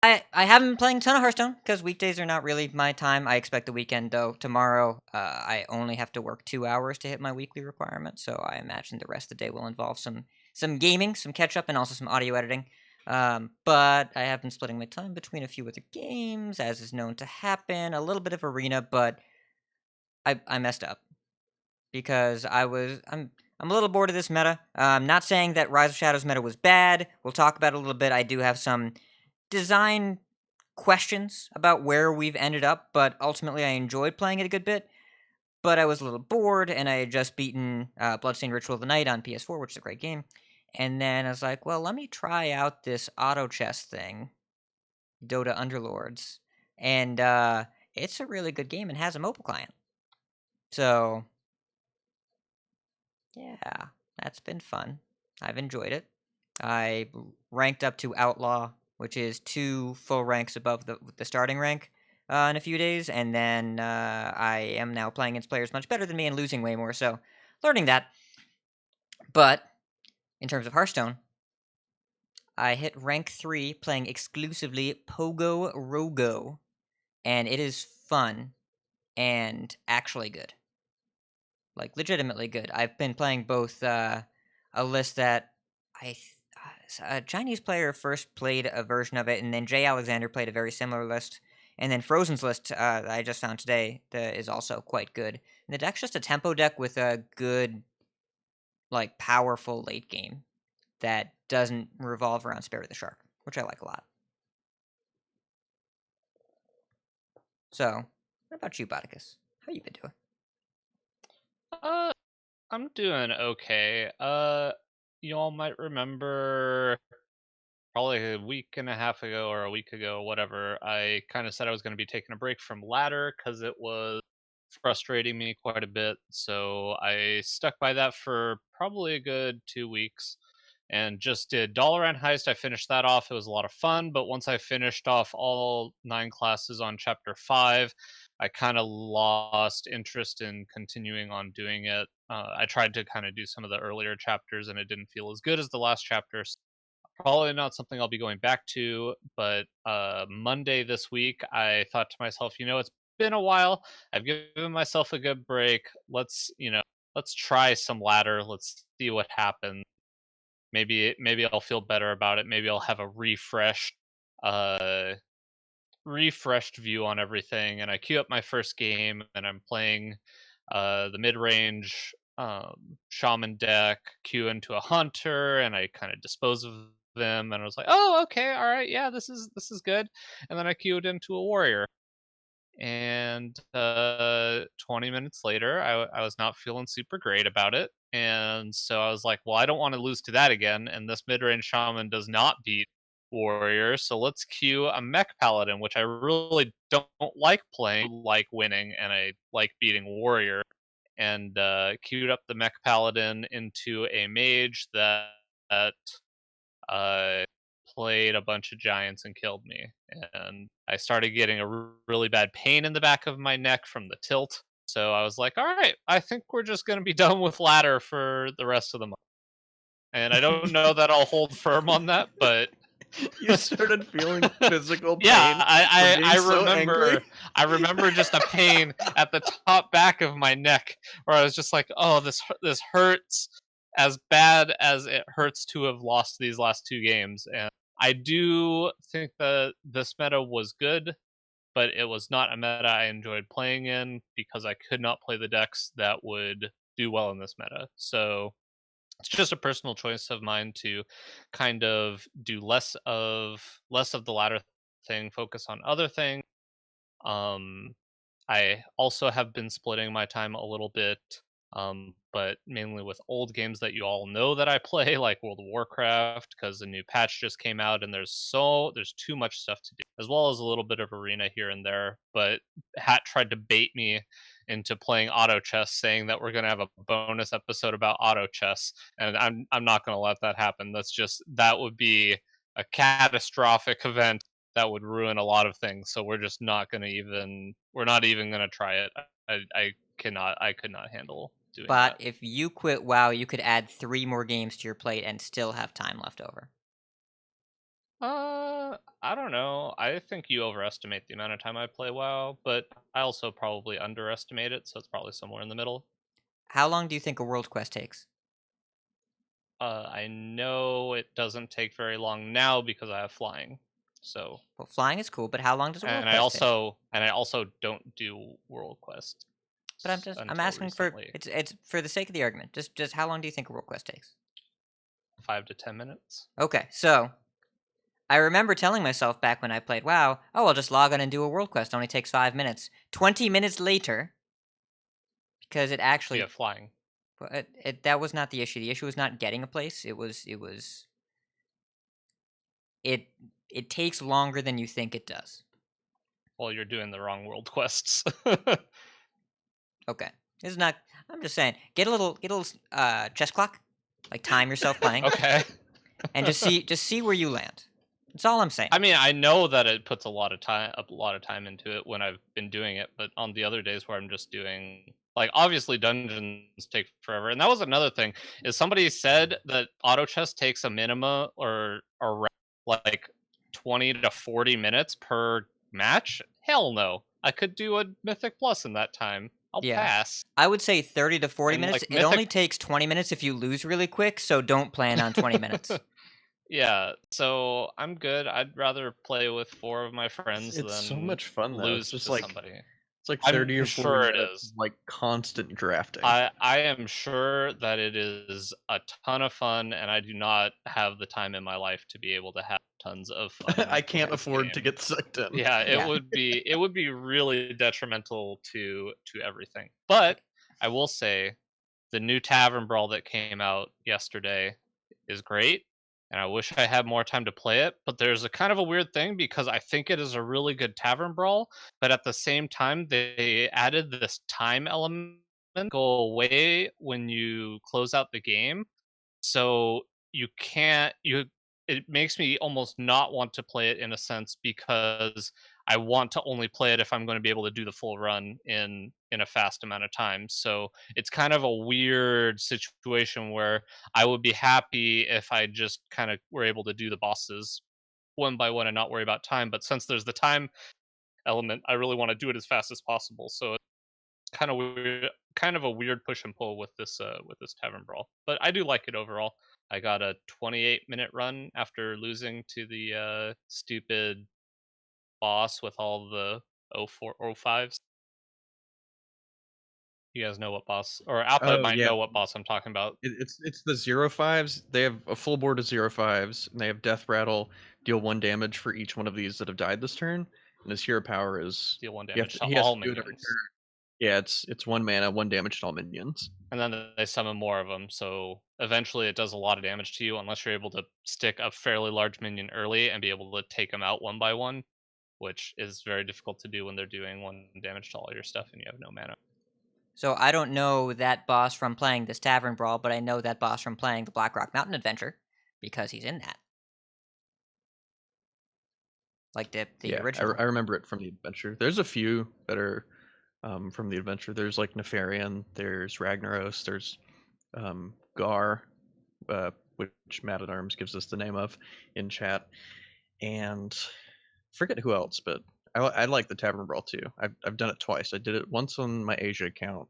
I haven't been playing a ton of Hearthstone because weekdays are not really my time. I expect the weekend though. Tomorrow, I only have to work 2 hours to hit my weekly requirement, so I imagine the rest of the day will involve some gaming, some catch up, and also some audio editing. But I have been splitting my time between a few other games, as is known to happen. A little bit of Arena, but I messed up because I'm a little bored of this meta. I'm not saying that Rise of Shadows meta was bad. We'll talk about it a little bit. I do have some design questions about where we've ended up, but ultimately I enjoyed playing it a good bit. But I was a little bored, and I had just beaten Bloodstained Ritual of the Night on PS4, which is a great game. And then I was like, well, let me try out this auto chess thing, Dota Underlords. And it's a really good game and has a mobile client. So, yeah, that's been fun. I've enjoyed it. I ranked up to Outlaw, which is 2 full ranks above the starting rank in a few days, and then I am now playing against players much better than me and losing way more, so learning that. But in terms of Hearthstone, I hit rank 3 playing exclusively Pogo Rogo, and it is fun and actually good. Like, legitimately good. I've been playing both a list that a Chinese player first played a version of it, and then Jay Alexander played a very similar list. And then Frozen's list that I just found today is also quite good. And the deck's just a tempo deck with a good, like, powerful late game that doesn't revolve around Spirit of the Shark, which I like a lot. So, what about you, Botticus? How you been doing? I'm doing okay. You all might remember probably a week and a half ago or a week ago, whatever, I kind of said I was going to be taking a break from ladder because it was frustrating me quite a bit. So I stuck by that for probably a good 2 weeks and just did Dalaran Heist. I finished that off. It was a lot of fun. But once I finished off all 9 classes on chapter 5, I kind of lost interest in continuing on doing it. I tried to kind of do some of the earlier chapters and it didn't feel as good as the last chapter. Probably not something I'll be going back to, but Monday this week, I thought to myself, it's been a while. I've given myself a good break. Let's try some ladder. Let's see what happens. Maybe I'll feel better about it. Maybe I'll have a uh, refreshed view on everything. And I queue up my first game, and I'm playing the mid range shaman deck, queue into a hunter, and I kind of dispose of them. And I was like, oh, okay, all right, yeah, this is good. And then I queued into a warrior, and 20 minutes later, I was not feeling super great about it. And so I was like, well, I don't want to lose to that again. And this mid range shaman does not beat warrior, so let's queue a mech paladin, which I really don't like playing, like winning, and I like beating warrior. And queued up the mech paladin into a mage that uh, played a bunch of giants and killed me. And I started getting a really bad pain in the back of my neck from the tilt. So I was like, all right, I think we're just going to be done with ladder for the rest of the month. And I don't know that I'll hold firm on that, but You started feeling physical yeah, pain from being so angry. I remember just a pain at the top back of my neck where I was just like, "Oh, this hurts as bad as it hurts to have lost these last 2 games." And I do think that this meta was good, but it was not a meta I enjoyed playing in because I could not play the decks that would do well in this meta. So it's just a personal choice of mine to kind of do less of the latter thing, focus on other things. um I also have been splitting my time a little bit, but mainly with old games that you all know that I play, like World of Warcraft, because the new patch just came out and there's too much stuff to do, as well as a little bit of arena here and there. But Hat tried to bait me into playing auto chess, saying that we're gonna have a bonus episode about auto chess, and I'm not gonna let that happen. That would be a catastrophic event that would ruin a lot of things. So we're not even gonna try it. I could not handle doing But that. if you quit WoW, you could add 3 more games to your plate and still have time left over. I don't know. I think you overestimate the amount of time I play WoW, but I also probably underestimate it, so it's probably somewhere in the middle. How long do you think a world quest takes? I know it doesn't take very long now because I have flying. So, Well, flying is cool, but how long does a world and I quest take? also don't do world quest But I'm until asking recently. it's for the sake of the argument. Just how long do you think a world quest takes? 5 to 10 minutes. Okay, so I remember telling myself back when I played WoW, oh, I'll just log on and do a world quest. It only takes 5 minutes. 20 minutes later, because it You actually have flying. but that was not the issue. The issue was not getting a place. It it takes longer than you think it does. Well, you're doing the wrong world quests. Okay. It's not I'm just saying, get a little chess clock. Like time yourself playing Okay. and just see where you land. That's all I'm saying. I mean, I know that it puts a lot of time into it when I've been doing it, but on the other days where I'm just doing like obviously dungeons take forever. And that was another thing is somebody said that auto chess takes a minimum or around like 20 to 40 minutes per match. Hell no. I could do a Mythic Plus in that time. I'll Yeah. pass. I would say 30 to 40 And minutes. like It only takes 20 minutes if you lose really quick, so don't plan on 20 minutes. Yeah, so I'm good. I'd rather play with 4 of my friends It's than so much fun though. lose It's just to like somebody. it's like I'm 30 or 40 sure it minutes is. of like constant drafting. I am sure that it is a ton of fun, and I do not have the time in my life to be able to have tons of fun. I can't with this afford to game. get sucked in. Yeah, Yeah. it would be really detrimental to everything. But I will say the new Tavern Brawl that came out yesterday is great, and I wish I had more time to play it. But there's a kind of a weird thing because I think it is a really good Tavern Brawl, but at the same time they added this time element go away when you close out the game. So you can't you it makes me almost not want to play it in a sense because I want to only play it if I'm going to be able to do the full run in a fast amount of time. So it's kind of a weird situation where I would be happy if I just kind of were able to do the bosses one by one and not worry about time. But since there's the time element, I really want to do it as fast as possible. So kind of weird, kind of a weird push and pull with this Tavern Brawl. But I do like it overall. I got a 28-minute run after losing to the stupid boss with all the 04 05s. You guys know what boss, or Alpha Oh might yeah, know what boss I'm talking about. it's the 05s. They have a full board of 05s, and they have Death Rattle, deal 1 damage for each one of these that have died this turn. And his hero power is Deal 1 you have damage to, to he has all to do it every minions. turn. Yeah, it's 1 mana, 1 damage to all minions. And then they summon more of them, so eventually it does a lot of damage to you unless you're able to stick a fairly large minion early and be able to take them out one by one, which is very difficult to do when they're doing 1 damage to all your stuff and you have no mana. So I don't know that boss from playing this Tavern Brawl, but I know that boss from playing the Blackrock Mountain Adventure because he's in that. Like the Yeah, original. I remember it from the adventure. There's a few that are from the adventure. There's like Nefarian, there's Ragnaros, there's Gar, which Matt at Arms gives us the name of in chat, and forget who else, but I like the Tavern Brawl too. I've done it twice. I did it once on my Asia account,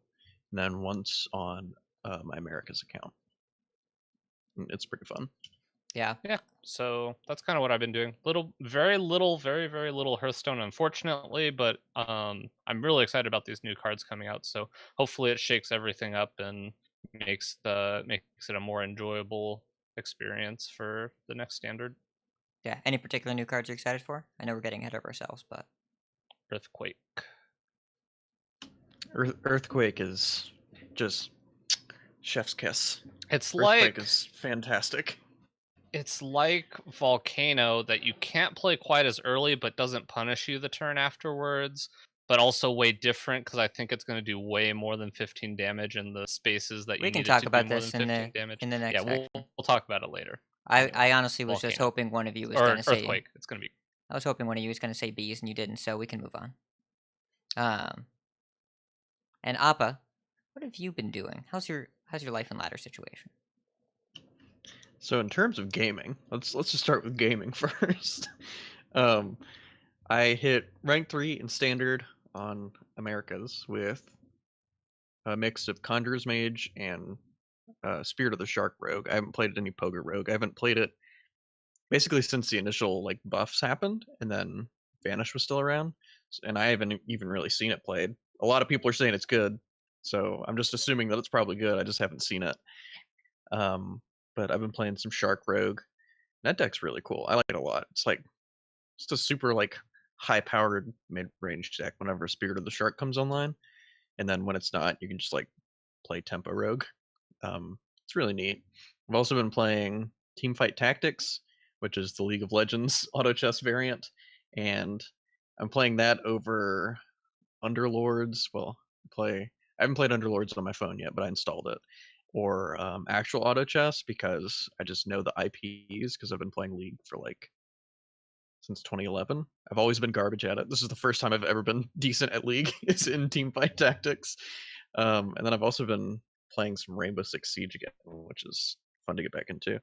and then once on my Americas account. And it's pretty fun. Yeah. Yeah, so that's kind of what I've been doing. Very little Hearthstone, unfortunately, but I'm really excited about these new cards coming out. So hopefully it shakes everything up and makes it a more enjoyable experience for the next standard. Yeah. Any particular new cards you're excited for? I know we're getting ahead of ourselves, but Earthquake. Earthquake is just chef's kiss. It's Earthquake like is fantastic. it's like Volcano that you can't play quite as early, but doesn't punish you the turn afterwards. But also way different because I think it's going to do way more than 15 damage in the spaces that we you can need it talk to do about more than this in 15 damage. the next Yeah, section. we'll talk about it later. I Anyway, honestly was just Volcano. hoping one of you was Or going to say Earthquake. It's going to be. I was hoping one of you was going to say bees and you didn't, so we can move on. And Appa, what have you been doing? How's your life and ladder situation? So in terms of gaming, let's just start with gaming first. um, I hit rank 3 in standard on Americas with a mix of Conjurer's Mage and Spirit of the Shark Rogue. I haven't played any Poker Rogue. I haven't played it basically since the initial like buffs happened, and then Vanish was still around, and I haven't even really seen it played. A lot of people are saying it's good, so I'm just assuming that it's probably good. I just haven't seen it. Um, but I've been playing some Shark Rogue. That deck's really cool. I like it a lot. It's like just a super like high powered mid range deck whenever Spirit of the Shark comes online. And then when it's not, you can just like play Tempo Rogue. It's really neat. I've also been playing Teamfight Tactics, which is the League of Legends auto chess variant, and I'm playing that over Underlords. I haven't played Underlords on my phone yet, but I installed it. Or actual auto chess because I just know the IPs because I've been playing League for like since 2011. I've always been garbage at it. This is the first time I've ever been decent at League. It's in Teamfight Tactics. And then I've also been playing some Rainbow Six Siege again, which is fun to get back into.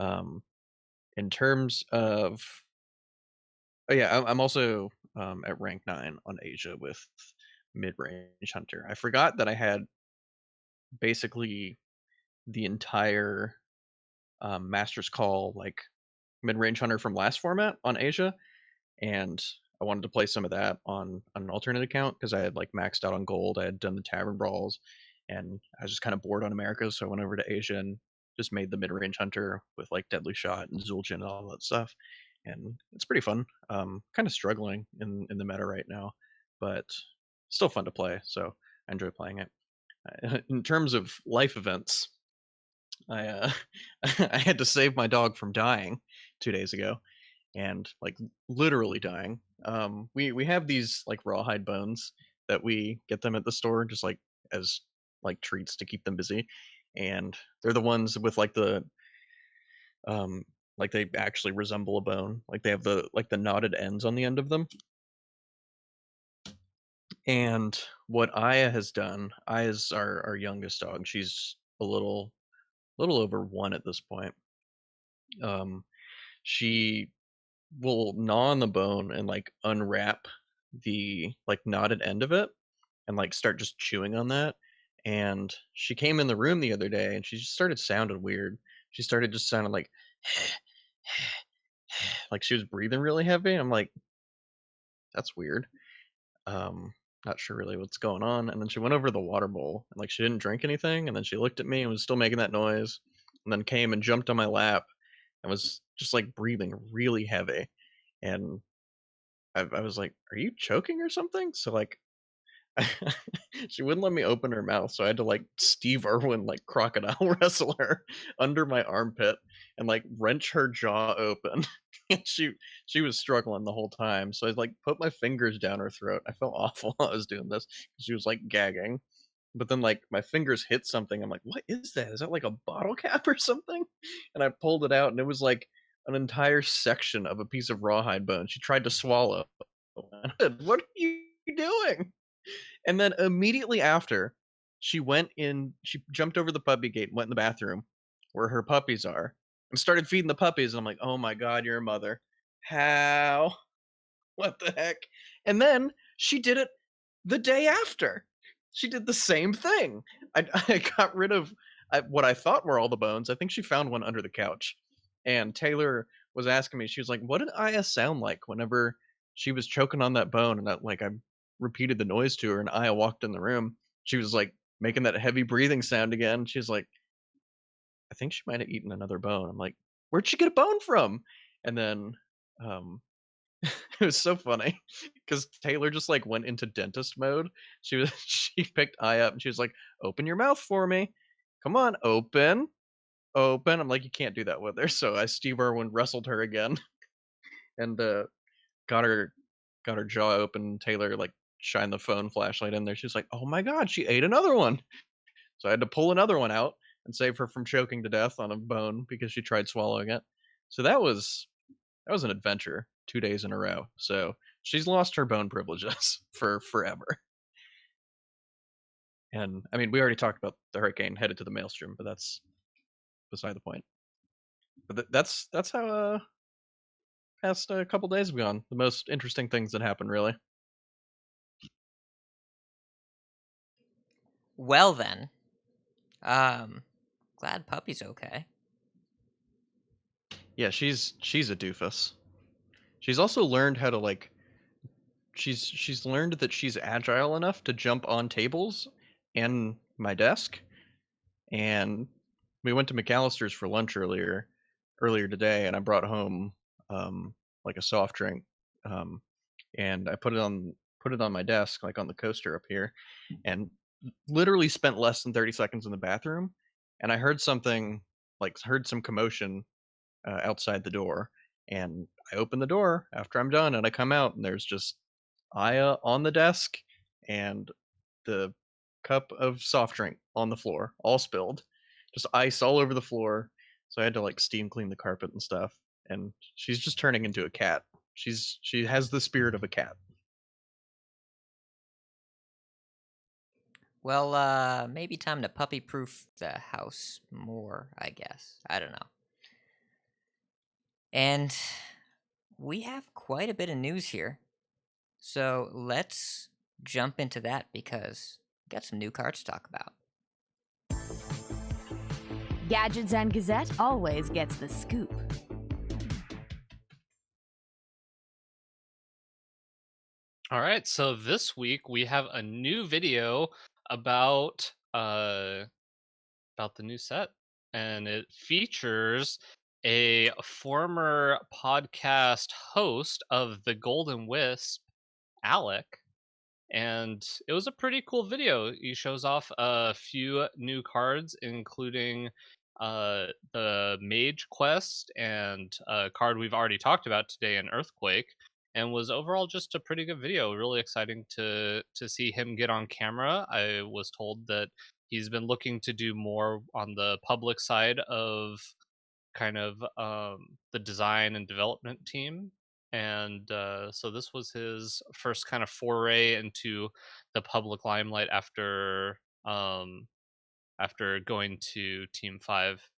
Um, in terms of, oh yeah, I'm also at rank 9 on Asia with mid-range hunter. I forgot that I had basically the entire Master's Call like mid-range hunter from last format on Asia, and I wanted to play some of that on an alternate account because I had like maxed out on gold. I had done the tavern brawls, and I was just kind of bored on America, so I went over to Asia and just made the mid-range hunter with like Deadly Shot and Zul'jin and all that stuff, and it's pretty fun. Kind of struggling in the meta right now, but still fun to play. So I enjoy playing it. In terms of life events, I I had to save my dog from dying 2 days ago, and like literally dying. We have these like rawhide bones that we get them at the store just like as like treats to keep them busy, and they're the ones with like they actually resemble a bone. Like they have the knotted ends on the end of them. And what Aya has done, Aya's our youngest dog. She's a little over 1 at this point. Um, she will gnaw on the bone and like unwrap the like knotted end of it and like start just chewing on that. And she came in the room the other day and she just started sounding weird. She started just sounding like like she was breathing really heavy. I'm like, that's weird. Um, Not sure really what's going on. And then she went over to the water bowl and like she didn't drink anything. And then she looked at me and was still making that noise. And then came and jumped on my lap and was just like breathing really heavy. And I was like, "Are you choking or something?" So like, she wouldn't let me open her mouth, so I had to like Steve Irwin like crocodile wrestle her under my armpit and like wrench her jaw open. And she was struggling the whole time, so I like put my fingers down her throat. I felt awful while I was doing this because she was like gagging. But then like my fingers hit something. I'm like, what is that? Is that like a bottle cap or something? And I pulled it out, and it was like an entire section of a piece of rawhide bone. She tried to swallow. I said, what are you doing? And then immediately after, she jumped over the puppy gate and went in the bathroom where her puppies are and started feeding the puppies. And I'm like, oh my God, you're a mother. How? What the heck? And then she did it the day after. She did the same thing. I got rid of what I thought were all the bones. I think she found one under the couch. And Taylor was asking me, she was like, what did Aya sound like whenever she was choking on that bone? And that, like, I repeated the noise to her, and Aya walked in the room. She was like making that heavy breathing sound again. She was like, I think she might have eaten another bone. I'm like, where'd she get a bone from? And then um, it was so funny because Taylor just like went into dentist mode. She picked Aya up and she was like, "Open your mouth for me, come on, open." I'm like, you can't do that with her. So I Steve Irwin wrestled her again and got her got her jaw open. Taylor like shined the phone flashlight in there. She's like, "Oh my God, she ate another one." So I had to pull another one out and save her from choking to death on a bone because she tried swallowing it. So that was an adventure 2 days in a row. So she's lost her bone privileges for forever. And I mean, we already talked about the hurricane headed to the maelstrom, but that's beside the point. But that's how past couple days have gone. The most interesting things that happened, really. Well then, glad Puppy's okay. Yeah, she's a doofus. She's also learned how to like. She's learned that she's agile enough to jump on tables and my desk. And we went to McAllister's for lunch earlier today, and I brought home like a soft drink, and I put it on my desk, like on the coaster up here, and literally spent less than 30 seconds in the bathroom, and I heard some commotion outside the door, and I open the door after I'm done, and I come out, and there's just Aya on the desk, and the cup of soft drink on the floor, all spilled, just ice all over the floor. So I had to like steam clean the carpet and stuff. And she's just turning into a cat. She has the spirit of a cat. Well, maybe time to puppy-proof the house more, I guess. I don't know. And we have quite a bit of news here. So let's jump into that because we got some new cards to talk about. Gadgets and Gazette always gets the scoop. All right, so this week we have a new video about the new set, and it features a former podcast host of the Golden Wisp, Alec, and it was a pretty cool video. He shows off a few new cards, including the Mage Quest and a card we've already talked about today, an Earthquake, and was overall just a pretty good video. Really exciting to see him get on camera. I was told that he's been looking to do more on the public side of kind of the design and development team, and so this was his first kind of foray into the public limelight after going to Team 5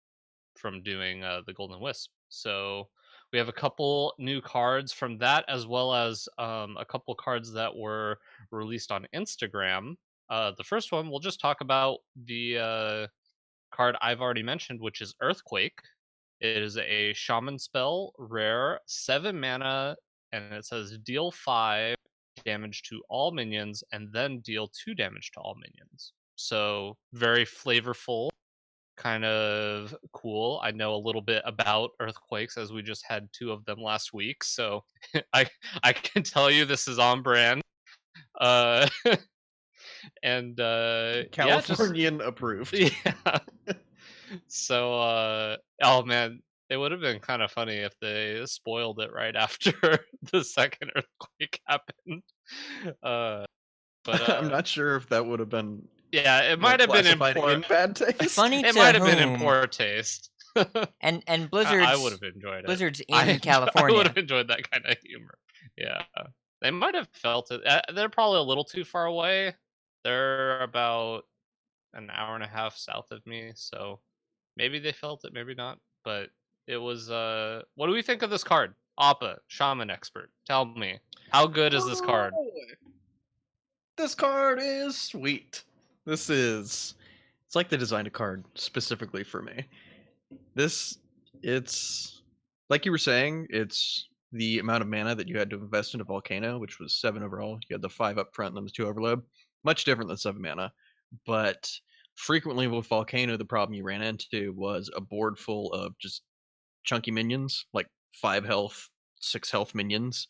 from doing the Golden Wisp. So we have a couple new cards from that, as well as a couple cards that were released on Instagram. The first one, we'll just talk about the card I've already mentioned, which is Earthquake. It is a shaman spell, rare, 7 mana, and it says deal 5 damage to all minions and then deal 2 damage to all minions. So very flavorful, kind of cool. I know a little bit about earthquakes as we just had 2 of them last week, so I can tell you this is on brand. Uh and Californian approved. Yeah. So oh man, it would have been kind of funny if they spoiled it right after the second earthquake happened. But I'm not sure if that would have been yeah, it might have been in bad taste. Funny it to might have been in whom? poor taste. And Blizzard's I would have enjoyed it. Blizzard's I in California. I would have enjoyed that kind of humor. Yeah, they might have felt it. They're probably a little too far away. They're about an hour and a half south of me, so maybe they felt it, maybe not. But it was. What do we think of this card? Appa, shaman expert. Tell me, how good is this card? This card is sweet. It's like they designed a card specifically for me. It's like you were saying, it's the amount of mana that you had to invest into Volcano, which was 7 overall. You had the 5 up front and then the 2 overload. Much different than 7 mana. But frequently with Volcano, the problem you ran into was a board full of just chunky minions, like 5 health, 6 health minions,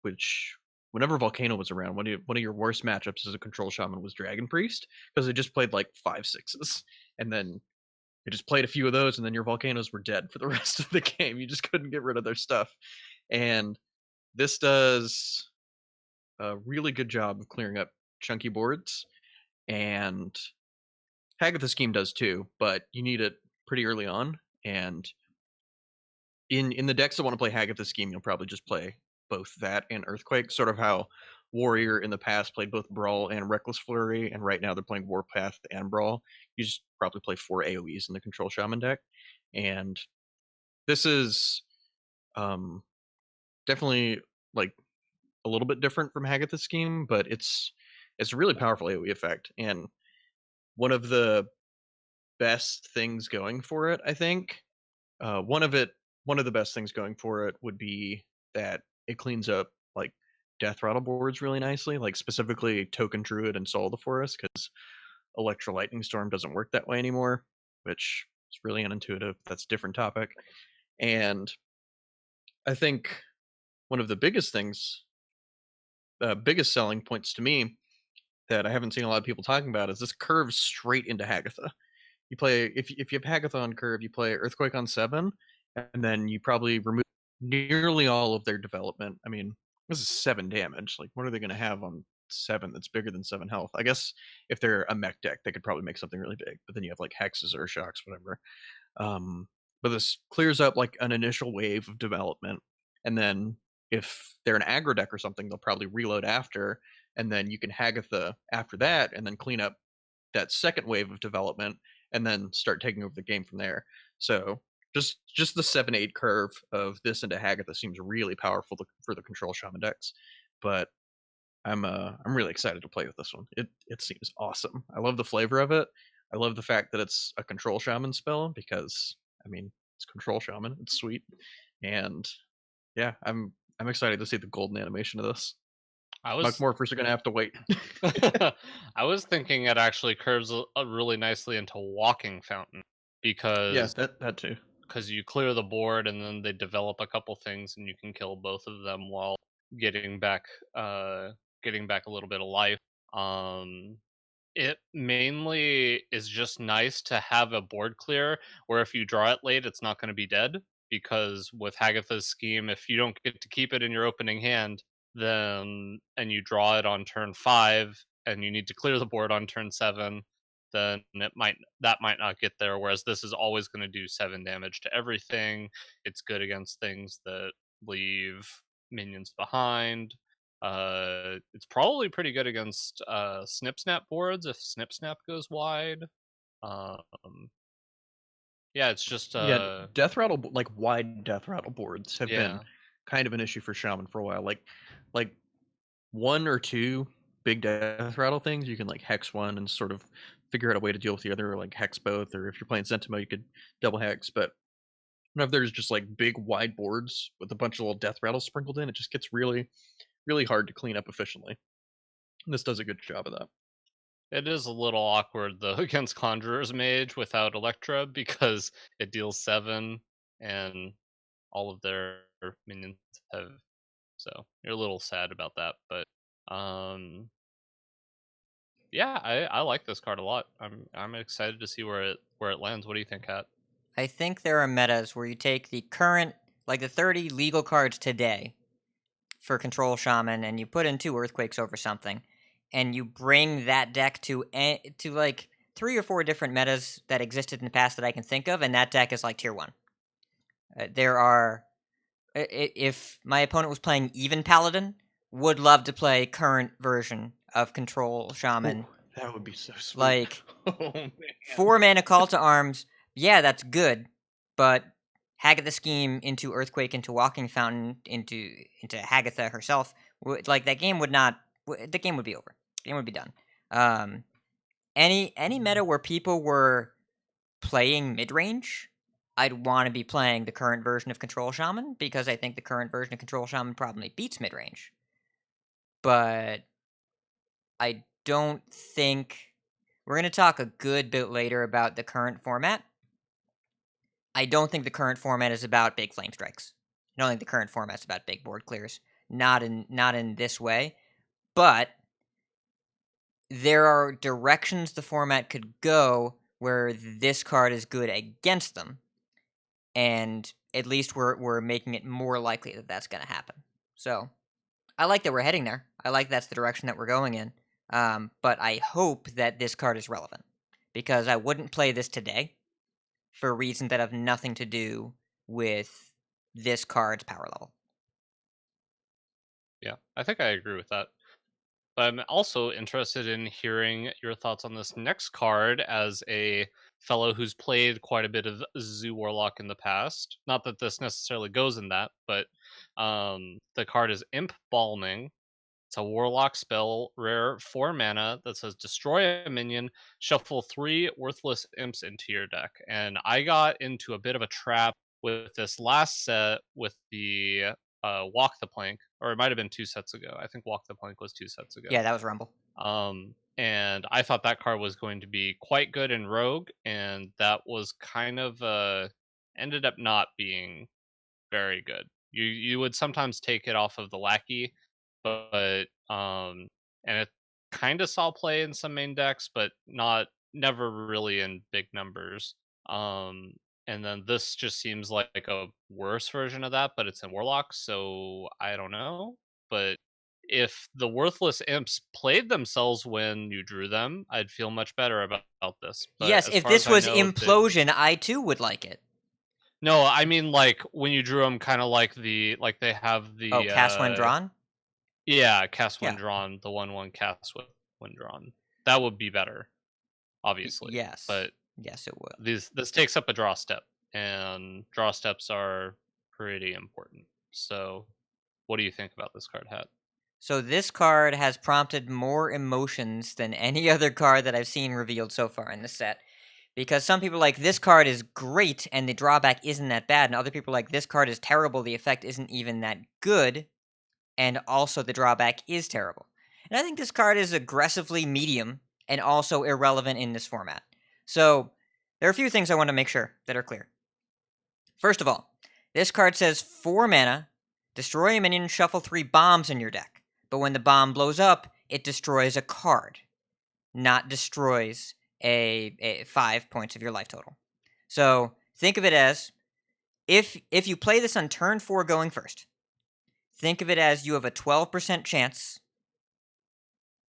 which whenever Volcano was around, one of your worst matchups as a control shaman was Dragon Priest, because it just played like 5/6s, and then it just played a few of those, and then your Volcanoes were dead for the rest of the game. You just couldn't get rid of their stuff. And this does a really good job of clearing up chunky boards, and Hagatha Scheme does too, but you need it pretty early on. And in the decks that want to play Hagatha Scheme, you'll probably just play both that and Earthquake, sort of how Warrior in the past played both Brawl and Reckless Flurry, and right now they're playing Warpath and Brawl. You just probably play 4 AoEs in the Control Shaman deck, and this is definitely like a little bit different from Hagatha's scheme, but it's a really powerful AoE effect, and one of the best things going for it, I think. One of the best things going for it would be that it cleans up like death rattle boards really nicely, like specifically Token Druid and Soul of the Forest, because Electro Lightning Storm doesn't work that way anymore, which is really unintuitive. That's a different topic. And I think one of the biggest things, biggest selling points to me that I haven't seen a lot of people talking about is this curves straight into Hagatha. You play if you have Hagatha on curve, you play Earthquake on 7, and then you probably remove nearly all of their development. I mean, this is 7 damage. Like, what are they going to have on 7 that's bigger than 7 health? I guess if they're a mech deck, they could probably make something really big. But then you have like hexes or shocks, whatever. But this clears up like an initial wave of development, and then if they're an aggro deck or something, they'll probably reload after, and then you can Hagatha after that, and then clean up that second wave of development, and then start taking over the game from there. So just the 7-8 curve of this into Hagatha seems really powerful for the control shaman decks. But I'm really excited to play with this one. It seems awesome. I love the flavor of it. I love the fact that it's a control shaman spell because I mean it's control shaman. It's sweet, and yeah, I'm excited to see the golden animation of this. I Muck was morphers are gonna have to wait. I was thinking it actually curves really nicely into Walking Fountain Yeah, because that too. you clear the board and then they develop a couple things and you can kill both of them while getting back uh getting back a little bit of life. Um it mainly is just nice to have a board clear where if you draw it late it's not going to be dead, because with Hagatha's scheme, if you don't get to keep it in your opening hand, then and you draw it on turn 5 and you need to clear the board on turn 7, then that might not get there, whereas this is always going to do 7 damage to everything. It's good against things that leave minions behind. It's probably pretty good against Snip Snap boards if Snip Snap goes wide. Um, yeah, it's just Yeah, death rattle like wide death rattle boards have been yeah. kind of an issue for shaman for a while. Like one or two big death rattle things, you can like hex one and sort of figure out a way to deal with the other, or like hex both, or if you're playing Sentimo, you could double hex. But if there's just like big wide boards with a bunch of little death rattles sprinkled in, it just gets really, really hard to clean up efficiently. And this does a good job of that. It is a little awkward though against Conjurer's Mage without Electra because it deals 7 and all of their minions have, so you're a little sad about that. But um yeah, I like this card a lot. I'm excited to see where it lands. What do you think, Kat? I think there are metas where you take the current, like the 30 legal cards today for Control Shaman, and you put in 2 Earthquakes over something, and you bring that deck to like 3 or 4 different metas that existed in the past that I can think of, and that deck is like tier 1. There are, if my opponent was playing even Paladin, would love to play current version of Control Shaman. Ooh, that would be so sweet. Like, oh man, 4 mana Call to Arms, yeah, that's good, but Hagatha scheme into Earthquake into Walking Fountain into Hagatha herself, like that game would not. The game would be over. The game would be done. Any meta where people were playing mid range, I'd want to be playing the current version of Control Shaman because I think the current version of Control Shaman probably beats mid range. But I don't think we're going to talk a good bit later about the current format. I don't think the current format is about big flame strikes. I don't think the current format is about big board clears. Not in this way. But there are directions the format could go where this card is good against them. And at least we're making it more likely that that's going to happen. So I like that we're heading there. I like that's the direction that we're going in. But I hope that this card is relevant. Because I wouldn't play this today for reasons that have nothing to do with this card's power level. Yeah, I think I agree with that. But I'm also interested in hearing your thoughts on this next card as a fellow who's played quite a bit of Zoo Warlock in the past. Not that this necessarily goes in that, but the card is Imp Balming. It's a Warlock spell, rare, 4 mana that says destroy a minion, shuffle 3 worthless imps into your deck. And I got into a bit of a trap with this last set with the Walk the Plank, or it might have been 2 sets ago. I think Walk the Plank was 2 sets ago. Yeah, that was Rumble. And I thought that card was going to be quite good in Rogue, and that was kind of ended up not being very good. You would sometimes take it off of the lackey, but and it kind of saw play in some main decks, but never really in big numbers. And then this just seems like a worse version of that, but it's in Warlock, so I don't know. But if the worthless imps played themselves when you drew them, I'd feel much better about this. But Yes, as if far this as I was know, Implosion, I too would like it. no, I mean like when you drew them, kind of like they have the Cast when drawn? Yeah, cast when Yeah. drawn, the 1/1 cast when drawn. That would be better, obviously. Yes. But Yes, it would. this takes up a draw step, and draw steps are pretty important. So, what do you think about this card, Hat? So this card has prompted more emotions than any other card that I've seen revealed so far in the set. Because some people are like, this card is great and the drawback isn't that bad, and other people are like, this card is terrible, the effect isn't even that good, and also the drawback is terrible. And I think this card is aggressively medium and also irrelevant in this format. So there are a few things I want to make sure that are clear. First of all, this card says 4 mana, destroy a minion, shuffle 3 bombs in your deck. But when the bomb blows up, it destroys a card, not destroys a 5 points of your life total. So think of it as, if you play this on turn 4 going first, think of it as you have a 12% chance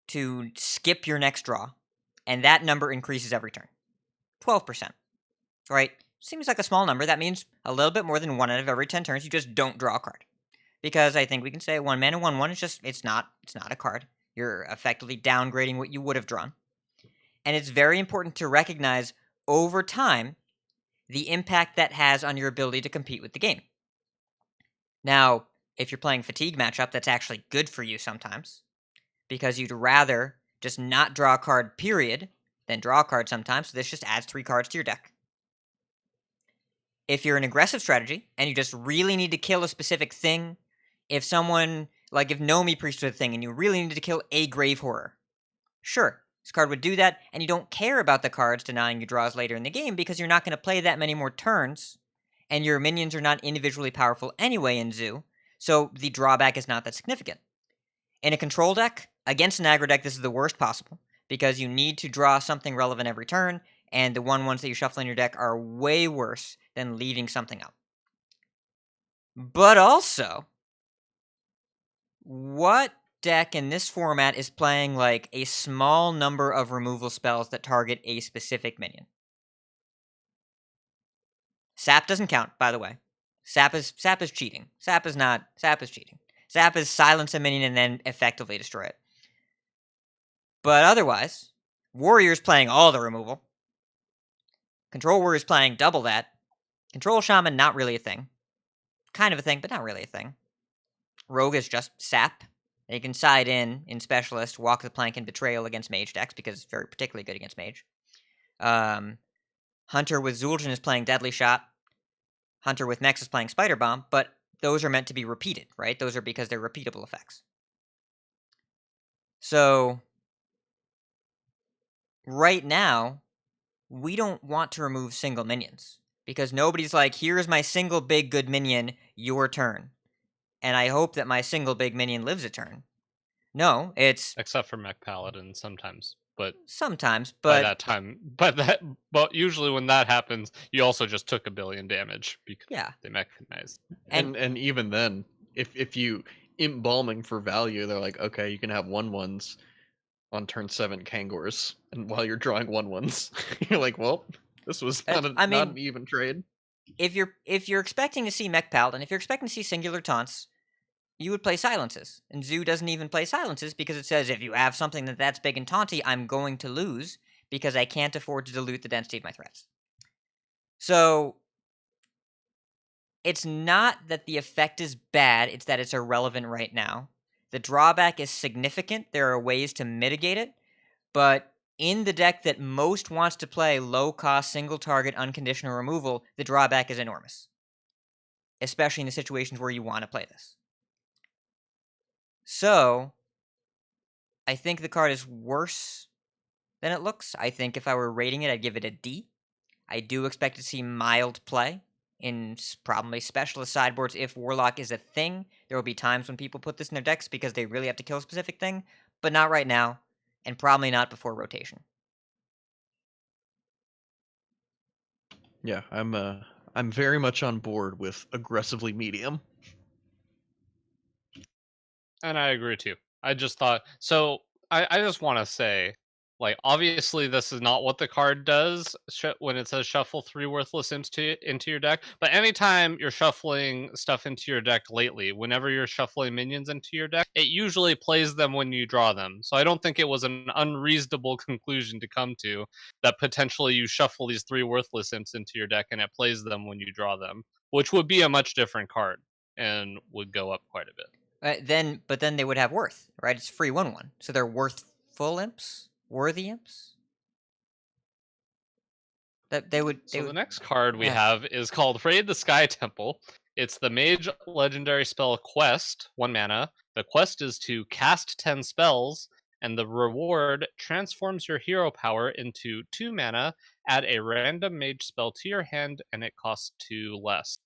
to skip your next draw, and that number increases every turn. 12%. Right? Seems like a small number. That means a little bit more than 1 out of every 10 turns you just don't draw a card. Because I think we can say 1 mana, 1/1 is just, it's not a card. You're effectively downgrading what you would have drawn. And it's very important to recognize over time the impact that has on your ability to compete with the game. Now, if you're playing fatigue matchup, that's actually good for you sometimes, because you'd rather just not draw a card, period, than draw a card sometimes, so this just adds 3 cards to your deck. If you're an aggressive strategy, and you just really need to kill a specific thing, if someone, like if Nomi Priesthood thing, and you really need to kill a Grave Horror, sure, this card would do that, and you don't care about the cards denying you draws later in the game, because you're not going to play that many more turns, and your minions are not individually powerful anyway in Zoo, so the drawback is not that significant. In a control deck, against an aggro deck, this is the worst possible, because you need to draw something relevant every turn, and the 1/1s that you shuffle in your deck are way worse than leaving something out. But also, what deck in this format is playing like a small number of removal spells that target a specific minion? Sap doesn't count, by the way. Sap is cheating. Sap is cheating. Sap is silence a minion and then effectively destroy it. But otherwise, Warrior's playing all the removal. Control Warrior's playing double that. Control Shaman, not really a thing. Kind of a thing, but not really a thing. Rogue is just sap. You can side in Specialist, Walk the Plank, and Betrayal against Mage decks, because it's very particularly good against Mage. Hunter with Zul'jin is playing Deadly Shot. Hunter with Mex is playing Spider Bomb, but those are meant to be repeated, right? Those are because they're repeatable effects. So, right now, we don't want to remove single minions, because nobody's like, here's my single big good minion, your turn. And I hope that my single big minion lives a turn. No, it's... Except for Mech Paladin sometimes. But sometimes, by but... that time, but usually when that happens, you also just took 1 billion damage because they mechanized. And even then, if you embalming for value, they're like, okay, you can have 1/1s on turn 7 Kangors, and while you're drawing 1/1s, you're like, well, this was not an even trade. If you're expecting to see Mech Paladin, if you're expecting to see singular taunts, you would play silences. And Zoo doesn't even play silences because it says if you have something that's big and taunty, I'm going to lose, because I can't afford to dilute the density of my threats. So it's not that the effect is bad, it's that it's irrelevant right now. The drawback is significant. There are ways to mitigate it, but in the deck that most wants to play low-cost, single-target, unconditional removal, the drawback is enormous, especially in the situations where you want to play this. So, I think the card is worse than it looks. I think if I were rating it, I'd give it a D. I do expect to see mild play in probably specialist sideboards. If Warlock is a thing, there will be times when people put this in their decks because they really have to kill a specific thing, but not right now, and probably not before rotation. Yeah, I'm very much on board with aggressively medium. And I agree too. I just thought so. I just want to say, like, obviously, this is not what the card does when it says shuffle 3 worthless into your deck. But anytime you're shuffling stuff into your deck lately, whenever you're shuffling minions into your deck, it usually plays them when you draw them. So I don't think it was an unreasonable conclusion to come to that potentially you shuffle these 3 worthless imps into your deck and it plays them when you draw them, which would be a much different card and would go up quite a bit. But then they would have worth, right? It's free 1/1, so they're worthful imps, worthy imps. That they would. So the next card we have is called Raid the Sky Temple. It's the Mage legendary spell Quest, 1 mana. The quest is to cast 10 spells, and the reward transforms your hero power into 2 mana. Add a random mage spell to your hand, and it costs 2 less.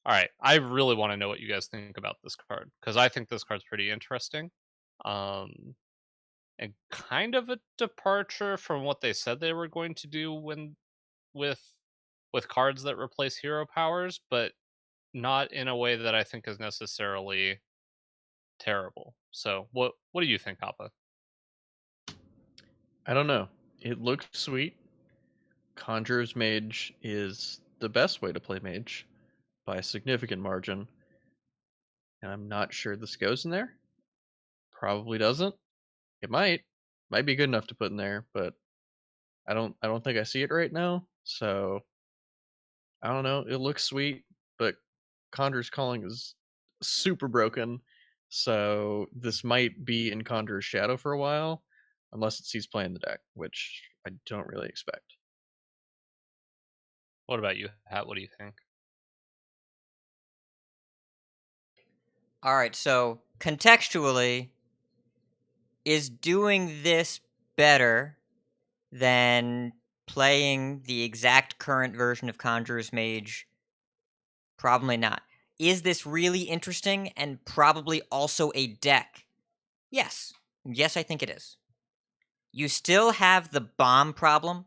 All right, I really want to know what you guys think about this card because I think this card's pretty interesting, and kind of a departure from what they said they were going to do with cards that replace hero powers, but not in a way that I think is necessarily terrible. So, what do you think, Appa? I don't know. It looks sweet. Conjurer's Mage is the best way to play Mage by a significant margin. And I'm not sure this goes in there. Probably doesn't. It might. Might be good enough to put in there, but I don't think I see it right now. So I don't know. It looks sweet, but Conjurer's Calling is super broken. So this might be in Conjurer's Shadow for a while, unless it sees play in the deck, which I don't really expect. What about you, Hat? What do you think? All right, so contextually, is doing this better than playing the exact current version of Conjurer's Mage? Probably not. Is this really interesting and probably also a deck? Yes. Yes, I think it is. You still have the bomb problem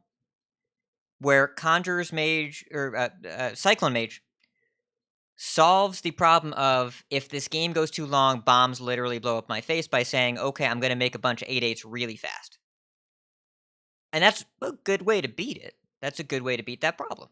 where Conjurer's Mage, or Cyclone Mage, solves the problem of if this game goes too long, bombs literally blow up my face by saying, okay, I'm going to make a bunch of 8/8s really fast. And that's a good way to beat it. That's a good way to beat that problem.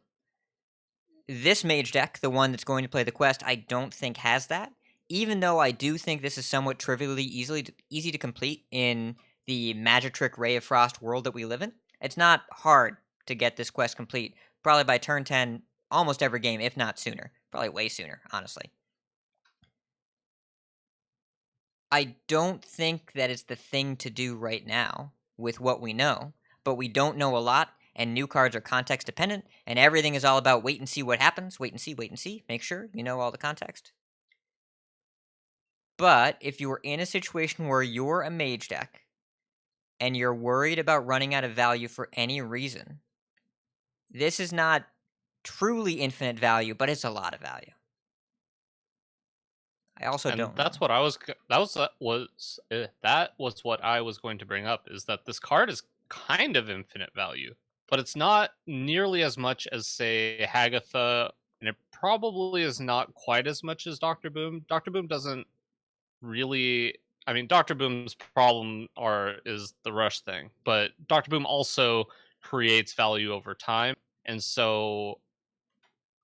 This mage deck, the one that's going to play the quest, I don't think has that. Even though I do think this is somewhat trivially easy to complete in the Magic Trick Ray of Frost world that we live in. It's not hard to get this quest complete. Probably by turn 10, almost every game, if not sooner. Probably way sooner, honestly. I don't think that it's the thing to do right now with what we know, but we don't know a lot, and new cards are context dependent, and everything is all about wait and see what happens. Wait and see. Make sure you know all the context. But if you're in a situation where you're a mage deck, and you're worried about running out of value for any reason, this is not truly infinite value, but it's a lot of value. I also don't. That's what I was. That was what I was going to bring up. Is that this card is kind of infinite value, but it's not nearly as much as say Hagatha, and it probably is not quite as much as Doctor Boom. Doctor Boom doesn't really. I mean, Doctor Boom's problem is the rush thing, but Doctor Boom also creates value over time, and so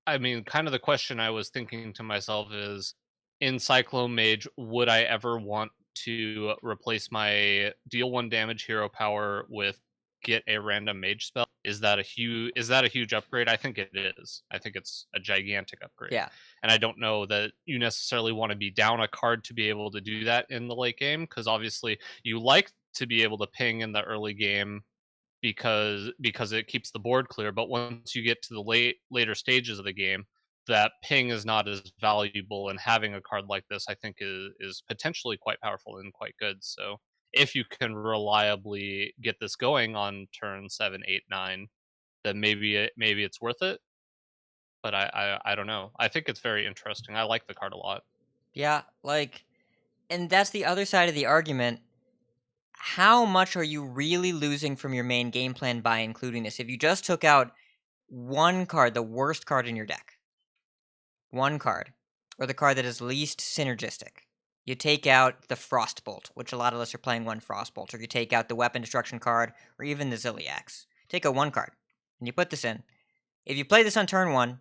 I mean, kind of the question I was thinking to myself is, in Cyclone Mage, would I ever want to replace my deal 1 damage hero power with get a random mage spell. Is that a huge upgrade? I think it is. I think it's a gigantic upgrade. Yeah. And I don't know that you necessarily want to be down a card to be able to do that in the late game, because obviously you like to be able to ping in the early game because it keeps the board clear. But once you get to the later stages of the game, that ping is not as valuable, and having a card like this, I think, is potentially quite powerful and quite good. So if you can reliably get this going on turn 7, 8, 9, then maybe it's worth it. But I don't know. I think it's very interesting. I like the card a lot. Yeah, like, and that's the other side of the argument. How much are you really losing from your main game plan by including this? If you just took out one card, the worst card in your deck, one card, or the card that is least synergistic, you take out the Frostbolt, which a lot of us are playing one Frostbolt, or you take out the Weapon Destruction card, or even the Zilliax. Take out one card, and you put this in. If you play this on turn 1,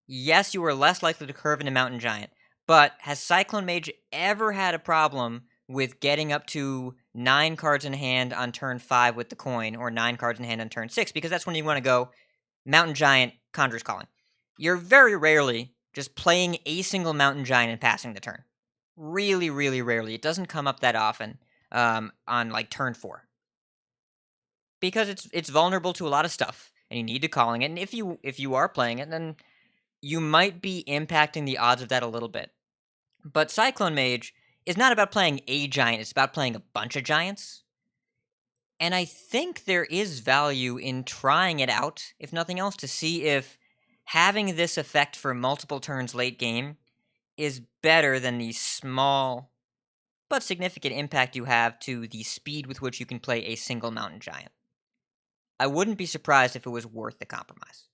yes, you are less likely to curve into Mountain Giant, but has Cyclone Mage ever had a problem with getting up to 9 cards in hand on turn 5 with the coin, or 9 cards in hand on turn 6? Because that's when you want to go Mountain Giant, Conjurer's Calling. You're very rarely just playing a single Mountain Giant and passing the turn. Really, really rarely. It doesn't come up that often on like turn 4. Because it's vulnerable to a lot of stuff, and you need to calling it. And if you are playing it, then you might be impacting the odds of that a little bit. But Cyclone Mage is not about playing a giant, it's about playing a bunch of giants. And I think there is value in trying it out, if nothing else, to see if having this effect for multiple turns late game is better than the small but significant impact you have to the speed with which you can play a single mountain giant. I wouldn't be surprised if it was worth the compromise.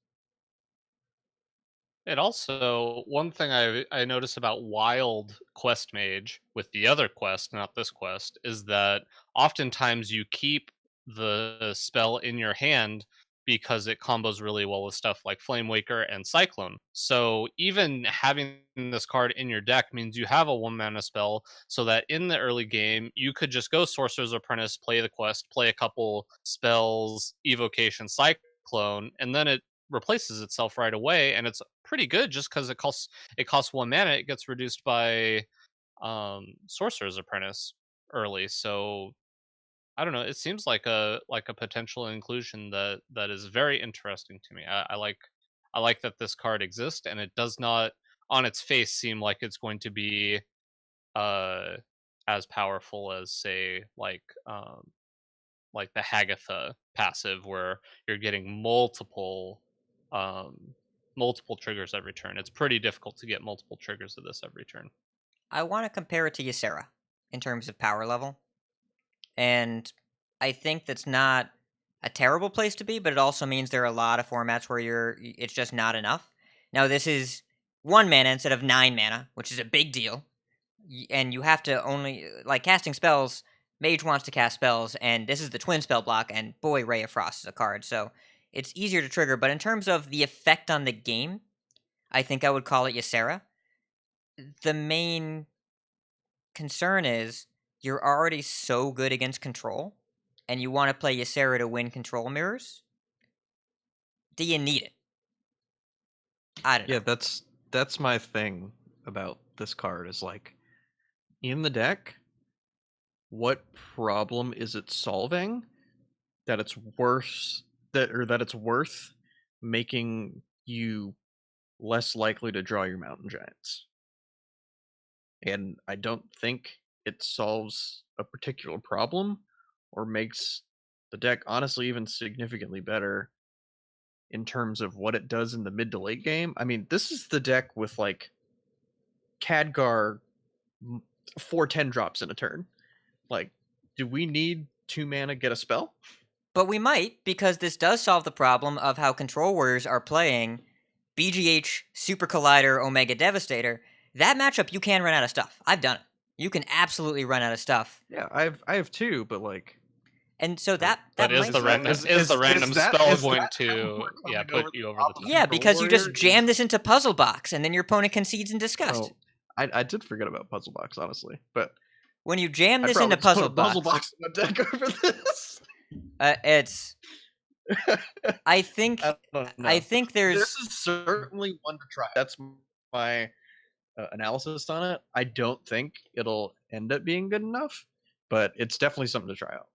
It also, one thing I notice about Wild Quest Mage with the other quest, not this quest, is that oftentimes you keep the spell in your hand because it combos really well with stuff like Flame Waker and Cyclone. So even having this card in your deck means you have a 1 mana spell, so that in the early game you could just go Sorcerer's Apprentice, play the quest, play a couple spells, Evocation, Cyclone, and then it replaces itself right away, and it's pretty good just because it costs 1 mana. It gets reduced by Sorcerer's Apprentice early. So I don't know. It seems like a potential inclusion that is very interesting to me. I like that this card exists, and it does not on its face seem like it's going to be as powerful as, say, like the Hagatha passive, where you're getting multiple triggers every turn. It's pretty difficult to get multiple triggers of this every turn. I want to compare it to Ysera in terms of power level. And I think that's not a terrible place to be, but it also means there are a lot of formats where it's just not enough. Now, this is 1 mana instead of 9 mana, which is a big deal. And you have to only, like, casting spells, Mage wants to cast spells, and this is the twin spell block, and boy, Ray of Frost is a card, so it's easier to trigger. But in terms of the effect on the game, I think I would call it Ysera. The main concern is you're already so good against control, and you want to play Ysera to win control mirrors. Do you need it? I don't know. Yeah, that's my thing about this card is, like, in the deck, what problem is it solving that it's worth making you less likely to draw your mountain giants? And I don't think it solves a particular problem or makes the deck honestly even significantly better in terms of what it does in the mid to late game. I mean, this is the deck with, like, Khadgar 4/10 drops in a turn. Like, do we need 2 mana get a spell? But we might, because this does solve the problem of how Control Warriors are playing BGH, Super Collider, Omega Devastator. That matchup, you can run out of stuff. I've done it. You can absolutely run out of stuff. Yeah, I have 2, but, like... And so that But is the random spell going to put you over the top? Yeah, because you just jam this into Puzzle Box, and then your opponent concedes in disgust. Oh, I did forget about Puzzle Box, honestly, but when you jam this into Puzzle Box in the deck over this. It's. I think. I don't know. I think there's. This is certainly one to try. That's my analysis on it. I don't think it'll end up being good enough, but it's definitely something to try out.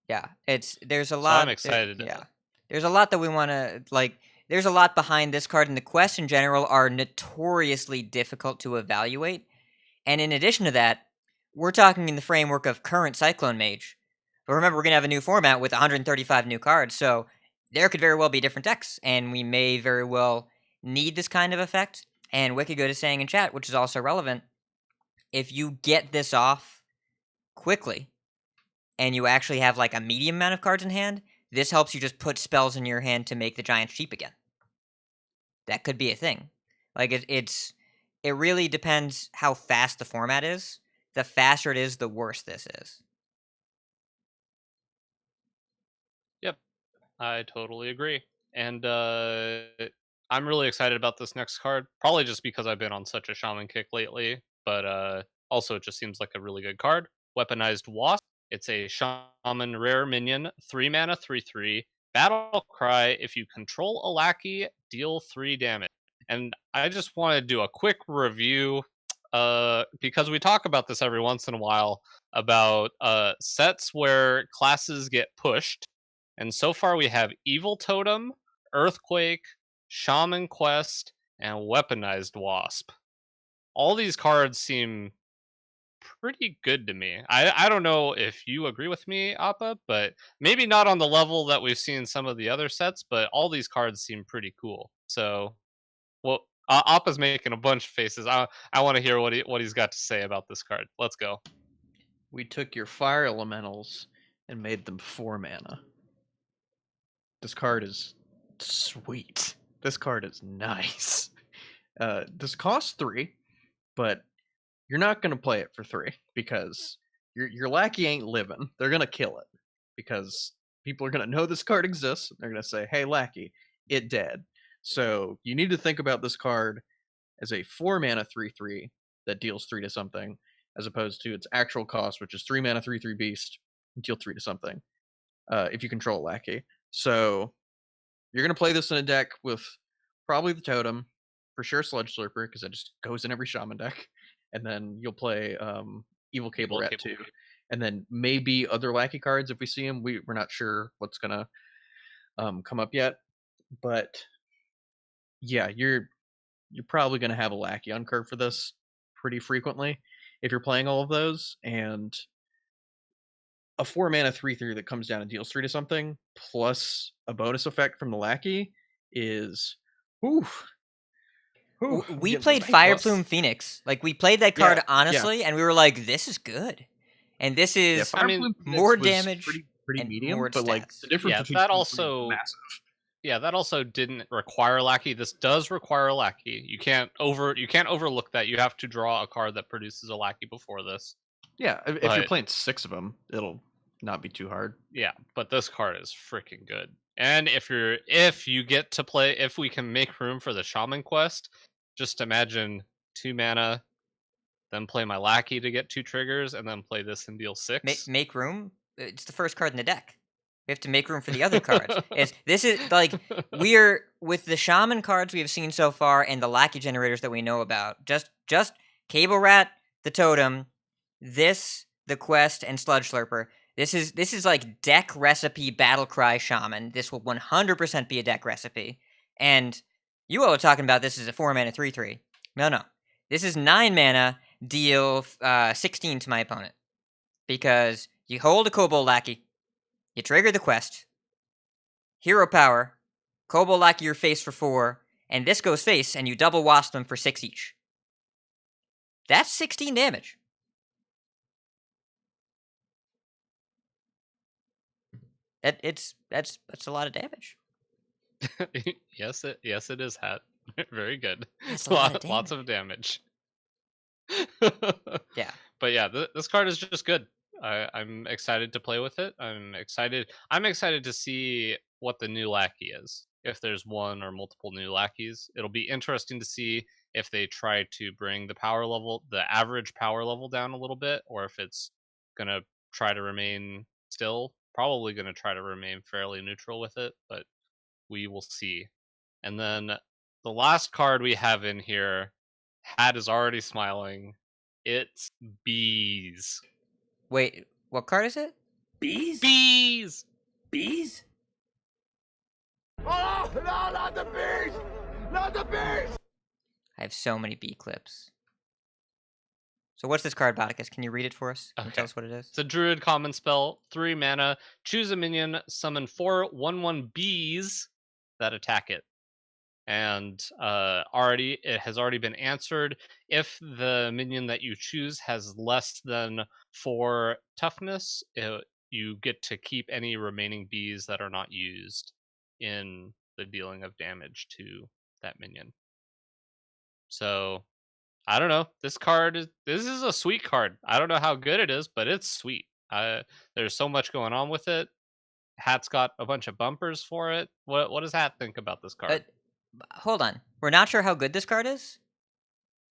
Yeah, there's a So lot. I'm excited. Yeah, there's a lot that we want to like. There's a lot behind this card, and the quests in general are notoriously difficult to evaluate. And in addition to that, we're talking in the framework of current Cyclone Mage. But remember, we're gonna have a new format with 135 new cards, so there could very well be different decks, and we may very well need this kind of effect. And Wicked Good is saying in chat, which is also relevant, if you get this off quickly and you actually have like a medium amount of cards in hand, this helps you just put spells in your hand to make the giants cheap again. That could be a thing. Like it really depends how fast the format is. The faster it is, the worse this is. Yep, I totally agree. And I'm really excited about this next card. Probably just because I've been on such a shaman kick lately, but also it just seems like a really good card. Weaponized Wasp. It's a shaman rare minion, 3 mana, 3/3. Battle cry. If you control a lackey, deal 3 damage. And I just want to do a quick review, because we talk about this every once in a while about sets where classes get pushed. And so far we have Evil Totem, Earthquake, Shaman Quest, and Weaponized Wasp. All these cards seem pretty good to me. I don't know if you agree with me, Appa, but maybe not on the level that we've seen some of the other sets, but all these cards seem pretty cool. So, well, Appa's making a bunch of faces. I want to hear what he's got to say about this card. Let's go. We took your fire elementals and made them 4 mana. This card is sweet. This card is nice. This costs 3, but you're not gonna play it for 3 because your lackey ain't living. They're gonna kill it because people are gonna know this card exists. They're gonna say, "Hey, lackey, it dead." So you need to think about this card as a 4 mana 3/3 that deals 3 to something, as opposed to its actual cost, which is 3 mana 3/3 beast, deal 3 to something. If you control a lackey, so you're gonna play this in a deck with probably the totem, for sure Sludge Slurper, because that just goes in every shaman deck. And then you'll play Evil Cable Rat too. And then maybe other lackey cards if we see them. We're not sure what's gonna come up yet. But yeah, you're probably gonna have a lackey on curve for this pretty frequently if you're playing all of those. And a 4 mana 3/3 that comes down and deals 3 to something, plus a bonus effect from the lackey is oof. We played Fireplume Phoenix. Like, we played that card honestly, and we were like, this is good. And this is, more damage pretty medium, more but like the difference between that also massive. Yeah, that also didn't require a lackey. This does require a lackey. You can't overlook that. You have to draw a card that produces a lackey before this. Yeah, if you're playing 6 of them, it'll not be too hard. Yeah, but this card is freaking good. And if you get to play, if we can make room for the Shaman Quest, just imagine 2 mana, then play my lackey to get 2 triggers, and then play this and deal 6. Make room? It's the first card in the deck. We have to make room for the other cards. This is like, we're with the shaman cards we have seen so far and the lackey generators that we know about. Just Cable Rat, the totem, this, the quest, and Sludge Slurper. This is like deck recipe battle cry shaman. This will 100% be a deck recipe. And you all are talking about this as a 4 mana 3/3. No. This is 9 mana, deal 16 to my opponent. Because you hold a Kobold Lackey, you trigger the quest, hero power, Kobold Lackey your face for 4, and this goes face, and you double wasp them for 6 each. That's 16 damage. That's a lot of damage. Yes, it is, Hat. Very good. That's a lot of damage. Lots of damage. Yeah. But yeah, this card is just good. I'm excited to play with it. I'm excited to see what the new lackey is. If there's one or multiple new lackeys, it'll be interesting to see if they try to bring the average power level down a little bit, or if it's gonna try to remain still probably going to try to remain fairly neutral with it, but we will see. And then the last card we have in here, Hat is already smiling. It's Bees. Wait, what card is it? Bees? Bees! Bees? Oh, no, not the bees! Not the bees! I have so many bee clips. So what's this card, Botticus? Can you read it for us? Can you tell Okay. us what it is? It's a druid common spell, 3 mana. Choose a minion, summon 4 1/1 bees that attack it. And it has already been answered. If the minion that you choose has less than 4 toughness, you get to keep any remaining bees that are not used in the dealing of damage to that minion. So I don't know. This is a sweet card. I don't know how good it is, but it's sweet. There's so much going on with it. Hat's got a bunch of bumpers for it. What does Hat think about this card? Hold on. We're not sure how good this card is.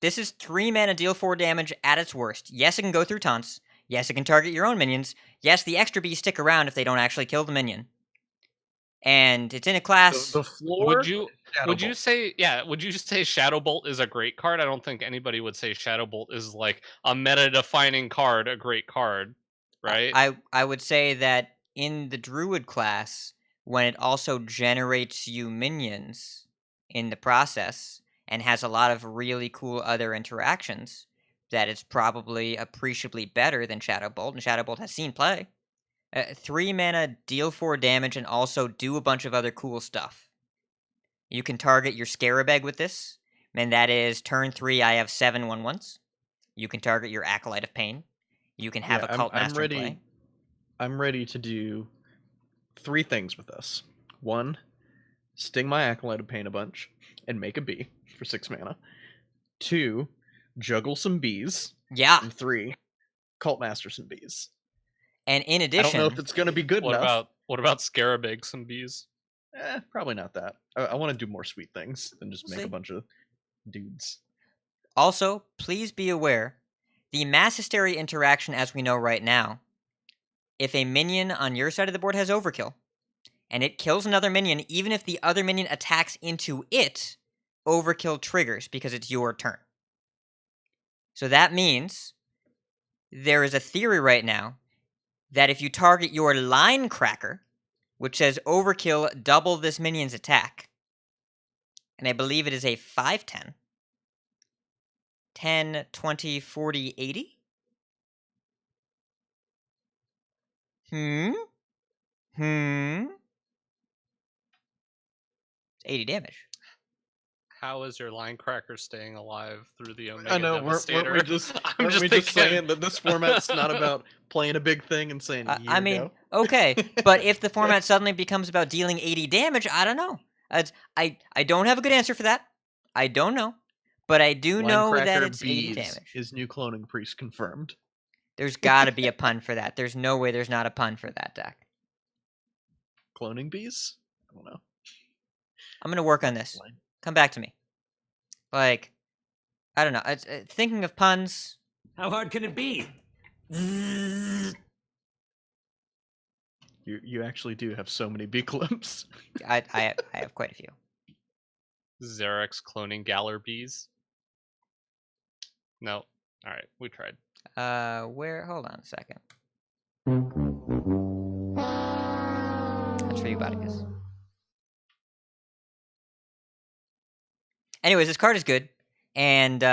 This is 3 mana, deal 4 damage at its worst. Yes, it can go through taunts. Yes, it can target your own minions. Yes, the extra bees stick around if they don't actually kill the minion. And it's in a class. The floor. Would you Shadowbolt. say Shadow Bolt is a great card? I don't think anybody would say Shadow Bolt is like a meta-defining card, a great card, right? I would say that in the druid class, when it also generates you minions in the process and has a lot of really cool other interactions, that it's probably appreciably better than Shadow Bolt, and Shadow Bolt has seen play. 3 mana, deal 4 damage, and also do a bunch of other cool stuff. You can target your Scarab Egg with this, and that is turn 3, I have 7 1/1s. You can target your Acolyte of Pain. You can have a Cult Master in play. I'm ready to do 3 things with this. 1, sting my Acolyte of Pain a bunch and make a bee for 6 mana. 2, juggle some bees. Yeah. And 3, Cult Master some bees. And in I addition, don't know if it's going to be good enough. What about Scarab Egg some bees? Probably not that. I want to do more sweet things than just We'll make see. a bunch of dudes. Also, please be aware, the Mass Hysteria interaction as we know right now, if a minion on your side of the board has overkill, and it kills another minion, even if the other minion attacks into it, overkill triggers because it's your turn. So that means there is a theory right now that if you target your Line Cracker, which says overkill, double this minion's attack, and I believe it is a 5/10, 10, 20, 40, 80? It's 80 damage. How is your Line Cracker staying alive through the Omega I know, Devastator? weren't we just, I'm weren't just we thinking... just saying that this format's not about playing a big thing and saying I mean, okay, but if the format suddenly becomes about dealing 80 damage, I don't know. I don't have a good answer for that. I don't know. But I do know that it's 80 damage. Is new Cloning Priest confirmed? There's got to be a pun for that. There's no way there's not a pun for that deck. Cloning bees? I don't know. I'm going to work on this. Come back to me. Like, I don't know. Thinking of puns. How hard can it be? You actually do have so many bee clips. I have quite a few. Xerix cloning Galar bees? No. Alright, we tried. Hold on a second. That's for you, Botticus. Anyways, this card is good, and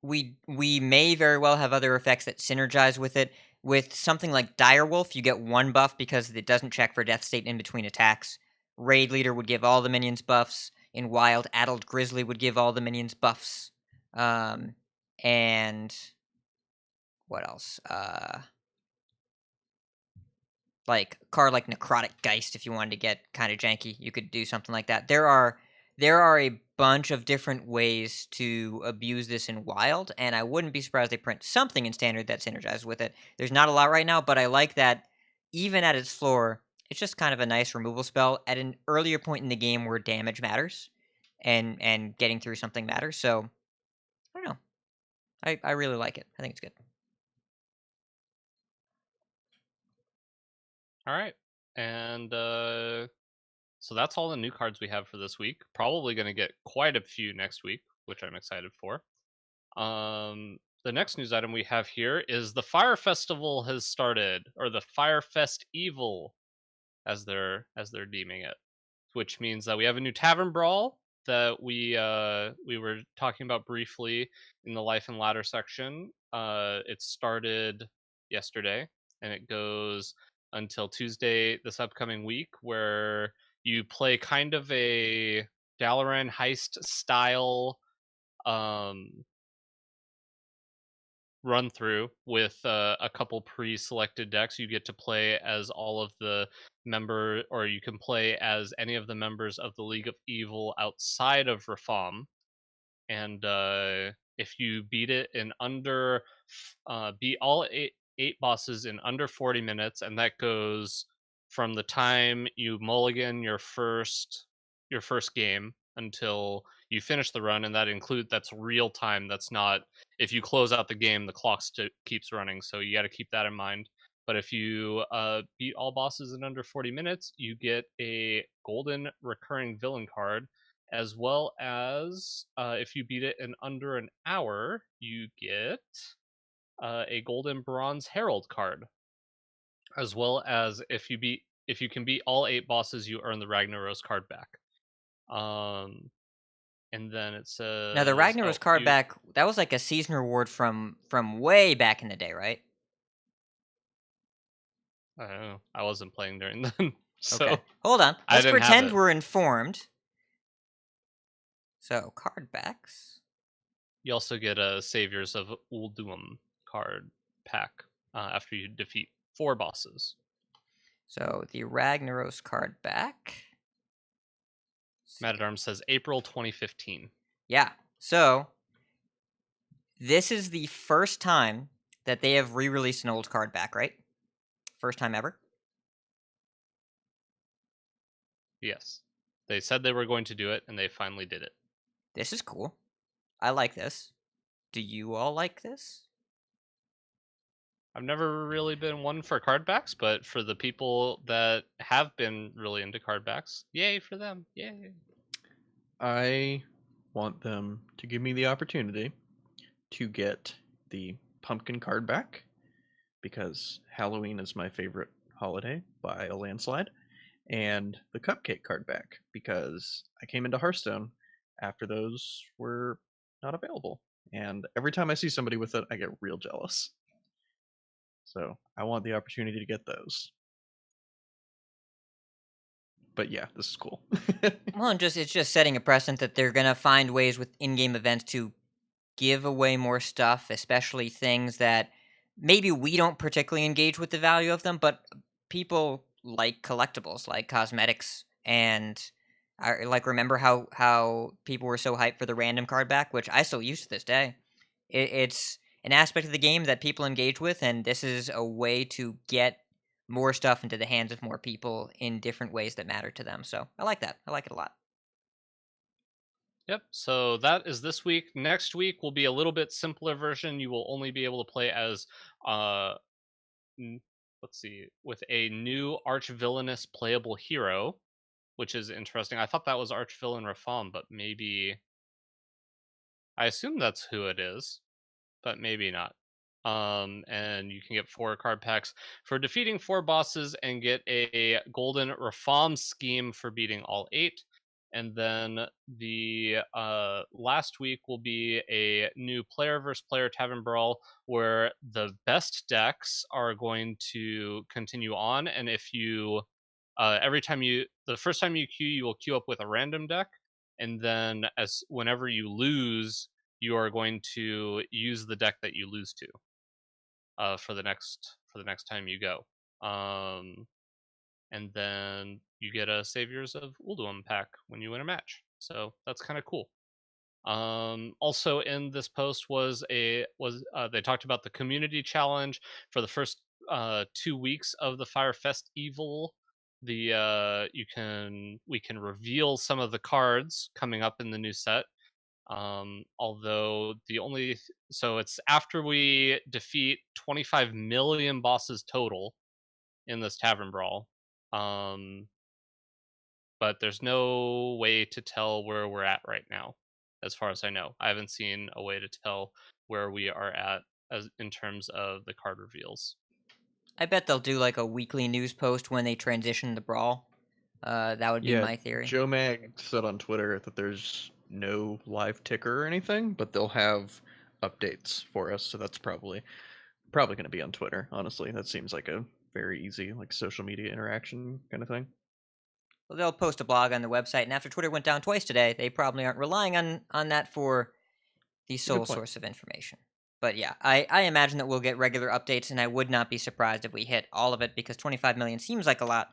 we may very well have other effects that synergize with it. With something like Direwolf, you get 1 buff because it doesn't check for Death State in between attacks. Raid Leader would give all the minions buffs. In Wild, Addled Grizzly would give all the minions buffs. And what else? Like card like Necrotic Geist, if you wanted to get kind of janky, you could do something like that. There are a bunch of different ways to abuse this in Wild, and I wouldn't be surprised they print something in Standard that synergizes with it. There's not a lot right now, but I like that even at its floor, it's just kind of a nice removal spell at an earlier point in the game where damage matters and getting through something matters. So, I don't know. I really like it. I think it's good. All right. And so that's all the new cards we have for this week. Probably going to get quite a few next week, which I'm excited for. The next news item we have here is the Fire Festival has started, or the Fire Fest Evil, as they're deeming it, which means that we have a new tavern brawl that we were talking about briefly in the Life and Ladder section. It started yesterday, and it goes until Tuesday this upcoming week, where you play kind of a Dalaran heist style run through with a couple pre-selected decks. You get to play as all of the or you can play as any of the members of the League of Evil outside of Rafam. And if you beat it in beat all eight bosses in under 40 minutes, and that goes from the time you mulligan your first game until you finish the run, and that's real time. That's not, if you close out the game, the clock keeps running, so you got to keep that in mind. But if you beat all bosses in under 40 minutes, you get a golden recurring villain card, as well as if you beat it in under an hour, you get a golden bronze herald card, as well as if you can beat all 8 bosses, you earn the Ragnaros card back. And then it says, Now the Ragnaros card back, that was like a season reward from way back in the day, right? I don't know. I wasn't playing during then. So okay. Hold on. Let's pretend we're informed. So, card backs. You also get a Saviors of Uldum card pack after you defeat 4 bosses. So, the Ragnaros card back. Mad at Arms says April 2015. Yeah. So, this is the first time that they have re-released an old card back, right? First time ever? Yes. They said they were going to do it, and they finally did it. This is cool. I like this. Do you all like this? I've never really been one for card backs, but for the people that have been really into card backs, yay for them. Yay. I want them to give me the opportunity to get the pumpkin card back, because Halloween is my favorite holiday by a landslide, and the cupcake card back, because I came into Hearthstone after those were not available, and every time I see somebody with it, I get real jealous. So I want the opportunity to get those. But yeah, this is cool. Well, it's just setting a precedent that they're gonna find ways with in-game events to give away more stuff, especially things that maybe we don't particularly engage with the value of them, but people like collectibles, like cosmetics, and I like remember how people were so hyped for the random card back, which I still use to this day. It's an aspect of the game that people engage with, and this is a way to get more stuff into the hands of more people in different ways that matter to them. So I like that. I like it a lot. Yep, so that is this week. Next week will be a little bit simpler version. You will only be able to play as, let's see, with a new arch-villainous playable hero, which is interesting. I thought that was arch-villain Rafam, but maybe... I assume that's who it is, but maybe not. And you can get 4 card packs for defeating 4 bosses and get a golden Rafam scheme for beating all 8. And then the last week will be a new player versus player tavern brawl, where the best decks are going to continue on. And if you the first time you queue, you will queue up with a random deck, and then whenever you lose, you are going to use the deck that you lose to for the next time you go. And then you get a Saviors of Uldum pack when you win a match. So that's kind of cool. Also in this post they talked about the community challenge for the first 2 weeks of the Firefest Evil. We can reveal some of the cards coming up in the new set. Although so it's after we defeat 25 million bosses total. in this tavern brawl. But there's no way to tell where we're at right now, as far as I know. I haven't seen a way to tell where we are at as in terms of the card reveals. I bet they'll do like a weekly news post when they transition the brawl. That would be Yeah, my theory. Joe Mag said on Twitter that there's no live ticker or anything, but they'll have updates for us. So that's probably going to be on Twitter. Honestly, that seems like a very easy like social media interaction kind of thing. Well, they'll post a blog on the website, and after Twitter went down twice today, they probably aren't relying on that for the sole point. source of information. But yeah, I imagine that we'll get regular updates, and I would not be surprised if we hit all of it, because 25 million seems like a lot.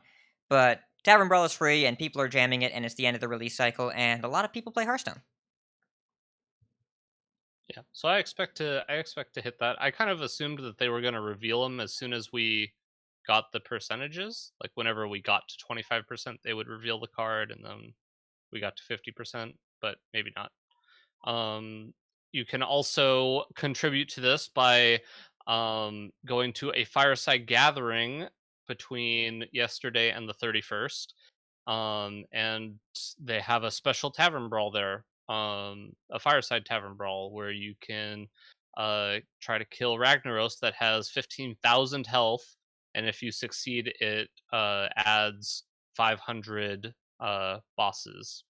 But Tavern Brawl is free, and people are jamming it, and it's the end of the release cycle, and a lot of people play Hearthstone. Yeah, so I expect to hit that. I kind of assumed that they were going to reveal them as soon as we got the percentages. Like whenever we got to 25%, they would reveal the card, and then we got to 50%, but maybe not. You can also contribute to this by going to a fireside gathering between yesterday and the 31st. And they have a special tavern brawl there, a fireside tavern brawl where you can try to kill Ragnaros that has 15,000 health, and if you succeed, it adds 500 bosses.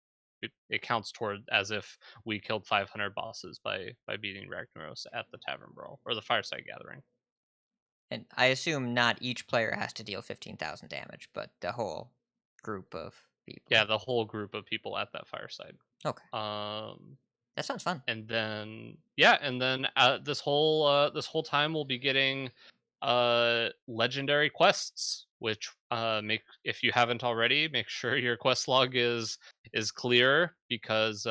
It counts toward as if we killed 500 bosses by beating Ragnaros at the tavern brawl or the fireside gathering. And I assume not each player has to deal 15,000 damage, but the whole group of people. Yeah, the whole group of people at that fireside. Okay. That sounds fun. And then this whole time we'll be getting legendary quests, which if you haven't already, make sure your quest log is clear, because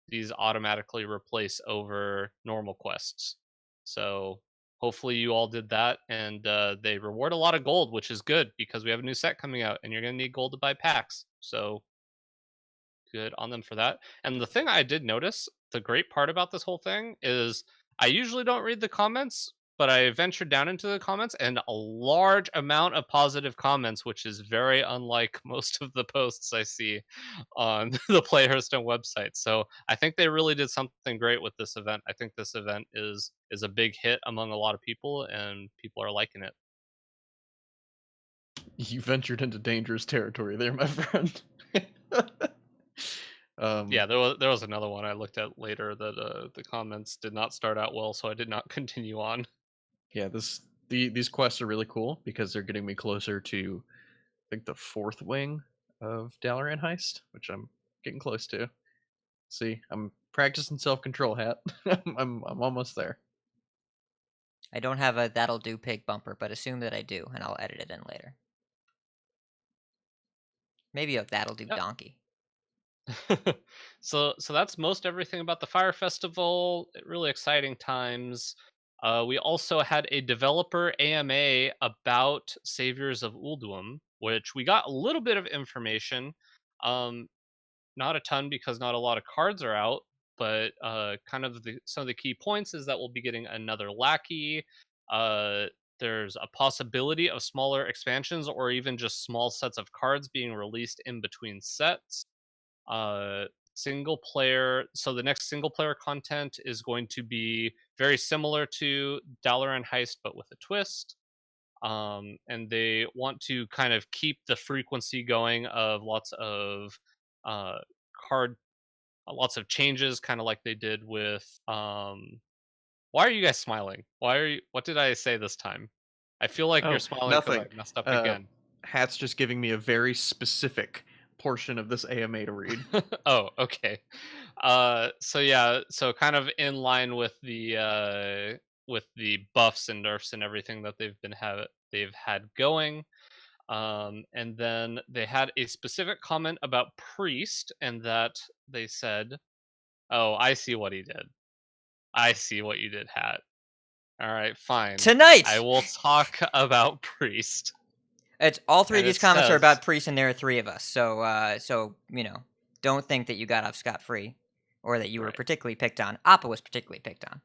these automatically replace over normal quests. So hopefully you all did that, and they reward a lot of gold, which is good because we have a new set coming out and you're going to need gold to buy packs. So good on them for that. And the thing I did notice, the great part about this whole thing is I usually don't read the comments, but I ventured down into the comments, and a large amount of positive comments, which is very unlike most of the posts I see on the Play Hearthstone website. So I think they really did something great with this event. I think this event is a big hit among a lot of people, and people are liking it. You ventured into dangerous territory there, my friend. Yeah, there was another one I looked at later that the comments did not start out well, so I did not continue on. Yeah, these quests are really cool because they're getting me closer to, I think, the fourth wing of Dalaran Heist, which I'm getting close to. See, I'm practicing self-control, Hat. I'm almost there. I don't have a That'll Do Pig bumper, but assume that I do, and I'll edit it in later. Maybe a That'll Do Donkey. So that's most everything about the Fire Festival. Really exciting times. We also had a developer AMA about Saviors of Uldum, which we got a little bit of information. Not a ton because not a lot of cards are out, but kind of some of the key points is that we'll be getting another lackey. There's a possibility of smaller expansions or even just small sets of cards being released in between sets. Single player, so the next single player content is going to be very similar to Dalaran Heist but with a twist. And they want to kind of keep the frequency going of lots of lots of changes, kind of like they did with why are you guys smiling? What did I say this time? I feel like you're smiling because I messed up again. Hat's just giving me a very specific portion of this AMA to read. Oh, okay. So kind of in line with the buffs and nerfs and everything that they've had going. And then they had a specific comment about Priest, and that they said, "Oh, I see what he did. I see what you did, Hat. All right, fine. Tonight, I will talk about Priest." It's all three And of these it comments are says- about Priest, and there are three of us. So don't think that you got off scot-free, or that you were Right. particularly picked on. Appa was particularly picked on.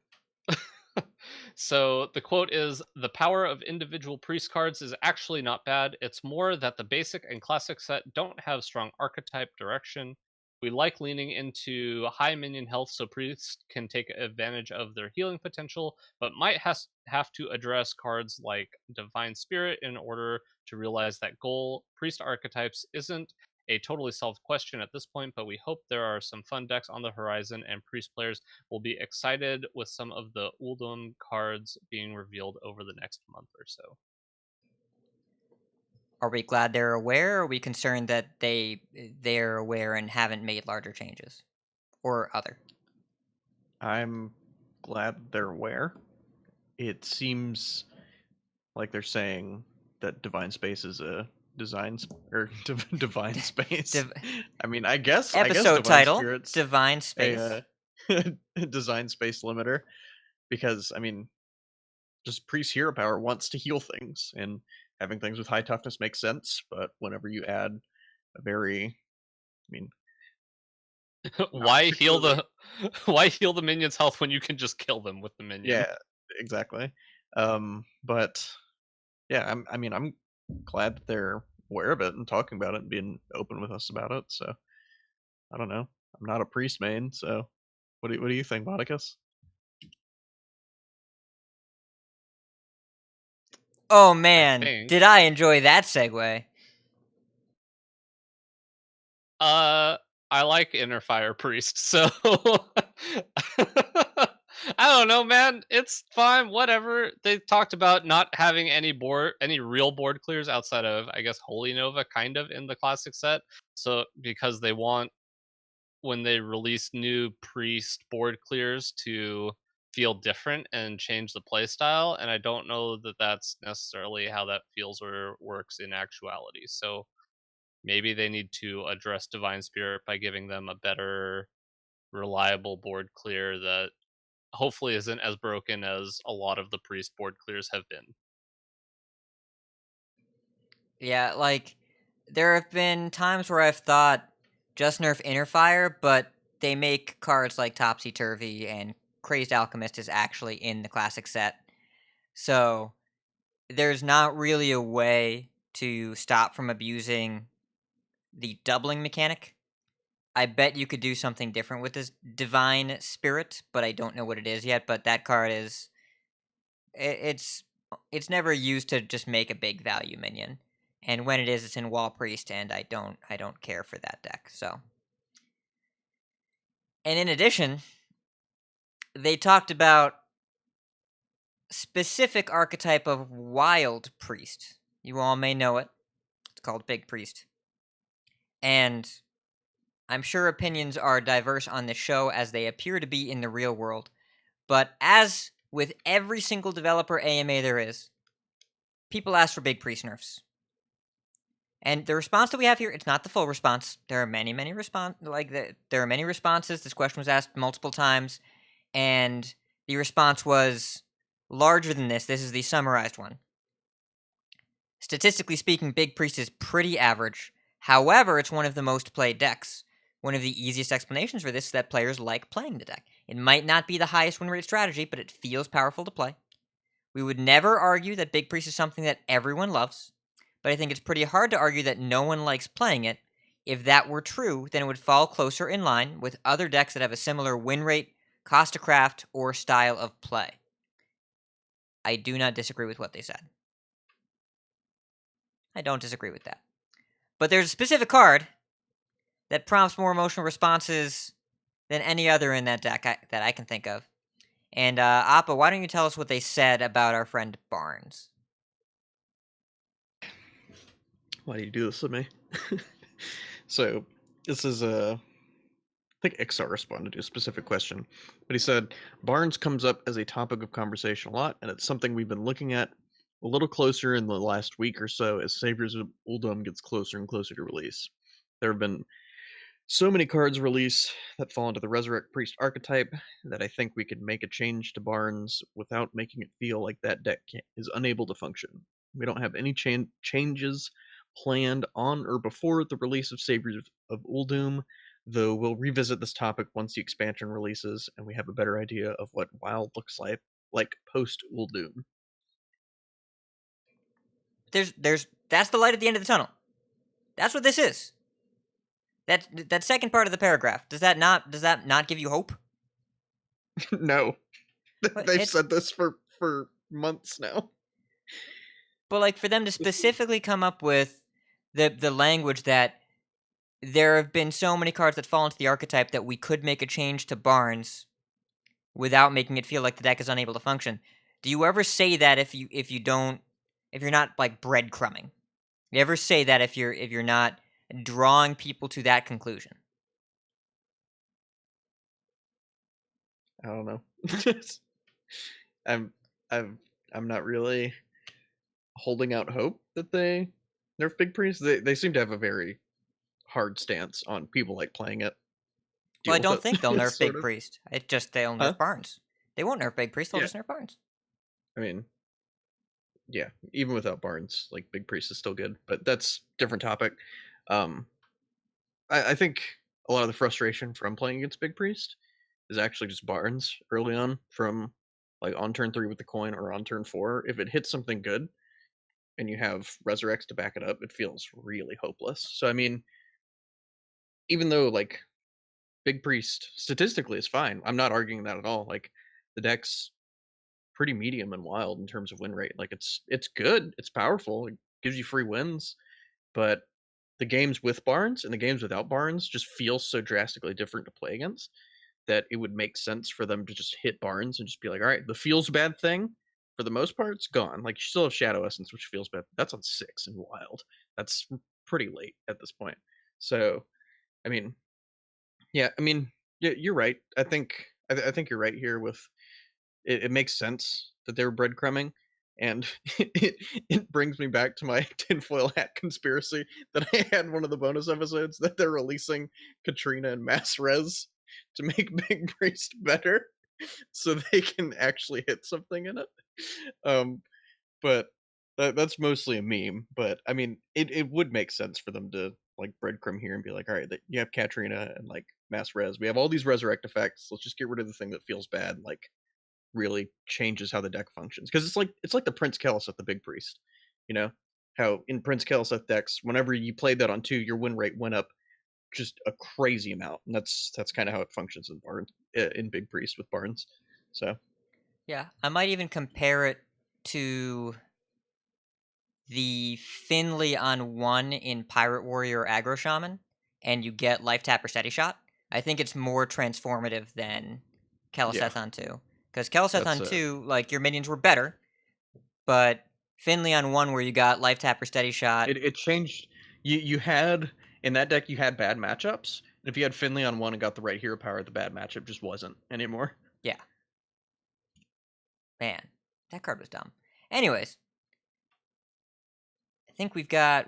So the quote is, "The power of individual priest cards is actually not bad. It's more that the basic and classic set don't have strong archetype direction. We like leaning into high minion health so priests can take advantage of their healing potential, but might have to address cards like Divine Spirit in order to realize that goal. Priest archetypes isn't a totally solved question at this point, but we hope there are some fun decks on the horizon, and priest players will be excited with some of the Uldum cards being revealed over the next month or so." Are we glad they're aware, or are we concerned that they're aware and haven't made larger changes? Or other? I'm glad they're aware. It seems like they're saying that Divine Space is a divine space. I mean, I guess Episode Divine title, Spirit's Divine Space. a design space limiter, because I mean, just priest hero power wants to heal things, and having things with high toughness makes sense. But whenever you add a very, I mean, why heal particularly- why heal the minions' health when you can just kill them with the minion? yeah, exactly. But yeah, I'm glad that they're aware of it and talking about it and being open with us about it. So I don't know. I'm not a priest main, so what do you think, Modicus? Oh man, think- did I enjoy that segue? I like Inner Fire Priest, so I don't know, man. It's fine, whatever. They talked about not having any real board clears outside of, I guess, Holy Nova, kind of in the classic set. So because they want, when they release new priest board clears, to feel different and change the playstyle, and I don't know that that's necessarily how that feels or works in actuality. So maybe they need to address Divine Spirit by giving them a better, reliable board clear that hopefully isn't as broken as a lot of the priest board clears have been. Yeah, like there have been times where I've thought just nerf Inner Fire, but they make cards like Topsy Turvy and Crazed Alchemist is actually in the classic set. So there's not really a way to stop from abusing the doubling mechanic. I bet you could do something different with this Divine Spirit, but I don't know what it is yet. But that card is it's never used to just make a big value minion, and when it is, it's in Wall Priest, and I don't care for that deck. So, and in addition, they talked about specific archetype of Wild Priest. You all may know it. It's called Big Priest, and I'm sure opinions are diverse on this show as they appear to be in the real world. But as with every single developer AMA there is, people ask for Big Priest nerfs. And the response that we have here, it's not the full response. There are many there are many responses. This question was asked multiple times, and the response was larger than this. This is the summarized one. Statistically speaking, Big Priest is pretty average. However, it's one of the most played decks. One of the easiest explanations for this is that players like playing the deck. It might not be the highest win rate strategy, but it feels powerful to play. We would never argue that Big Priest is something that everyone loves, but I think it's pretty hard to argue that no one likes playing it. If that were true, then it would fall closer in line with other decks that have a similar win rate, cost to craft, or style of play. I do not disagree with what they said. I don't disagree with that. But there's a specific card that prompts more emotional responses than any other in that deck that I can think of. And Appa, why don't you tell us what they said about our friend Barnes? Why do you do this to me? So this is I think XR responded to a specific question, but he said Barnes comes up as a topic of conversation a lot, and it's something we've been looking at a little closer in the last week or so as Saviors of Uldum gets closer and closer to release. There have been so many cards released that fall into the Resurrect Priest archetype that I think we could make a change to Barnes without making it feel like that deck is unable to function. We don't have any changes planned on or before the release of Saviors of Uldum, though we'll revisit this topic once the expansion releases and we have a better idea of what Wild looks like like post Uldum. That's the light at the end of the tunnel. That's what this is. That second part of the paragraph, does that not give you hope? No. But They've it's- said this for months now. But like for them to specifically come up with the language that there have been so many cards that fall into the archetype that we could make a change to Barnes without making it feel like the deck is unable to function. Do you ever say that if you're not like breadcrumbing? You ever say that if you're not drawing people to that conclusion? I don't know. I'm I'm not really holding out hope that they nerf Big Priest. They seem to have a very hard stance on people like playing it. Well, I Deal don't with it, think they'll nerf sort Big of. Priest. It's just they'll Huh? nerf Barnes. They won't nerf Big Priest. They'll Yeah. just nerf Barnes. I mean, yeah, even without Barnes, like Big Priest is still good, but that's different topic. Um, I think a lot of the frustration from playing against Big Priest is actually just Barnes early on, from like on turn 3 with the coin or on turn 4. If it hits something good and you have Resurrects to back it up, it feels really hopeless. So I mean, even though like Big Priest statistically is fine, I'm not arguing that at all. Like the deck's pretty medium and wild in terms of win rate. Like it's good, it's powerful, it gives you free wins, but the games with Barnes and the games without Barnes just feel so drastically different to play against that it would make sense for them to just hit Barnes and just be like, all right, the feels bad thing for the most part it's gone. Like you still have Shadow Essence, which feels bad. That's on 6 and wild. That's pretty late at this point. So, I mean, yeah, I mean, yeah, you're right. I think you're right here with it makes sense that they were breadcrumbing, and it brings me back to my tinfoil hat conspiracy that I had in one of the bonus episodes, that they're releasing Katrina and Mass Res to make Big Priest better so they can actually hit something in it. But that's mostly a meme. But I mean, it would make sense for them to like breadcrumb here and be like, all right, you have Katrina and like Mass Res. We have all these resurrect effects. Let's just get rid of the thing that feels bad. Like really changes how the deck functions, because it's like the Prince Keleseth, the Big Priest. You know how in Prince Keleseth decks, whenever you played that on 2, your win rate went up just a crazy amount, and that's kind of how it functions in Barnes, in Big Priest with Barnes. So Yeah, I might even compare it to the Finley on 1 in Pirate Warrior Aggro Shaman, and you get Life Tap or Steady Shot. I think it's more transformative than Keleseth Yeah. on 2. Because Keleseth That's on 2, like, your minions were better, but Finley on 1 where you got Life Tap or Steady Shot. it changed. You had in that deck, you had bad matchups, and if you had Finley on 1 and got the right hero power, the bad matchup just wasn't anymore. Yeah. Man, that card was dumb. Anyways, I think we've got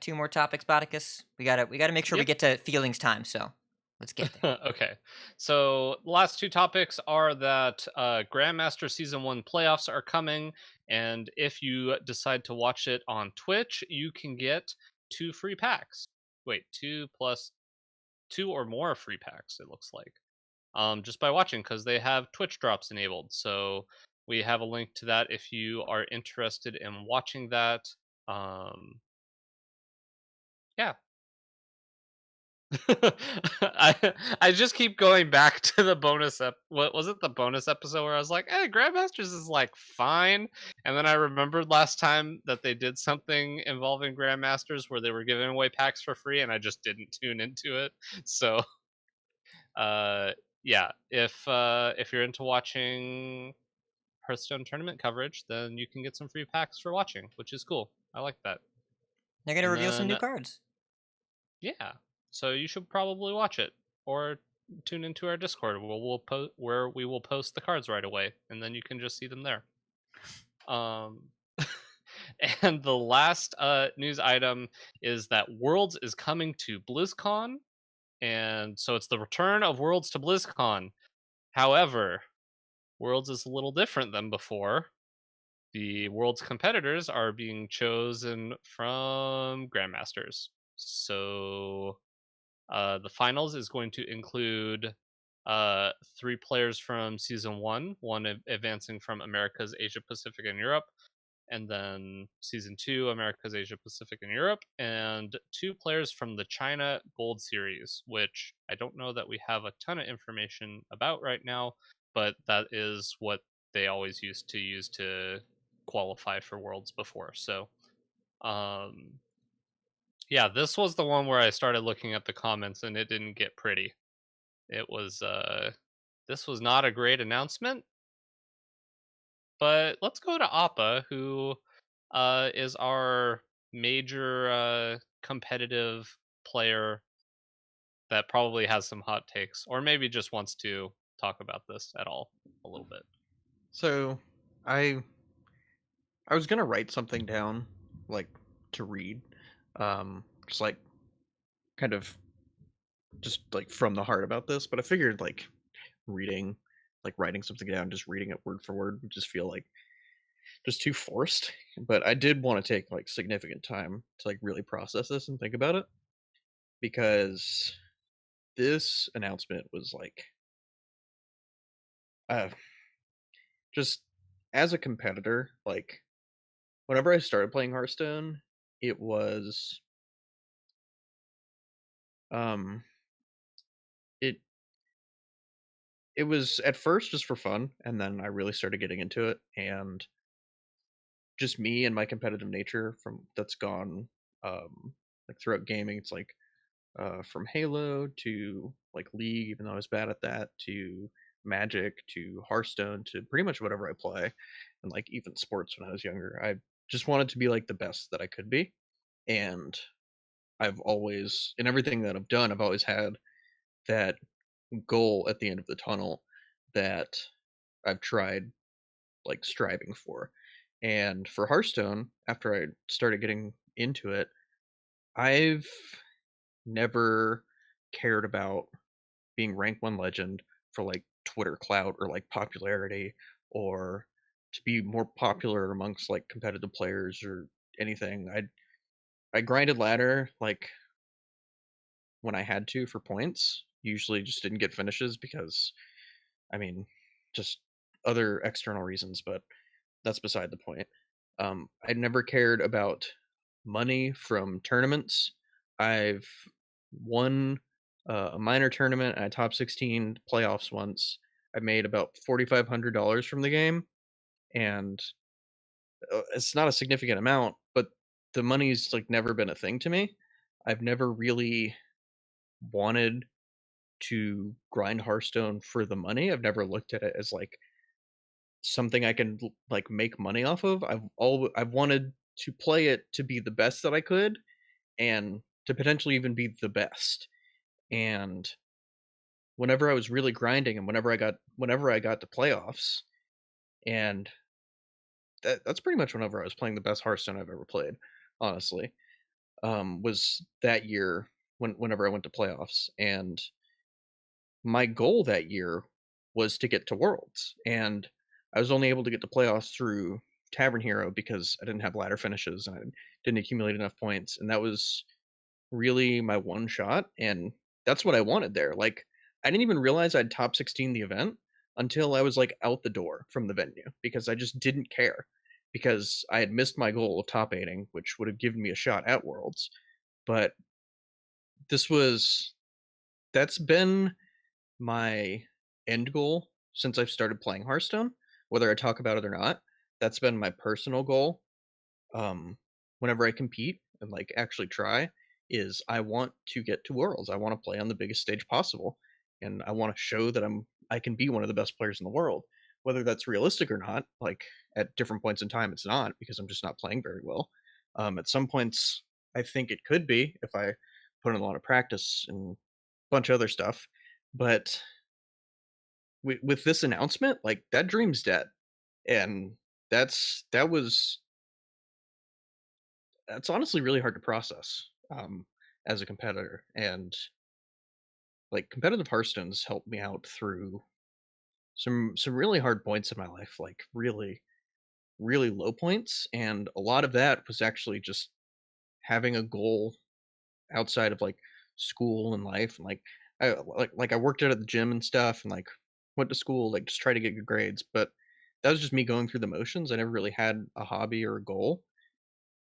2 more topics, Botticus. We gotta make sure we Yep. get to feelings time, so let's get there. Okay, so the last 2 topics are that Grandmaster Season 1 playoffs are coming, and if you decide to watch it on Twitch, you can get 2 free packs. Wait, 2 plus 2 or more free packs, it looks like. Just by watching, because they have Twitch drops enabled. So we have a link to that if you are interested in watching that. Yeah. I just keep going back to the bonus what was it, the bonus episode where I was like, hey, Grandmasters is like fine, and then I remembered last time that they did something involving Grandmasters where they were giving away packs for free, and I just didn't tune into it. So yeah, if you're into watching Hearthstone tournament coverage, then you can get some free packs for watching, which is cool. I like that. They're gonna And reveal some new then- cards. Yeah, so you should probably watch it or tune into our Discord where we will post the cards right away, and then you can just see them there. And the last news item is that Worlds is coming to BlizzCon, and so it's the return of Worlds to BlizzCon. However, Worlds is a little different than before. The Worlds competitors are being chosen from Grandmasters. So the finals is going to include 3 players from season 1, one advancing from Americas, Asia Pacific, and Europe, and then season 2, Americas, Asia Pacific, and Europe, and 2 players from the China Gold Series, which I don't know that we have a ton of information about right now, but that is what they always used to use to qualify for Worlds before. So, yeah, this was the one where I started looking at the comments and it didn't get pretty. It was this was not a great announcement. But let's go to Appa, who is our major competitive player that probably has some hot takes, or maybe just wants to talk about this at all a little bit. So I was gonna write something down, like to read, just like kind of just like from the heart about this, but I figured like reading, like writing something down, just reading it word for word would just feel like just too forced. But I did want to take like significant time to like really process this and think about it, because this announcement was like uh just as a competitor, like whenever I started playing Hearthstone, it was um it it was at first just for fun, and then I really started getting into it, and just me and my competitive nature from that's gone like throughout gaming. It's like from Halo to like League, even though I was bad at that, to Magic, to Hearthstone, to pretty much whatever I play, and like even sports when I was younger. I just wanted to be like the best that I could be, and I've always, in everything that I've done, I've always had that goal at the end of the tunnel that I've tried like striving for. And for Hearthstone, after I started getting into it, I've never cared about being rank 1 legend for like Twitter clout or like popularity, or to be more popular amongst like competitive players or anything. I grinded ladder like when I had to for points. Usually just didn't get finishes because I mean just other external reasons, but that's beside the point. I never cared about money from tournaments. I've won a minor tournament and a top 16 playoffs once. I made about $4,500 from the game, and it's not a significant amount, but the money's like never been a thing to me. I've never really wanted to grind Hearthstone for the money. I've never looked at it as like something I can like make money off of. I've wanted to play it to be the best that I could, and to potentially even be the best. And whenever I was really grinding, and whenever I got to playoffs, and that's pretty much whenever I was playing the best Hearthstone I've ever played, honestly. Was that year whenever I went to playoffs, and my goal that year was to get to Worlds, and I was only able to get to playoffs through Tavern Hero because I didn't have ladder finishes and I didn't accumulate enough points, and that was really my one shot, and that's what I wanted there. Like I didn't even realize I'd top 16 the event until I was like out the door from the venue, because I just didn't care, because I had missed my goal of top 8ing, which would have given me a shot at Worlds. But this was that's been my end goal since I've started playing Hearthstone, whether I talk about it or not. That's been my personal goal. Whenever I compete and like actually try, is I want to get to Worlds. I want to play on the biggest stage possible, and I want to show that I can be one of the best players in the world. Whether that's realistic or not, like at different points in time, it's not, because I'm just not playing very well. At some points, I think it could be if I put in a lot of practice and a bunch of other stuff. But with this announcement, like that dream's dead, and that was that's honestly really hard to process as a competitor. And like competitive Hearthstone's helped me out through some really hard points in my life, like really low points, and a lot of that was actually just having a goal outside of like school and life, and like I worked out at the gym and stuff, and like went to school, like just try to get good grades. But that was just me going through the motions. I never really had a hobby or a goal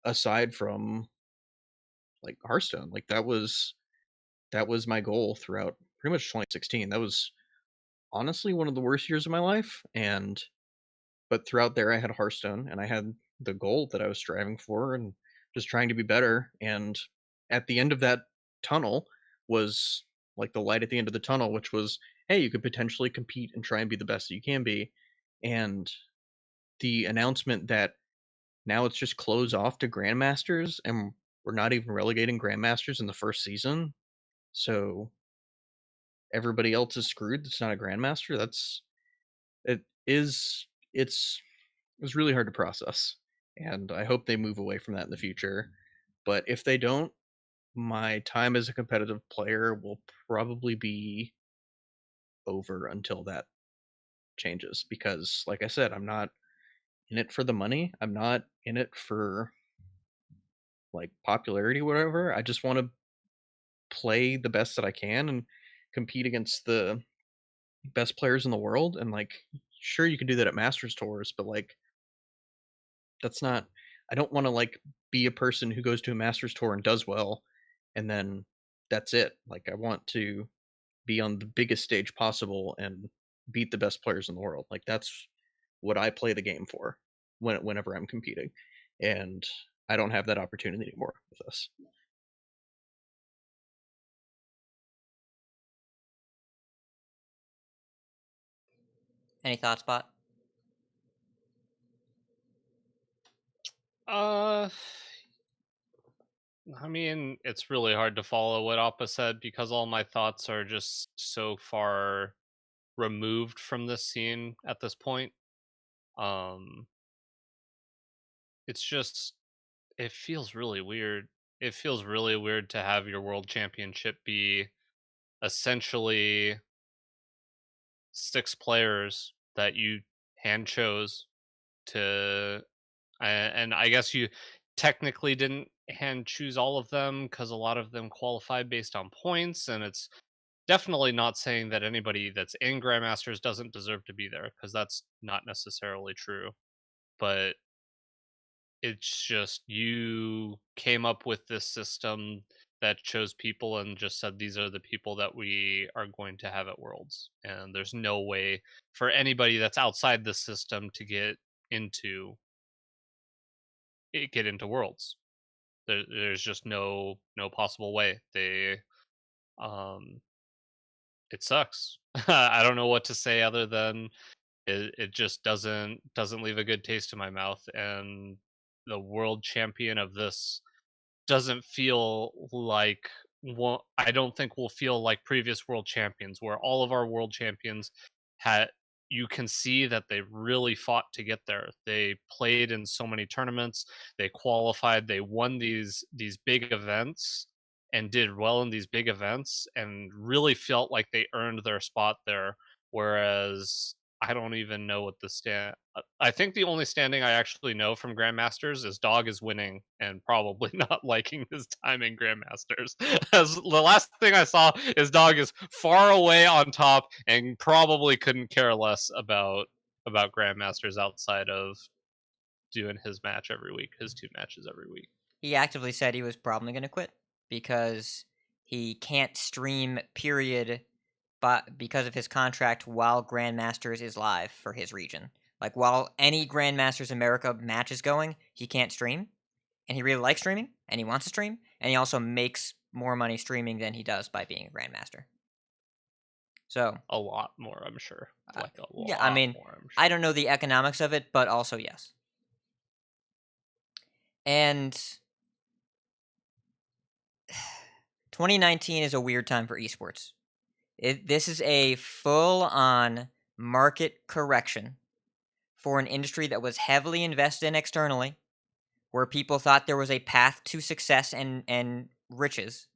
aside from like Hearthstone. Like that was my goal throughout pretty much 2016. That was honestly one of the worst years of my life, and but throughout there I had Hearthstone and I had the goal that I was striving for and just trying to be better. And at the end of that tunnel was like the light at the end of the tunnel, which was, hey, you could potentially compete and try and be the best that you can be. And the announcement that now it's just close off to Grandmasters, and we're not even relegating Grandmasters in the first season. So everybody else is screwed. That's not a Grandmaster. It is it's really hard to process, and I hope they move away from that in the future. But if they don't, my time as a competitive player will probably be over until that changes, because like I said, I'm not in it for the money. I'm not in it for like popularity or whatever. I just want to play the best that I can and compete against the best players in the world. And like, sure, you can do that at Masters tours, but like, that's not. I don't want to like be a person who goes to a Masters tour and does well, and then that's it. Like, I want to be on the biggest stage possible and beat the best players in the world. Like, that's what I play the game for whenever I'm competing, and I don't have that opportunity anymore with this. Any thoughts, Bot? I mean, it's really hard to follow what Appa said because all my thoughts are just so far removed from this scene at this point. Um, it's just, it feels really weird. It feels really weird to have your world championship be essentially 6 players that you hand chose to, and I guess you technically didn't hand choose all of them because a lot of them qualified based on points, and it's definitely not saying that anybody that's in Grandmasters doesn't deserve to be there, because that's not necessarily true. But it's just you came up with this system that chose people and just said these are the people that we are going to have at Worlds, and there's no way for anybody that's outside the system to into get into Worlds. There's just no possible way. Um it sucks. I don't know what to say other than it just doesn't leave a good taste in my mouth. And the world champion of this doesn't feel like, well, I don't think we'll feel like previous world champions, where all of our world champions had, you can see that they really fought to get there. They played in so many tournaments, they qualified, they won these big events and did well in these big events and really felt like they earned their spot there. Whereas I don't even know what the stand. I think the only standing I actually know from Grandmasters is Dog is winning and probably not liking his time in Grandmasters. As the last thing I saw is Dog is far away on top and probably couldn't care less about Grandmasters outside of doing his match every week, his 2 matches every week. He actively said he was probably going to quit because he can't stream, period, but because of his contract while Grandmasters is live for his region. Like, while any Grandmasters America match is going, he can't stream. And he really likes streaming, and he wants to stream, and he also makes more money streaming than he does by being a Grandmaster. So A lot more, I'm sure. Like a lot yeah, I mean, more, I'm sure. I don't know the economics of it, but also yes. And 2019 is a weird time for esports. This is a full-on market correction for an industry that was heavily invested in externally, where people thought there was a path to success and riches,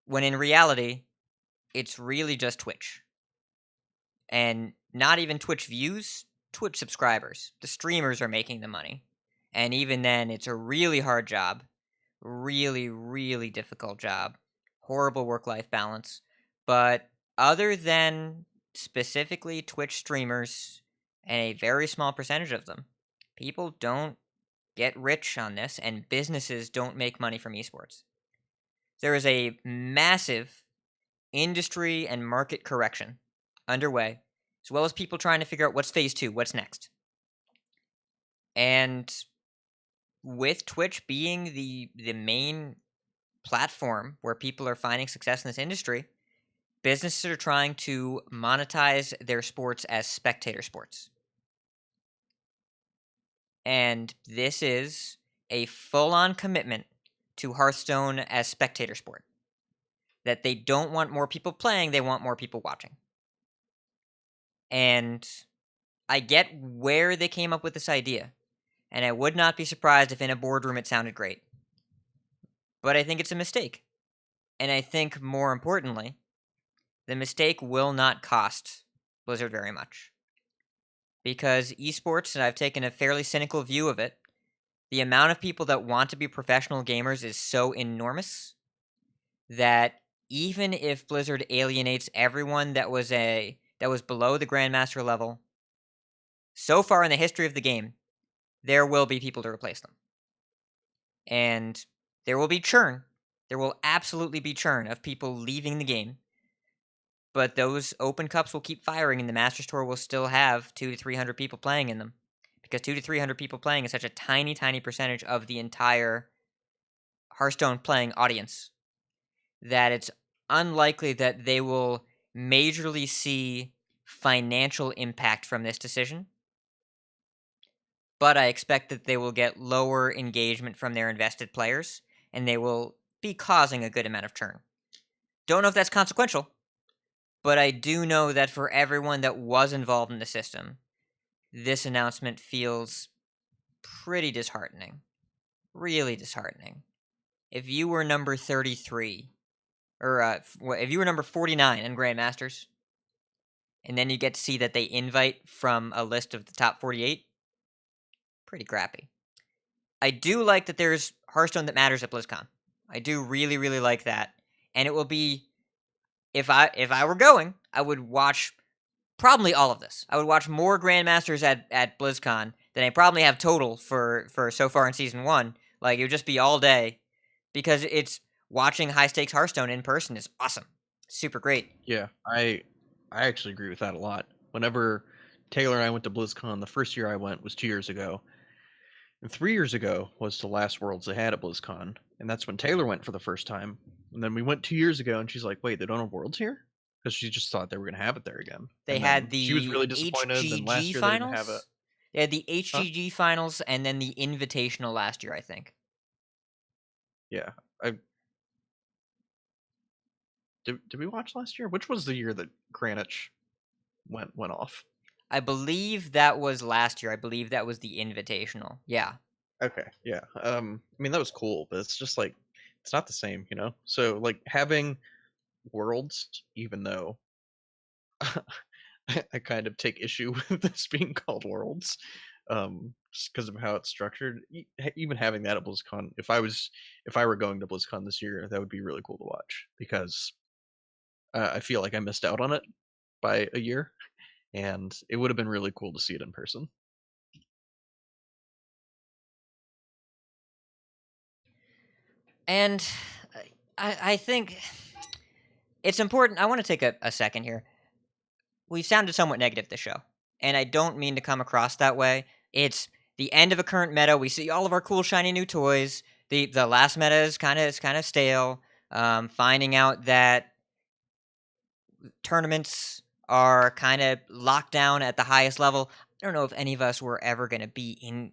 when in reality, it's really just Twitch. And not even Twitch views, Twitch subscribers. The streamers are making the money. And even then, it's a really hard job. Really, really difficult job. Horrible work-life balance. But other than specifically Twitch streamers and a very small percentage of them, people don't get rich on this, and businesses don't make money from esports. There is a massive industry and market correction underway, as well as people trying to figure out what's phase 2, what's next. And with Twitch being the main platform where people are finding success in this industry, businesses are trying to monetize their sports as spectator sports. And this is a full-on commitment to Hearthstone as spectator sport. That they don't want more people playing, they want more people watching. And I get where they came up with this idea, and I would not be surprised if in a boardroom it sounded great. But I think it's a mistake. And I think, more importantly, the mistake will not cost Blizzard very much. Because esports, and I've taken a fairly cynical view of it, the amount of people that want to be professional gamers is so enormous that even if Blizzard alienates everyone that was below the Grandmaster level, so far in the history of the game, there will be people to replace them. And there will be churn. There will absolutely be churn of people leaving the game. But those open cups will keep firing, and the Master Store will still have 200 to 300 people playing in them. Because 200 to 300 people playing is such a tiny, tiny percentage of the entire Hearthstone playing audience that it's unlikely that they will majorly see financial impact from this decision. But I expect that they will get lower engagement from their invested players, and they will be causing a good amount of churn. Don't know if that's consequential, but I do know that for everyone that was involved in the system, this announcement feels pretty disheartening. Really disheartening. If you were number 33, or if you were number 49 in Grandmasters, and then you get to see that they invite from a list of the top 48, pretty crappy. I do like that there's Hearthstone that matters at BlizzCon. I do really, really like that. And it will be, if I were going, I would watch probably all of this. I would watch more Grandmasters at BlizzCon than I probably have total for so far in Season 1. Like, it would just be all day. Because it's watching high-stakes Hearthstone in person is awesome. Super great. Yeah, I actually agree with that a lot. Whenever Taylor and I went to BlizzCon, the first year I went was 2 years ago. And 3 years ago was the last Worlds they had at BlizzCon. And that's when Taylor went for the first time. And then we went 2 years ago, and she's like, wait, they don't have Worlds here? Because she just thought they were going to have it there again. They And had then the she was really disappointed. And last HGG year finals. they didn't have it. They had the HGG finals and then the Invitational last year, I think. Yeah, Did we watch last year? Which was the year that Kranich went off? I believe that was last year. I believe that was the Invitational. Yeah. Okay, yeah. I mean that was cool, but it's just like it's not the same, you know. So like having Worlds, even though I kind of take issue with this being called Worlds, just because of how it's structured. Even having that at BlizzCon, if I were going to BlizzCon this year, that would be really cool to watch because I feel like I missed out on it by a year, and it would have been really cool to see it in person. And I think it's important. I want to take a second here. We've sounded somewhat negative this show, and I don't mean to come across that way. It's the end of a current meta. We see all of our cool shiny new toys. The last meta is kind of stale. Finding out that tournaments are kind of locked down at the highest level. I don't know if any of us were ever going to be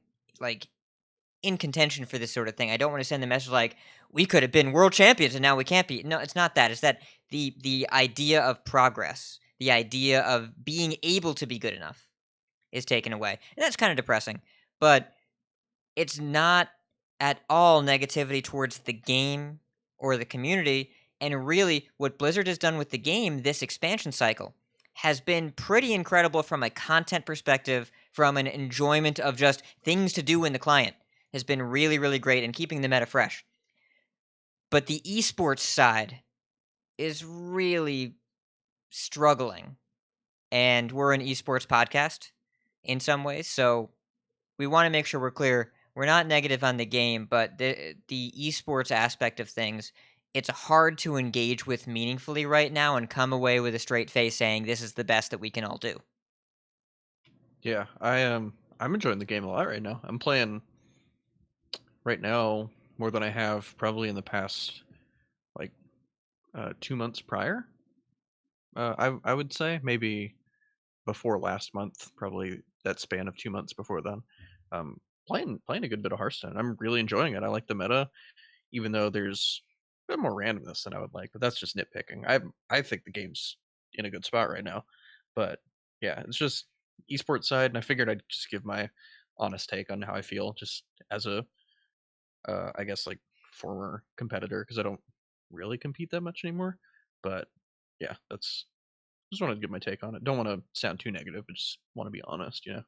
in contention for this sort of thing. I don't want to send the message like we could have been world champions and now we can't be. No, it's not that. It's that the idea of progress, the idea of being able to be good enough is taken away. And that's kind of depressing. But it's not at all negativity towards the game or the community. And really, what Blizzard has done with the game, this expansion cycle, has been pretty incredible from a content perspective, from an enjoyment of just things to do in the client. Has been really, really great in keeping the meta fresh. But the esports side is really struggling, and we're an esports podcast in some ways, so we want to make sure we're clear. We're not negative on the game, but the esports aspect of things, it's hard to engage with meaningfully right now and come away with a straight face saying this is the best that we can all do. Yeah, I'm enjoying the game a lot right now. I'm playing right now more than I have probably in the past like 2 months prior. I would say maybe before last month, probably that span of 2 months before then. Playing a good bit of Hearthstone. I'm really enjoying it. I like the meta, even though there's a bit more randomness than I would like, but that's just nitpicking. I think the game's in a good spot right now, but yeah, it's just esports side, and I figured I'd just give my honest take on how I feel, just as a I guess like former competitor, because I don't really compete that much anymore. But yeah, that's just wanted to give my take on it. Don't want to sound too negative, but just want to be honest. Yep.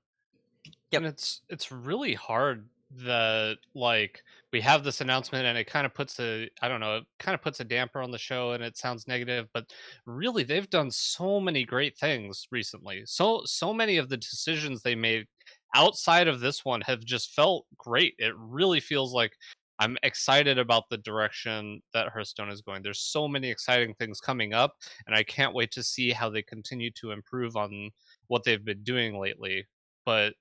And it's really hard that like we have this announcement and it kind of puts a I don't know, it kind of puts a damper on the show and it sounds negative, but really they've done so many great things recently. So many of the decisions they made outside of this one have just felt great. It really feels like I'm excited about the direction that Hearthstone is going. There's so many exciting things coming up, and I can't wait to see how they continue to improve on what they've been doing lately. But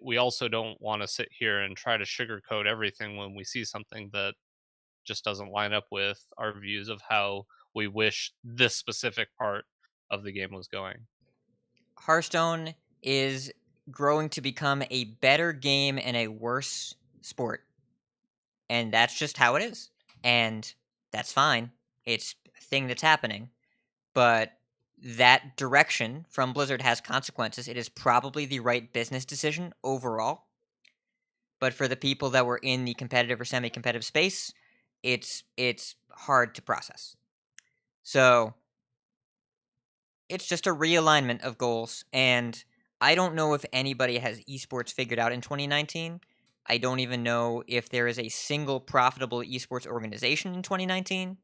we also don't want to sit here and try to sugarcoat everything when we see something that just doesn't line up with our views of how we wish this specific part of the game was going. Hearthstone is growing to become a better game and a worse sport. And that's just how it is. And that's fine. It's a thing that's happening. But that direction from Blizzard has consequences. It is probably the right business decision overall. But for the people that were in the competitive or semi-competitive space, it's hard to process. So it's just a realignment of goals, and I don't know if anybody has esports figured out in 2019. I don't even know if there is a single profitable esports organization in 2019.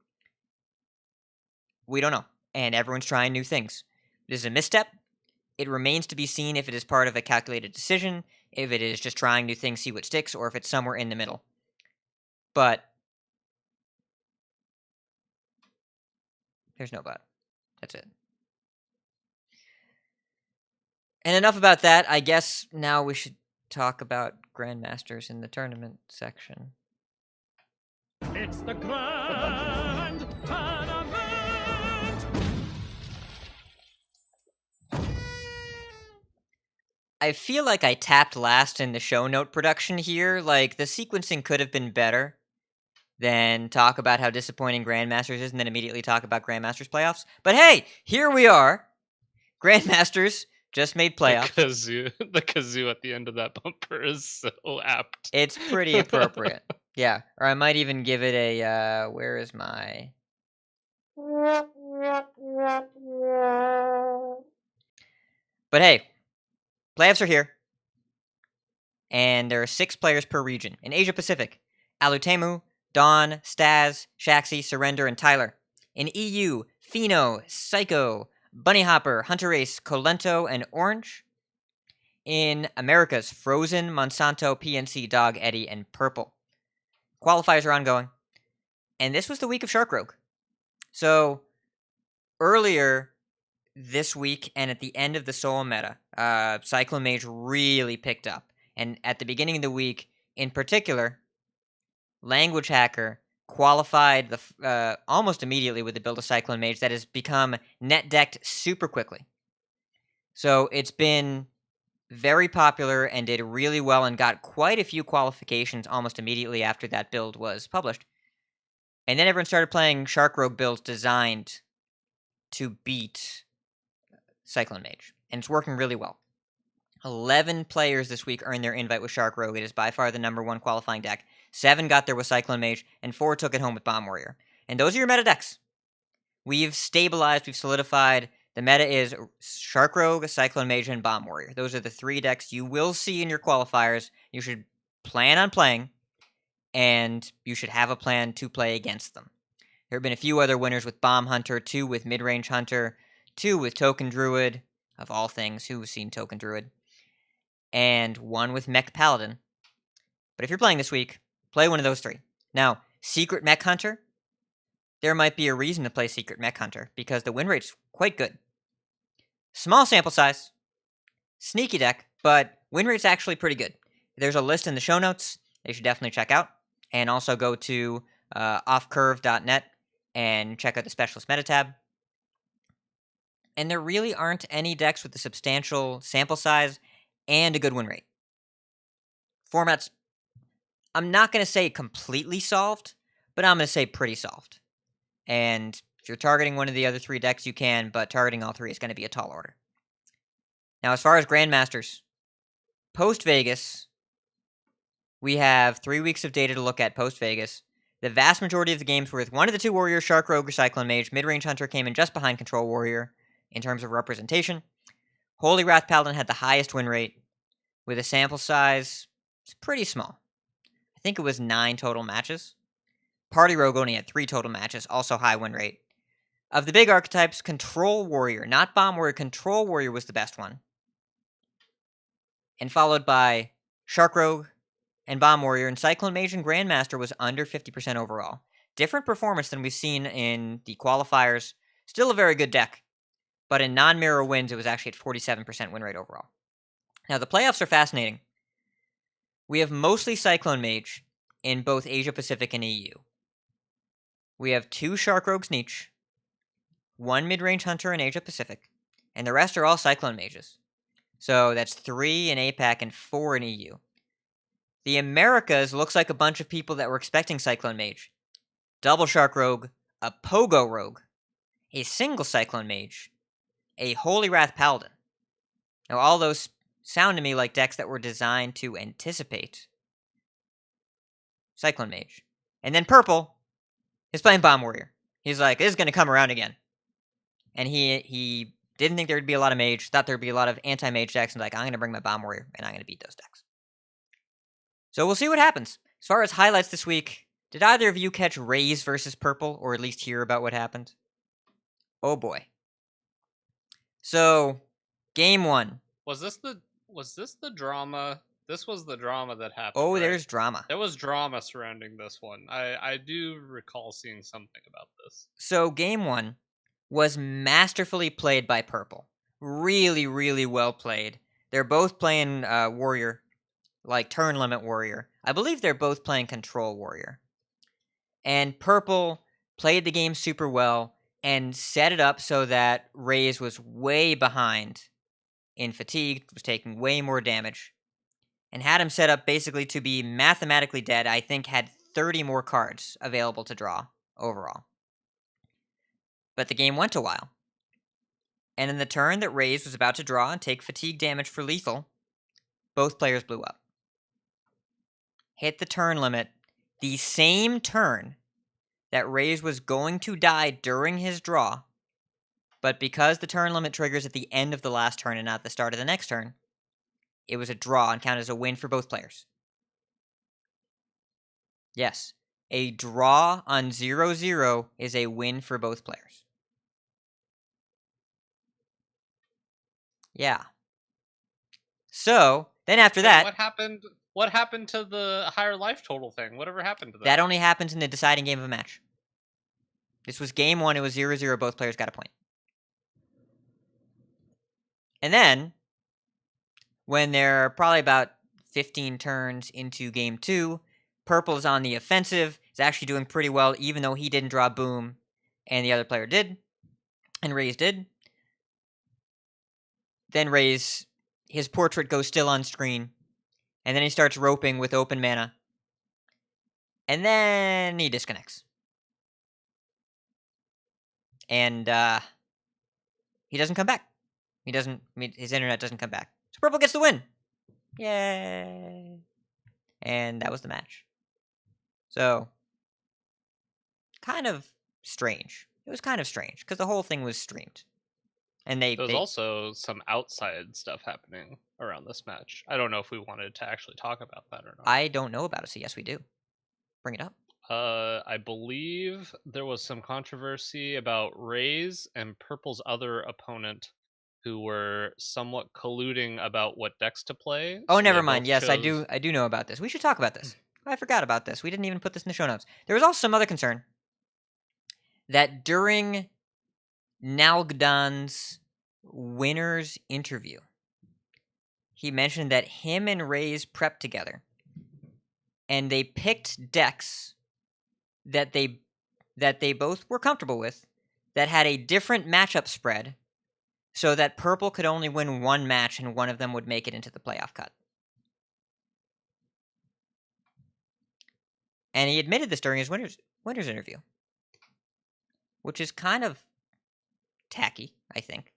We don't know, and everyone's trying new things. This is a misstep. It remains to be seen if it is part of a calculated decision, if it is just trying new things, see what sticks, or if it's somewhere in the middle. But there's no but. That's it. And enough about that. I guess now we should talk about Grandmasters in the tournament section. It's the Grand Tournament! I feel like I tapped last in the show note production here. Like, the sequencing could have been better than talk about how disappointing Grandmasters is and then immediately talk about Grandmasters playoffs. But hey, here we are. Grandmasters just made playoffs. The kazoo at the end of that bumper is so apt. It's pretty appropriate. Yeah, or I might even give it a, where is my... But hey, playoffs are here. And there are 6 players per region. In Asia Pacific, Alutemu, Dawn, Staz, Shaxi, Surrender, and Tyler. In EU, Fino, Psycho, Bunny Hopper, Hunter Ace, Colento, and Orange. In Americas, Frozen, Monsanto, PNC, Dog, Eddie, and Purple. Qualifiers are ongoing. And this was the week of Shark Rogue. So, earlier this week and at the end of the solo meta, Cyclone Mage really picked up. And at the beginning of the week, in particular, Language Hacker qualified almost immediately with the build of Cyclone Mage that has become net decked super quickly. So it's been very popular and did really well and got quite a few qualifications almost immediately after that build was published. And then everyone started playing Shark Rogue builds designed to beat Cyclone Mage. And it's working really well. 11 players this week earned their invite with Shark Rogue. It is by far the number 1 qualifying deck. 7 got there with Cyclone Mage, and 4 took it home with Bomb Warrior. And those are your meta decks. We've stabilized, we've solidified. The meta is Shark Rogue, Cyclone Mage, and Bomb Warrior. Those are the 3 decks you will see in your qualifiers. You should plan on playing, and you should have a plan to play against them. There have been a few other winners with Bomb Hunter, 2 with Midrange Hunter, 2 with Token Druid, of all things, who's seen Token Druid, and 1 with Mech Paladin. But if you're playing this week, play one of those 3. Now, Secret Mech Hunter, there might be a reason to play Secret Mech Hunter, because the win rate's quite good. Small sample size, sneaky deck, but win rate's actually pretty good. There's a list in the show notes that you should definitely check out, and also go to offcurve.net and check out the Specialist Meta tab. And there really aren't any decks with a substantial sample size and a good win rate. Format's, I'm not going to say completely solved, but I'm going to say pretty solved. And if you're targeting one of the other 3 decks, you can, but targeting all 3 is going to be a tall order. Now, as far as Grandmasters, post-Vegas, we have 3 weeks of data to look at post-Vegas. The vast majority of the games were with one of the 2 warriors, Shark Rogue or Cyclone Mage. Mid-range Hunter came in just behind Control Warrior in terms of representation. Holy Wrath Paladin had the highest win rate with a sample size. It's pretty small. I think it was 9 total matches. Party Rogue only had 3 total matches, also high win rate. Of the big archetypes, Control Warrior, not Bomb Warrior, Control Warrior was the best one. And followed by Shark Rogue and Bomb Warrior, and Cyclone Mage and Grandmaster was under 50% overall. Different performance than we've seen in the qualifiers. Still a very good deck, but in non-mirror wins, it was actually at 47% win rate overall. Now, the playoffs are fascinating. We have mostly Cyclone Mage in both Asia-Pacific and EU. We have 2 Shark Rogues in each, 1 mid-range Hunter in Asia-Pacific, and the rest are all Cyclone Mages. So that's 3 in APAC and 4 in EU. The Americas looks like a bunch of people that were expecting Cyclone Mage. Double Shark Rogue, a Pogo Rogue, a single Cyclone Mage, a Holy Wrath Paladin. Now, all those sound to me like decks that were designed to anticipate Cyclone Mage. And then Purple is playing Bomb Warrior. He's like, this is going to come around again. And he didn't think there would be a lot of Mage, thought there would be a lot of anti-Mage decks, and like, I'm going to bring my Bomb Warrior, and I'm going to beat those decks. So we'll see what happens. As far as highlights this week, did either of you catch Rase versus Purple, or at least hear about what happened? Oh boy. So, game 1. Was this the drama? This was the drama that happened. Oh, right? there's drama. There was drama surrounding this one. I do recall seeing something about this. So, game 1 was masterfully played by Purple. Really, really well played. They're both playing Warrior, like turn limit Warrior. I believe they're both playing Control Warrior. And Purple played the game super well and set it up so that Rase was way behind in fatigue, was taking way more damage, and had him set up basically to be mathematically dead. I think had 30 more cards available to draw overall. But the game went a while. And in the turn that Rase was about to draw and take fatigue damage for lethal, both players blew up. Hit the turn limit the same turn that Rase was going to die during his draw, but because the turn limit triggers at the end of the last turn and not the start of the next turn, it was a draw and counted as a win for both players. Yes, a draw on 0-0 is a win for both players. Yeah. So, then after that... What happened to the higher life total thing? Whatever happened to that? That only happens in the deciding game of a match. This was game 1, it was 0-0, both players got a point. And then, when they're probably about 15 turns into game 2, Purple is on the offensive, is actually doing pretty well, even though he didn't draw Boom, and the other player did, and Rase did. Then Rase, his portrait goes still on screen, and then he starts roping with open mana. And then he disconnects. And he doesn't come back. His internet doesn't come back. So Purple gets the win. Yay. And that was the match. So, kind of strange. It was kind of strange, because the whole thing was streamed. And there was also some outside stuff happening around this match. I don't know if we wanted to actually talk about that or not. I don't know about it, so yes, we do. Bring it up. I believe there was some controversy about Rase and Purple's other opponent who were somewhat colluding about what decks to play. Oh, So they never mind. both Yes, I chose. do know about this. We should talk about this. I forgot about this. We didn't even put this in the show notes. There was also some other concern that during Nalguidan's winner's interview, he mentioned that him and Ray's prepped together, and they picked decks that they both were comfortable with, that had a different matchup spread, so that Purple could only win one match and one of them would make it into the playoff cut. And he admitted this during his winner's interview, which is kind of tacky, I think.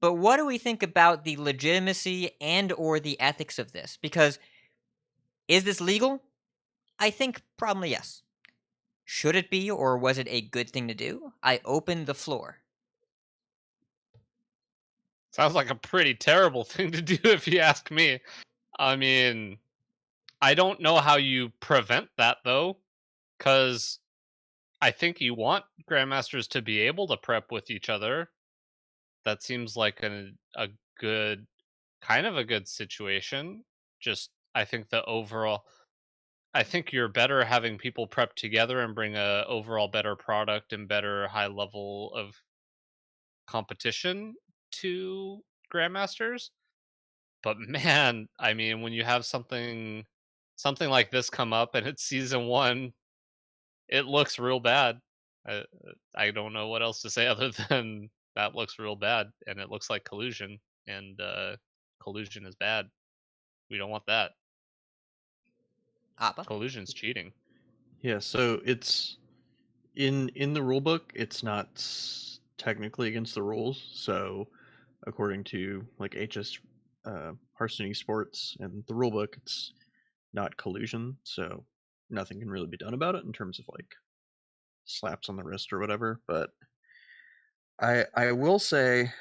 But what do we think about the legitimacy and or the ethics of this? Because is this legal? I think probably yes. Should it be, or was it a good thing to do? I open the floor. Sounds like a pretty terrible thing to do if you ask me. I mean, I don't know how you prevent that though, because I think you want Grandmasters to be able to prep with each other. That seems like a good, kind of a good situation. Just, I think I think you're better having people prep together and bring a overall better product and better high level of competition to Grandmasters. But man, I mean, when you have something like this come up and it's season 1, it looks real bad. I, I don't know what else to say other than that looks real bad, and it looks like collusion, and collusion is bad. We don't want that. Appa? Collusion's cheating. Yeah, so it's in the rule book. It's not technically against the rules. So according to like HS Hearthstone Esports and the rule book, it's not collusion. So nothing can really be done about it in terms of like slaps on the wrist or whatever. But I will say,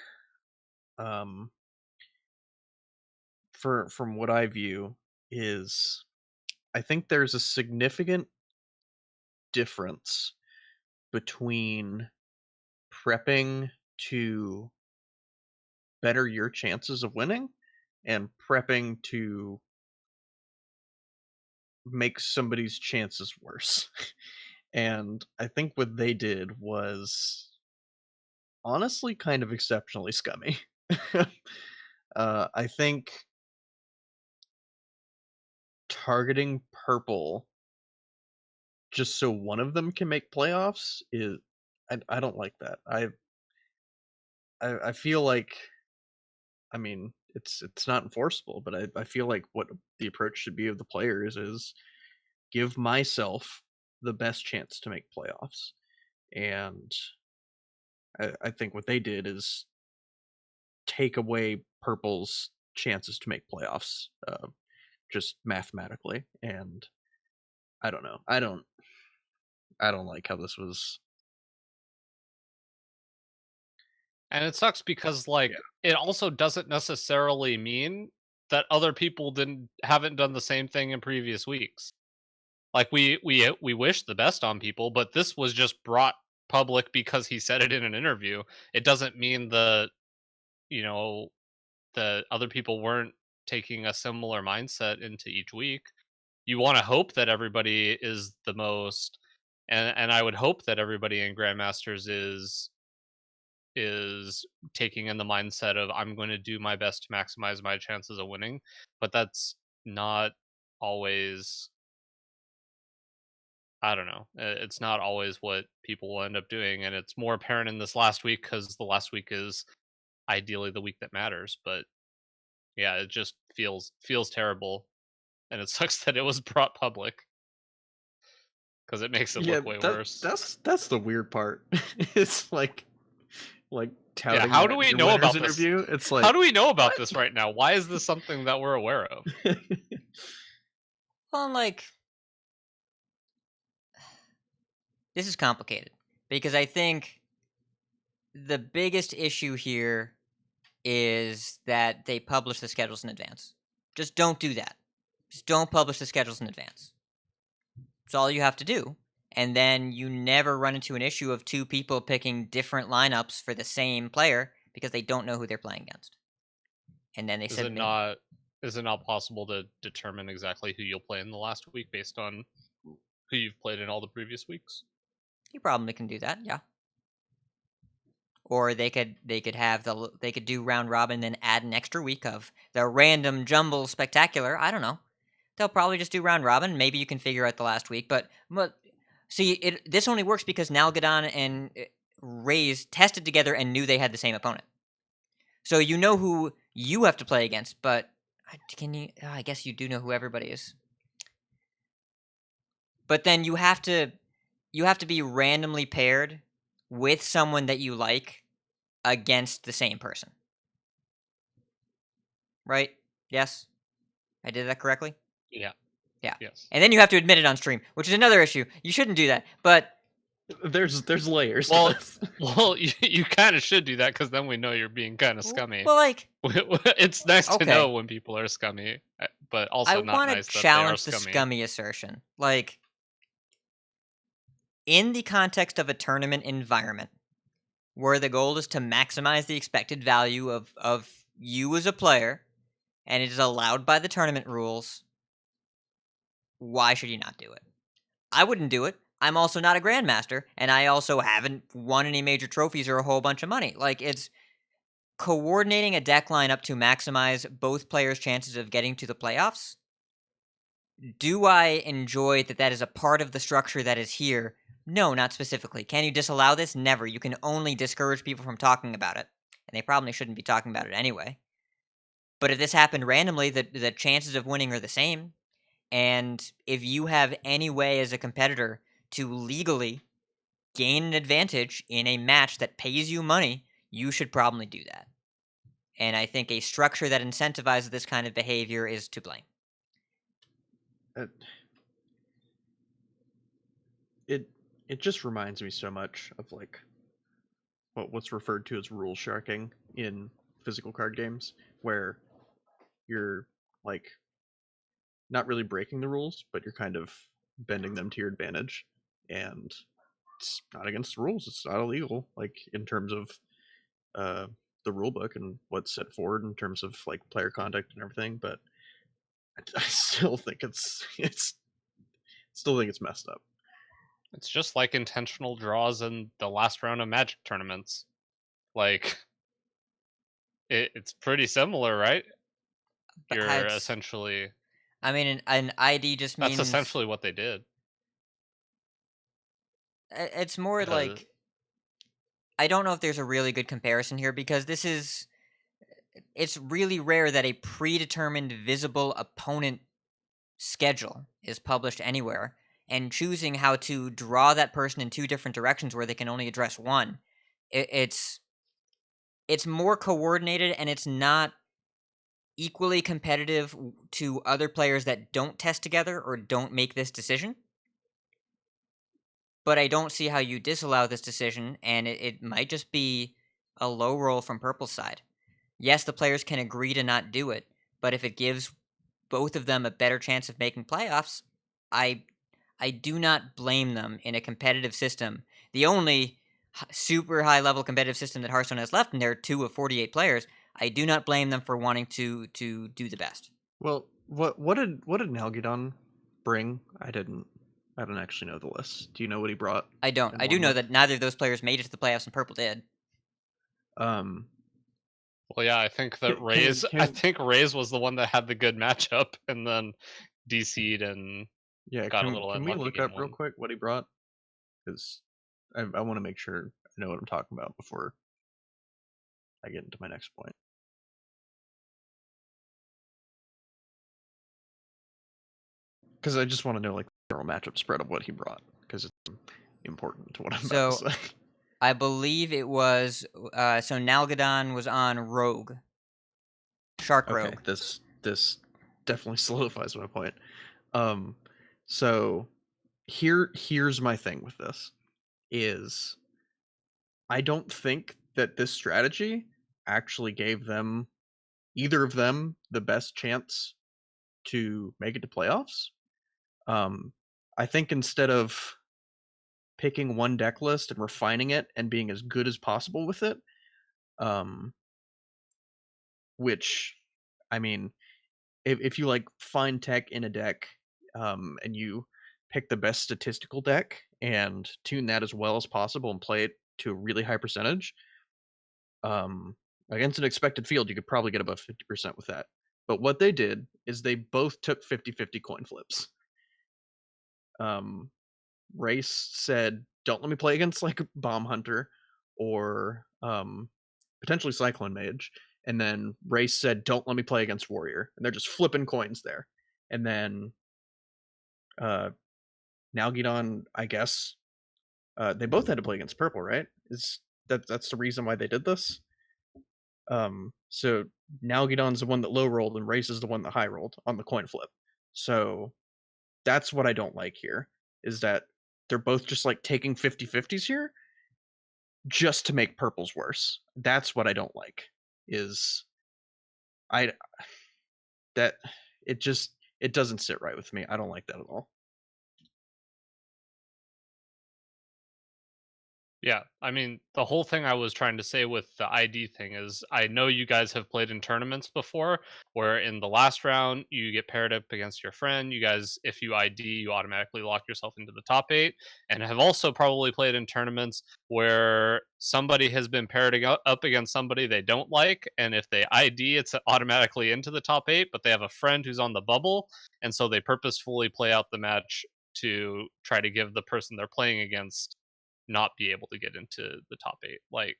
from what I view is, I think there's a significant difference between prepping to better your chances of winning and prepping to make somebody's chances worse. And I think what they did was honestly kind of exceptionally scummy. I think targeting Purple just so one of them can make playoffs is, I don't like that. I feel like, I mean, it's not enforceable, but I feel like what the approach should be of the players is give myself the best chance to make playoffs. And I think what they did is take away Purple's chances to make playoffs, just mathematically. And I don't know. I don't like how this was. And it sucks because like it also doesn't necessarily mean that other people haven't done the same thing in previous weeks. Like we wish the best on people, but this was just brought public because he said it in an interview. It doesn't mean the other people weren't taking a similar mindset into each week. You want to hope that everybody is the most, and I would hope that everybody in Grandmasters is taking in the mindset of I'm going to do my best to maximize my chances of winning, but that's not always, I don't know. It's not always what people will end up doing, and it's more apparent in this last week because the last week is ideally the week that matters. But yeah, it just feels terrible, and it sucks that it was brought public because it makes it look way worse. That's the weird part. It's like touting how that do we in your know winner's about this? interview. It's like, How do we know about this right now? Why is this something that we're aware of? Well, like, this is complicated because I think the biggest issue here is that they publish the schedules in advance. Just don't do that. Just don't publish the schedules in advance. It's all you have to do. And then you never run into an issue of two people picking different lineups for the same player because they don't know who they're playing against. And then they Is said it not? Is it not possible to determine exactly who you'll play in the last week based on who you've played in all the previous weeks? you probably can do that, yeah. Or they could do round robin, then add an extra week of the random jumble spectacular. I don't know. They'll probably just do round robin. Maybe you can figure out the last week, but see, this only works because Nalguidan and Rase tested together and knew they had the same opponent. So you know who you have to play against, but can you? I guess you do know who everybody is. But then you have to be randomly paired with someone that you like against the same person. Right? Yes? I did that correctly? Yeah. Yeah. Yes. And then you have to admit it on stream, which is another issue. You shouldn't do that, but There's layers. Well, to this. well, you kind of should do that because then we know you're being kind of scummy. Well, like, it's nice to Okay. know when people are scummy, but also I not want nice to that they are challenge the scummy. scummy assertion. Like, in the context of a tournament environment, where the goal is to maximize the expected value of you as a player, and it is allowed by the tournament rules, why should you not do it? I wouldn't do it. I'm also not a Grandmaster, and I also haven't won any major trophies or a whole bunch of money. Like, it's coordinating a deck lineup to maximize both players' chances of getting to the playoffs. Do I enjoy that is a part of the structure that is here? No, not specifically. Can you disallow this? Never. You can only discourage people from talking about it, and they probably shouldn't be talking about it anyway. But if this happened randomly, the chances of winning are the same. And if you have any way as a competitor to legally gain an advantage in a match that pays you money, you should probably do that. And I think a structure that incentivizes this kind of behavior is to blame. It just reminds me so much of like what's referred to as rule sharking in physical card games, where you're like not really breaking the rules, but you're kind of bending them to your advantage, and it's not against the rules. It's not illegal, like in terms of the rule book and what's set forward in terms of like player conduct and everything. But I still think it's messed up. It's just like intentional draws in the last round of Magic tournaments. Like, it's pretty similar, right? But You're it's- essentially... I mean, an ID just means... That's essentially what they did. It's more like... I don't know if there's a really good comparison here, because this is... It's really rare that a predetermined visible opponent schedule is published anywhere, and choosing how to draw that person in two different directions where they can only address one. It's more coordinated, and it's not equally competitive to other players that don't test together or don't make this decision. But I don't see how you disallow this decision, and it might just be a low roll from Purple's side. Yes, the players can agree to not do it, but if it gives both of them a better chance of making playoffs, I do not blame them in a competitive system. The only super high-level competitive system that Hearthstone has left, and there are 2 of 48 players, I do not blame them for wanting to do the best. Well, what did Nalguidan bring? I didn't actually know the list. Do you know what he brought? I don't. I do know that neither of those players made it to the playoffs, and Purple did. Well, yeah, I think that Rase. I think Rase was the one that had the good matchup, and then DC'd and got a little can unlucky. Can we look up real quick what he brought? Because I want to make sure I know what I'm talking about before I get into my next point. Because I just want to know like the general matchup spread of what he brought, because it's important to what I'm about to say. I believe it was so Nalguidan was on Rogue. Shark Rogue. Okay, this definitely solidifies my point. So here's my thing with this is I don't think that this strategy actually gave them, either of them, the best chance to make it to playoffs. I think instead of picking one deck list and refining it and being as good as possible with it, which, I mean, if you like find tech in a deck, and you pick the best statistical deck and tune that as well as possible and play it to a really high percentage, against an expected field, you could probably get above 50% with that. But what they did is they both took 50-50 coin flips. Rase said, "Don't let me play against like Bomb Hunter or potentially Cyclone Mage," and then Rase said, "Don't let me play against Warrior," and they're just flipping coins there. And then Nalguidan, I guess, they both had to play against Purple, right? Is that's the reason why they did this? So Nalguidan's the one that low rolled, and Rase is the one that high rolled on the coin flip. So that's what I don't like here, is that they're both just like taking 50-50s here just to make Purple's worse. That's what I don't like. Is I that it doesn't sit right with me. I don't like that at all. Yeah, I mean, the whole thing I was trying to say with the ID thing is I know you guys have played in tournaments before where in the last round you get paired up against your friend. You guys, if you ID, you automatically lock yourself into the top 8, and have also probably played in tournaments where somebody has been paired up against somebody they don't like, and if they ID, it's automatically into the top 8, but they have a friend who's on the bubble, and so they purposefully play out the match to try to give the person they're playing against not be able to get into the top 8. Like,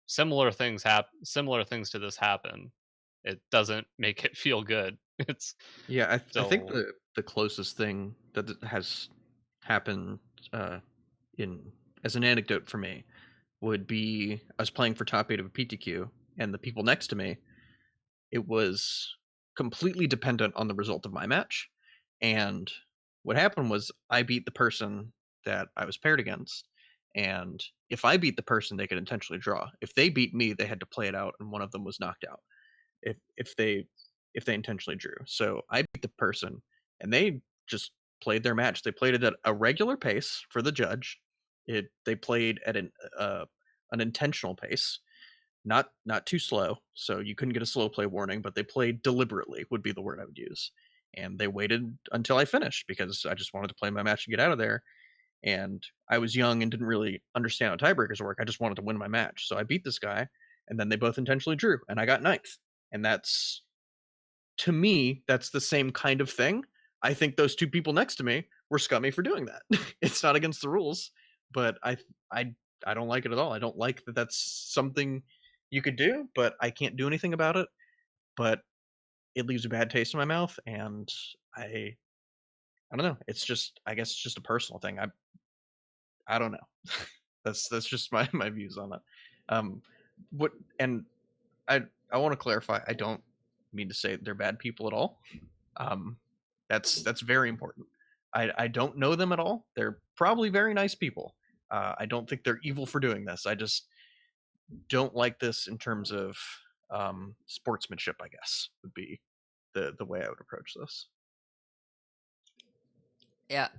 similar things to this happen. It doesn't make it feel good. It's Yeah, I think so the closest thing that has happened in as an anecdote for me would be I was playing for top 8 of a PTQ, and the people next to me, it was completely dependent on the result of my match. And what happened was I beat the person that I was paired against, and if I beat the person, they could intentionally draw. If they beat me, they had to play it out, and one of them was knocked out. If they intentionally drew. So I beat the person, and they just played their match. They played it at a regular pace for the judge. They played at an intentional pace, not too slow, so you couldn't get a slow play warning, but they played deliberately would be the word I would use. And they waited until I finished because I just wanted to play my match and get out of there. And I was young and didn't really understand how tiebreakers work. I just wanted to win my match. So I beat this guy, and then they both intentionally drew, and I got ninth. And that's, to me, that's the same kind of thing. I think those two people next to me were scummy for doing that. It's not against the rules, but I don't like it at all. I don't like that that's something you could do, but I can't do anything about it. But it leaves a bad taste in my mouth, and I don't know. It's just, I guess it's just a personal thing. I don't know. That's just my views on it. What and I want to clarify. I don't mean to say they're bad people at all. That's very important. I don't know them at all. They're probably very nice people. I don't think they're evil for doing this. I just don't like this in terms of sportsmanship, I guess, would be the way I would approach this. Yeah,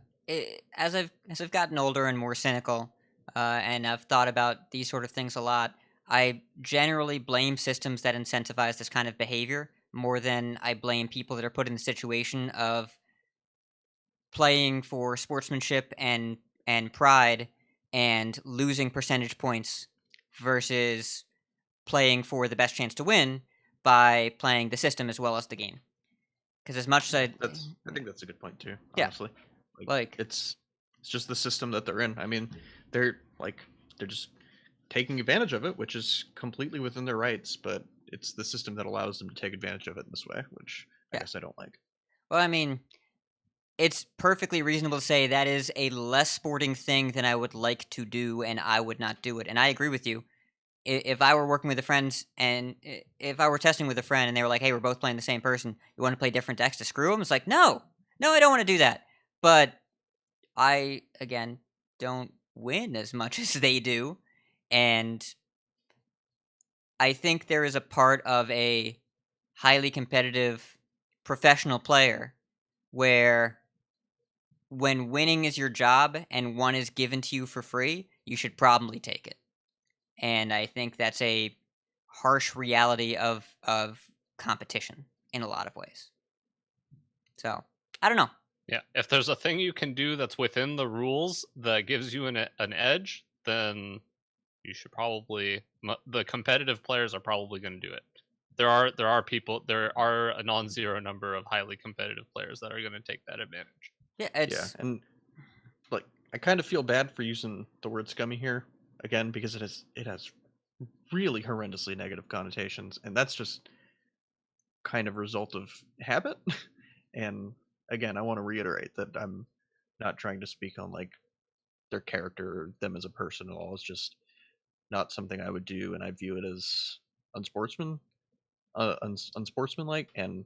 as I've gotten older and more cynical, and I've thought about these sort of things a lot, I generally blame systems that incentivize this kind of behavior more than I blame people that are put in the situation of playing for sportsmanship and pride and losing percentage points versus playing for the best chance to win by playing the system as well as the game. Because as much as I think that's a good point too. Yeah. Honestly, Like- it's just the system that they're in. I mean, they're just taking advantage of it, which is completely within their rights. But it's the system that allows them to take advantage of it in this way, which I Yeah. guess I don't like. Well, I mean, it's perfectly reasonable to say that is a less sporting thing than I would like to do, and I would not do it. And I agree with you. If I were working with a friend, and if I were testing with a friend, and they were like, "Hey, we're both playing the same person. You want to play different decks to screw them?" It's like, no, I don't want to do that. But I, again, don't win as much as they do, and I think there is a part of a highly competitive professional player where when winning is your job and one is given to you for free, you should probably take it. And I think that's a harsh reality of competition in a lot of ways. So, I don't know. Yeah, if there's a thing you can do that's within the rules that gives you an edge, then you should probably, the competitive players are probably going to do it. There are a non-zero number of highly competitive players that are going to take that advantage. Yeah, and like I kind of feel bad for using the word scummy here again because it has really horrendously negative connotations, and that's just kind of a result of habit. And again, I want to reiterate that I'm not trying to speak on like their character or them as a person at all. It's just not something I would do, and I view it as unsportsmanlike. And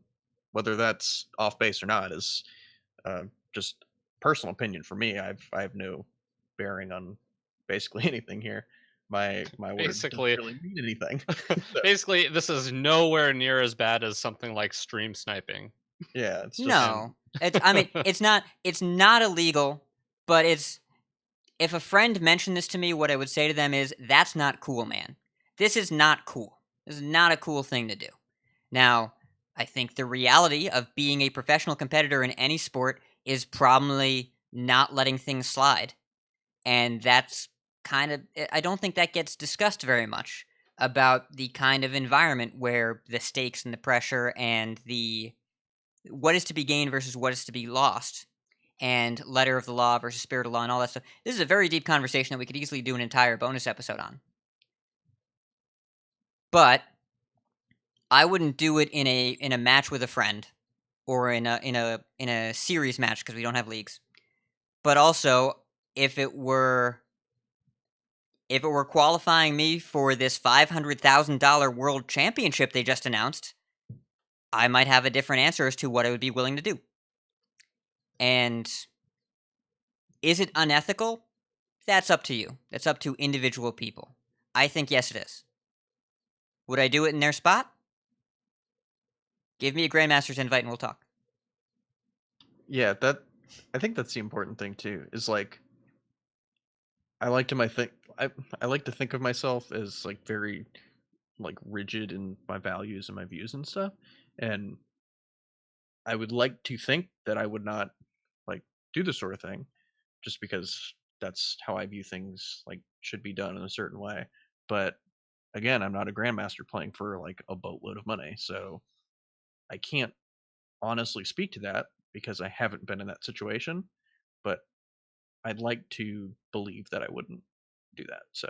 whether that's off base or not is just personal opinion for me. I have no bearing on basically anything here. My word doesn't really mean anything. Basically, this is nowhere near as bad as something like stream sniping. Yeah, it's just, no. I mean, it's not illegal, but if a friend mentioned this to me, what I would say to them is, that's not cool, man. This is not cool. This is not a cool thing to do. Now, I think the reality of being a professional competitor in any sport is probably not letting things slide. And that's kind of, I don't think that gets discussed very much about the kind of environment where the stakes and the pressure and the what is to be gained versus what is to be lost, and letter of the law versus spirit of law and all that stuff. This is a very deep conversation that we could easily do an entire bonus episode on. But I wouldn't do it in a match with a friend or in a series match because we don't have leagues. But also, if it were qualifying me for this $500,000 world championship they just announced, I might have a different answer as to what I would be willing to do. And is it unethical? That's up to you. That's up to individual people. I think yes, it is. Would I do it in their spot? Give me a Grandmaster's invite and we'll talk. Yeah, I think that's the important thing too. Is like I like to think of myself as like very like rigid in my values and my views and stuff. And I would like to think that I would not like do this sort of thing just because that's how I view things like should be done in a certain way. But again, I'm not a grandmaster playing for like a boatload of money, so I can't honestly speak to that because I haven't been in that situation. But I'd like to believe that I wouldn't do that. So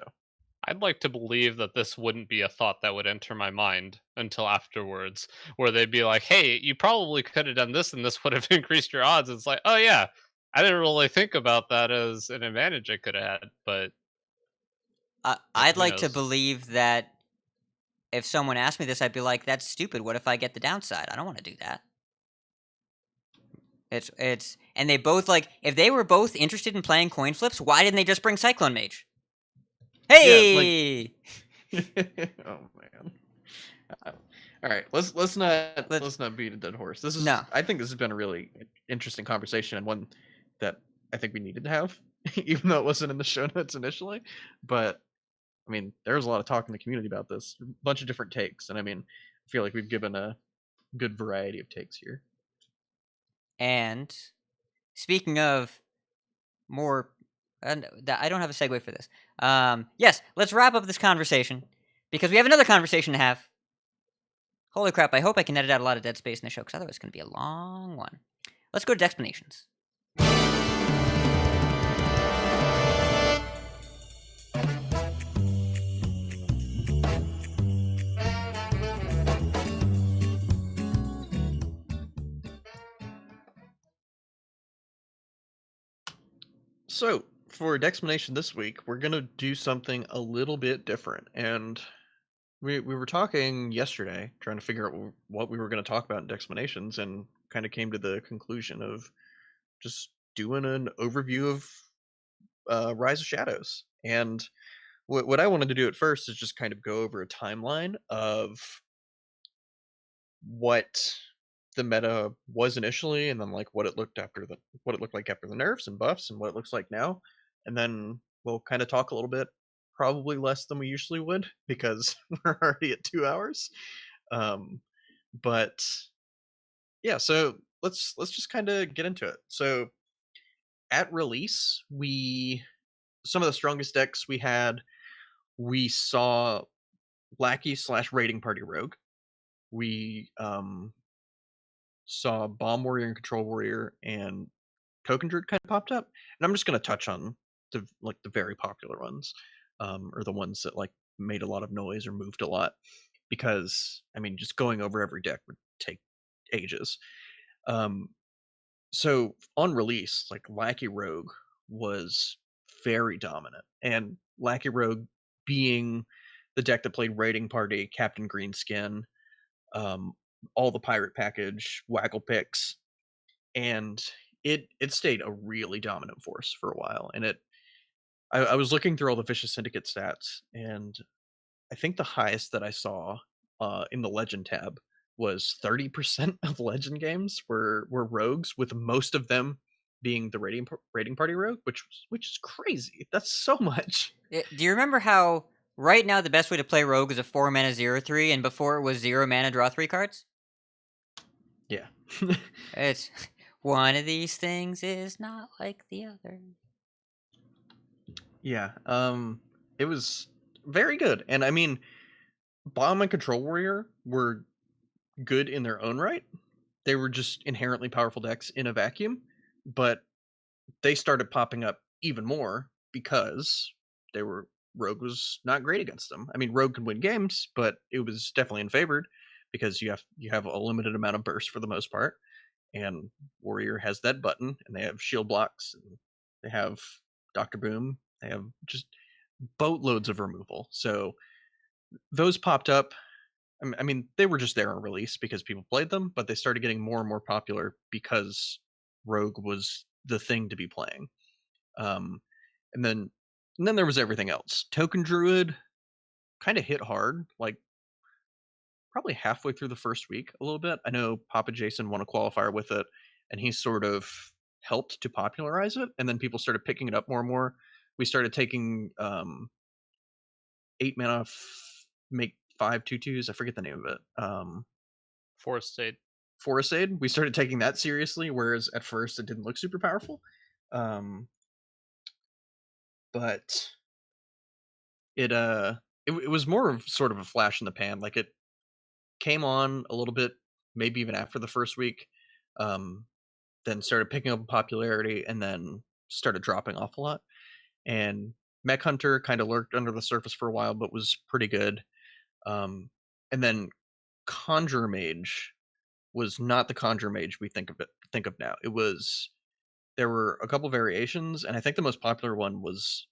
I'd like to believe that this wouldn't be a thought that would enter my mind until afterwards, where they'd be like, hey, you probably could have done this and this would have increased your odds. It's like, oh yeah, I didn't really think about that as an advantage I could have had, but I'd who like to knows? believe that if someone asked me this, I'd be like, that's stupid. What if I get the downside? I don't want to do that. It's and they both like, if they were both interested in playing coin flips, why didn't they just bring Cyclone Mage? Hey! oh man. All right, let's not beat a dead horse. This is I think this has been a really interesting conversation and one that I think we needed to have, even though it wasn't in the show notes initially. But I mean, there's a lot of talk in the community about this, a bunch of different takes, and I mean, I feel like we've given a good variety of takes here. And speaking of more, I don't have a segue for this. Yes, let's wrap up this conversation because we have another conversation to have. Holy crap, I hope I can edit out a lot of dead space in the show because otherwise it's going to be a long one. Let's go to Decksplanations. So, for Decksplanations this week, we're going to do something a little bit different. And we were talking yesterday, trying to figure out what we were going to talk about in Decksplanations, and kind of came to the conclusion of just doing an overview of Rise of Shadows. And what I wanted to do at first is just kind of go over a timeline of what the meta was initially, and then like what it looked like after the nerfs and buffs, and what it looks like now, and then we'll kind of talk a little bit, probably less than we usually would because we're already at 2 hours. But yeah, so let's just kind of get into it. So at release, some of the strongest decks we saw Lackey / Raiding Party Rogue. We saw Bomb Warrior and Control Warrior and Token Druid kind of popped up, and I'm just going to touch on the very popular ones, or the ones that like made a lot of noise or moved a lot, because I mean, just going over every deck would take ages. So on release, like Lackey Rogue was very dominant, and Lackey Rogue being the deck that played Raiding Party, Captain Greenskin, all the pirate package, Waggle picks, and it stayed a really dominant force for a while. And I was looking through all the Vicious Syndicate stats, and I think the highest that I saw in the Legend tab was 30% of Legend games were rogues, with most of them being the raiding party rogue, which is crazy. That's so much. Do you remember how right now the best way to play rogue is a 4-mana 0/3, and before it was 0 mana draw 3 cards? Yeah. It's one of these things is not like the other. Yeah. It was very good. And I mean, Bomb and Control Warrior were good in their own right. They were just inherently powerful decks in a vacuum, but they started popping up even more because Rogue was not great against them. I mean, Rogue can win games, but it was definitely unfavored because you have a limited amount of burst for the most part, and Warrior has that button, and they have shield blocks, and they have Dr. Boom, they have just boatloads of removal. So those popped up. I mean, they were just there on release because people played them, but they started getting more and more popular because Rogue was the thing to be playing. And then there was everything else. Token Druid kind of hit hard, like probably halfway through the first week a little bit. I know Papa Jason won a qualifier with it, and he sort of helped to popularize it, and then people started picking it up more and more. We started taking 8 mana make 5 2/2s. I forget the name of it. Forest State. We started taking that seriously, whereas at first it didn't look super powerful. But it was more of sort of a flash in the pan. Like, it came on a little bit, maybe even after the first week, then started picking up in popularity, and then started dropping off a lot. And Mech Hunter kind of lurked under the surface for a while, but was pretty good. And then Conjure Mage was not the Conjure Mage we think of now. There were a couple variations, and I think the most popular one was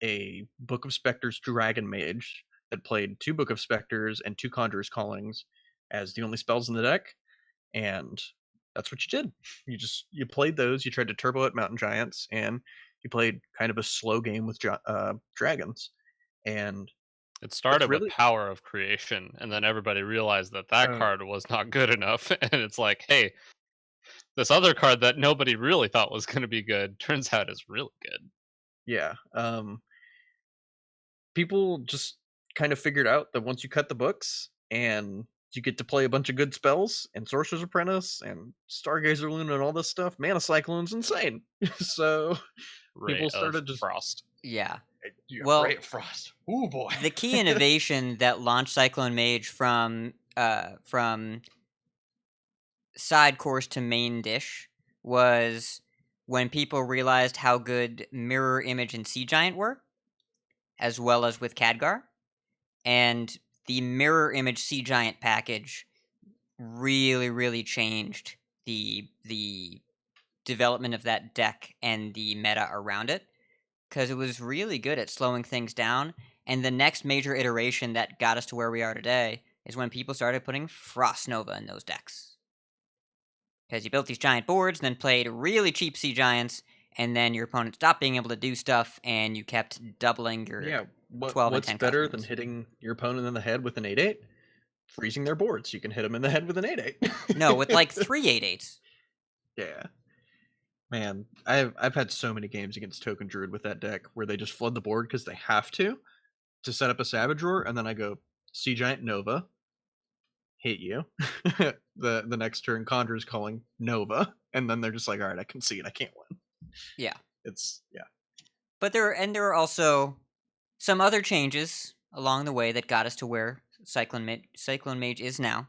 a Book of Specters Dragon Mage that played 2 Book of Specters and 2 Conjurer's Callings as the only spells in the deck, and that's what you did. You played those, you tried to turbo at Mountain Giants, and you played kind of a slow game with dragons. And it started really with Power of Creation, and then everybody realized that card was not good enough, and it's like, hey, this other card that nobody really thought was going to be good turns out is really good. Yeah. People just kind of figured out that once you cut the books and you get to play a bunch of good spells and Sorcerer's Apprentice and Stargazer Luna and all this stuff, Mana Cyclone's insane. So people started just Frost. Yeah. Well, Ray of Frost. Ooh boy. The key innovation that launched Cyclone Mage from side course to main dish was when people realized how good Mirror Image and Sea Giant were, as well as with Khadgar. And the Mirror Image Sea Giant package really, really changed the development of that deck and the meta around it, because it was really good at slowing things down. And the next major iteration that got us to where we are today is when people started putting Frost Nova in those decks. Because you built these giant boards, and then played really cheap Sea Giants, and then your opponent stopped being able to do stuff, and you kept doubling your 12 and 10 what's better cost than moves. hitting your opponent in the head with an 8/8? freezing their board, so you can hit them in the head with an 8/8. No, with like 3 8/8s. Yeah. Man, I've had so many games against Token Druid with that deck where they just flood the board because they have to set up a Savage Roar, and then I go Sea Giant Nova, hit you. the next turn, Conjur's calling Nova, and then they're just like, all right, I concede, I can't win. Yeah. Yeah. But there are also some other changes along the way that got us to where Cyclone Mage is now.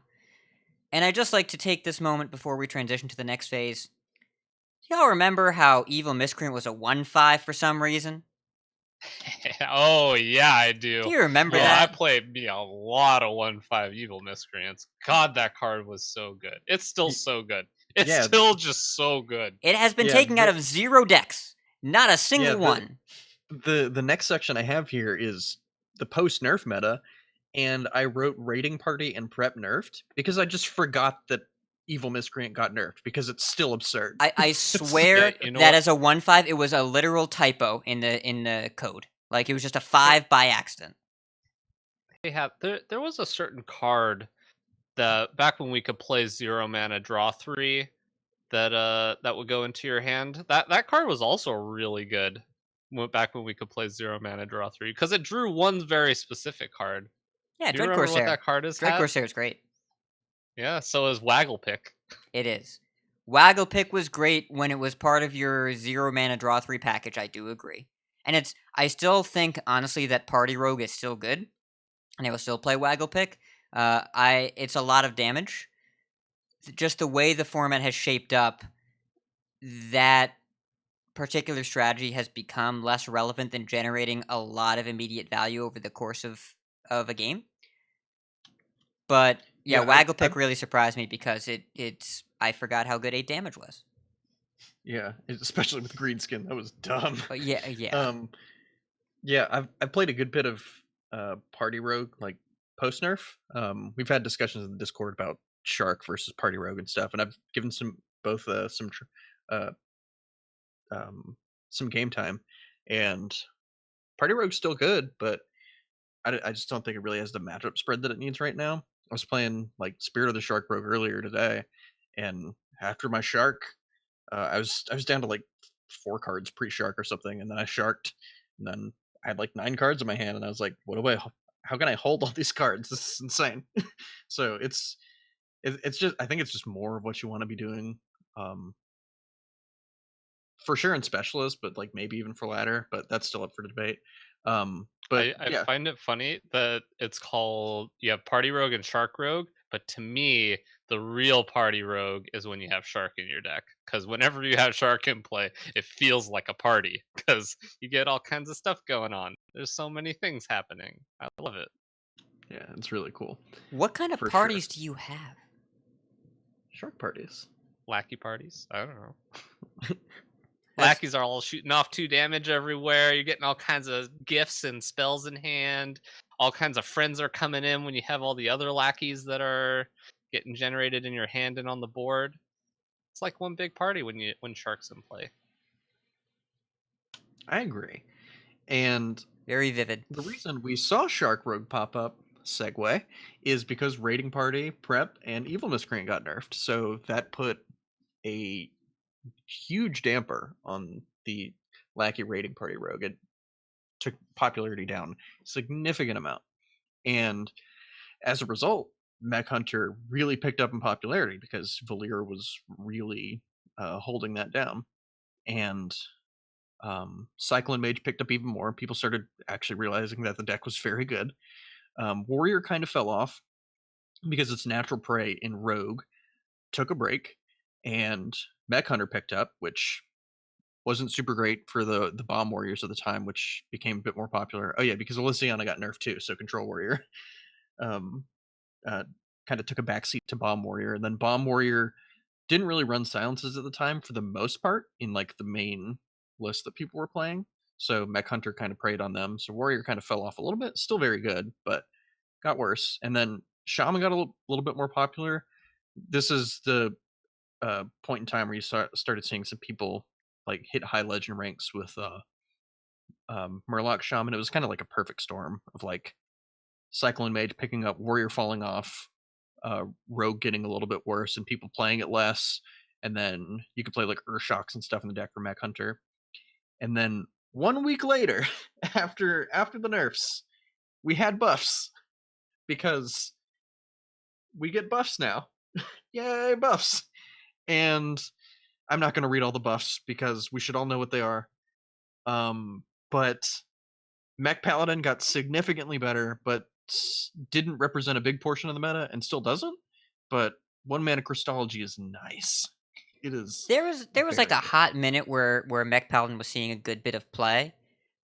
And I'd just like to take this moment before we transition to the next phase. Do y'all remember how Evil Miscreant was a 1/5 for some reason? Oh yeah, I do. Do you remember Yeah, that? I played a lot of 1/5 Evil Miscreants. God, that card was so good. It's still so good. It's Yeah. still just so good. It has been Yeah, taken out of 0 decks. Not a single one. The next section I have here is the post nerf meta, and I wrote Raiding Party and Prep nerfed because I just forgot that Evil Miscreant got nerfed because it's still absurd. I swear Yeah, you know that what? as a 1/5, it was a literal typo in the code. Like, it was just a 5 by accident. They have there was a certain card that back when we could play 0 mana draw 3 that would go into your hand. That card was also really good. Back when we could play 0 mana draw 3 because it drew one very specific card. Yeah, Do you Dread remember Corsair. what that card is? Dread Hat? Corsair is great. Yeah, so is Wagglepick. It is. Wagglepick was great when it was part of your 0 mana draw 3 package, I do agree. And I still think, honestly, that Party Rogue is still good. And I will still play Wagglepick. It's a lot of damage. Just the way the format has shaped up, that particular strategy has become less relevant than generating a lot of immediate value over the course of a game. But yeah, Yeah, Wagglepick really surprised me because I forgot how good 8 damage was. Yeah, especially with Greenskin, that was dumb. But yeah. Yeah, I've played a good bit of Party Rogue, like post nerf. We've had discussions in the Discord about Shark versus Party Rogue and stuff, and I've given both some game time, and Party Rogue's still good, but I just don't think it really has the matchup spread that it needs right now. I was playing like Spirit of the Shark Rogue earlier today, and after my Shark, I was down to like 4 cards pre-Shark or something, and then I Sharked, and then I had like 9 cards in my hand, and I was like, how can I hold all these cards? This is insane. So it's just, I think it's just more of what you want to be doing. For sure in Specialist, but like maybe even for Ladder, but that's still up for debate. But I yeah, find it funny that it's called you have Party Rogue and Shark Rogue, but to me, the real Party Rogue is when you have Shark in your deck. Because whenever you have Shark in play, it feels like a party because you get all kinds of stuff going on. There's so many things happening. I love it. yeah, it's really cool. What kind of For parties sure. do you have? Shark parties. Lackey parties? I don't know. That's- Lackeys are all shooting off 2 damage everywhere. You're getting all kinds of gifts and spells in hand. All kinds of friends are coming in when you have all the other lackeys that are getting generated in your hand and on the board. It's like one big party when Shark's in play. I agree. And Very vivid. the reason we saw Shark Rogue pop up, segue, is because Raiding Party, Prep, and Evil Miscreant got nerfed. So that put a huge damper on the Lackey Raiding Party Rogue. It took popularity down a significant amount. And as a result, Mech Hunter really picked up in popularity because Valir was really holding that down. And Cyclone Mage picked up even more. People started actually realizing that the deck was very good. Warrior kind of fell off because its natural prey in Rogue took a break, and Mech Hunter picked up, which wasn't super great for the Bomb Warriors of the time, which became a bit more popular. Oh yeah, because Elysiana got nerfed too, so Control Warrior kind of took a backseat to Bomb Warrior, and then Bomb Warrior didn't really run silences at the time for the most part in like the main list that people were playing. So Mech Hunter kind of preyed on them. So Warrior kind of fell off a little bit. Still very good, but got worse. And then Shaman got a little bit more popular. This is the point in time where you started seeing some people like hit high legend ranks with Murloc Shaman. It was kind of like a perfect storm of like Cyclone Mage picking up, Warrior falling off, Rogue getting a little bit worse and people playing it less. And then you could play like Urshocks and stuff in the deck for Mech Hunter. And then 1 week later, after the nerfs, we had buffs because we get buffs now. Yay, buffs! And I'm not going to read all the buffs because we should all know what they are. But Mech Paladin got significantly better, but didn't represent a big portion of the meta and still doesn't. But 1 mana Crystology is nice. It is. There was like a very good. hot minute where Mech Paladin was seeing a good bit of play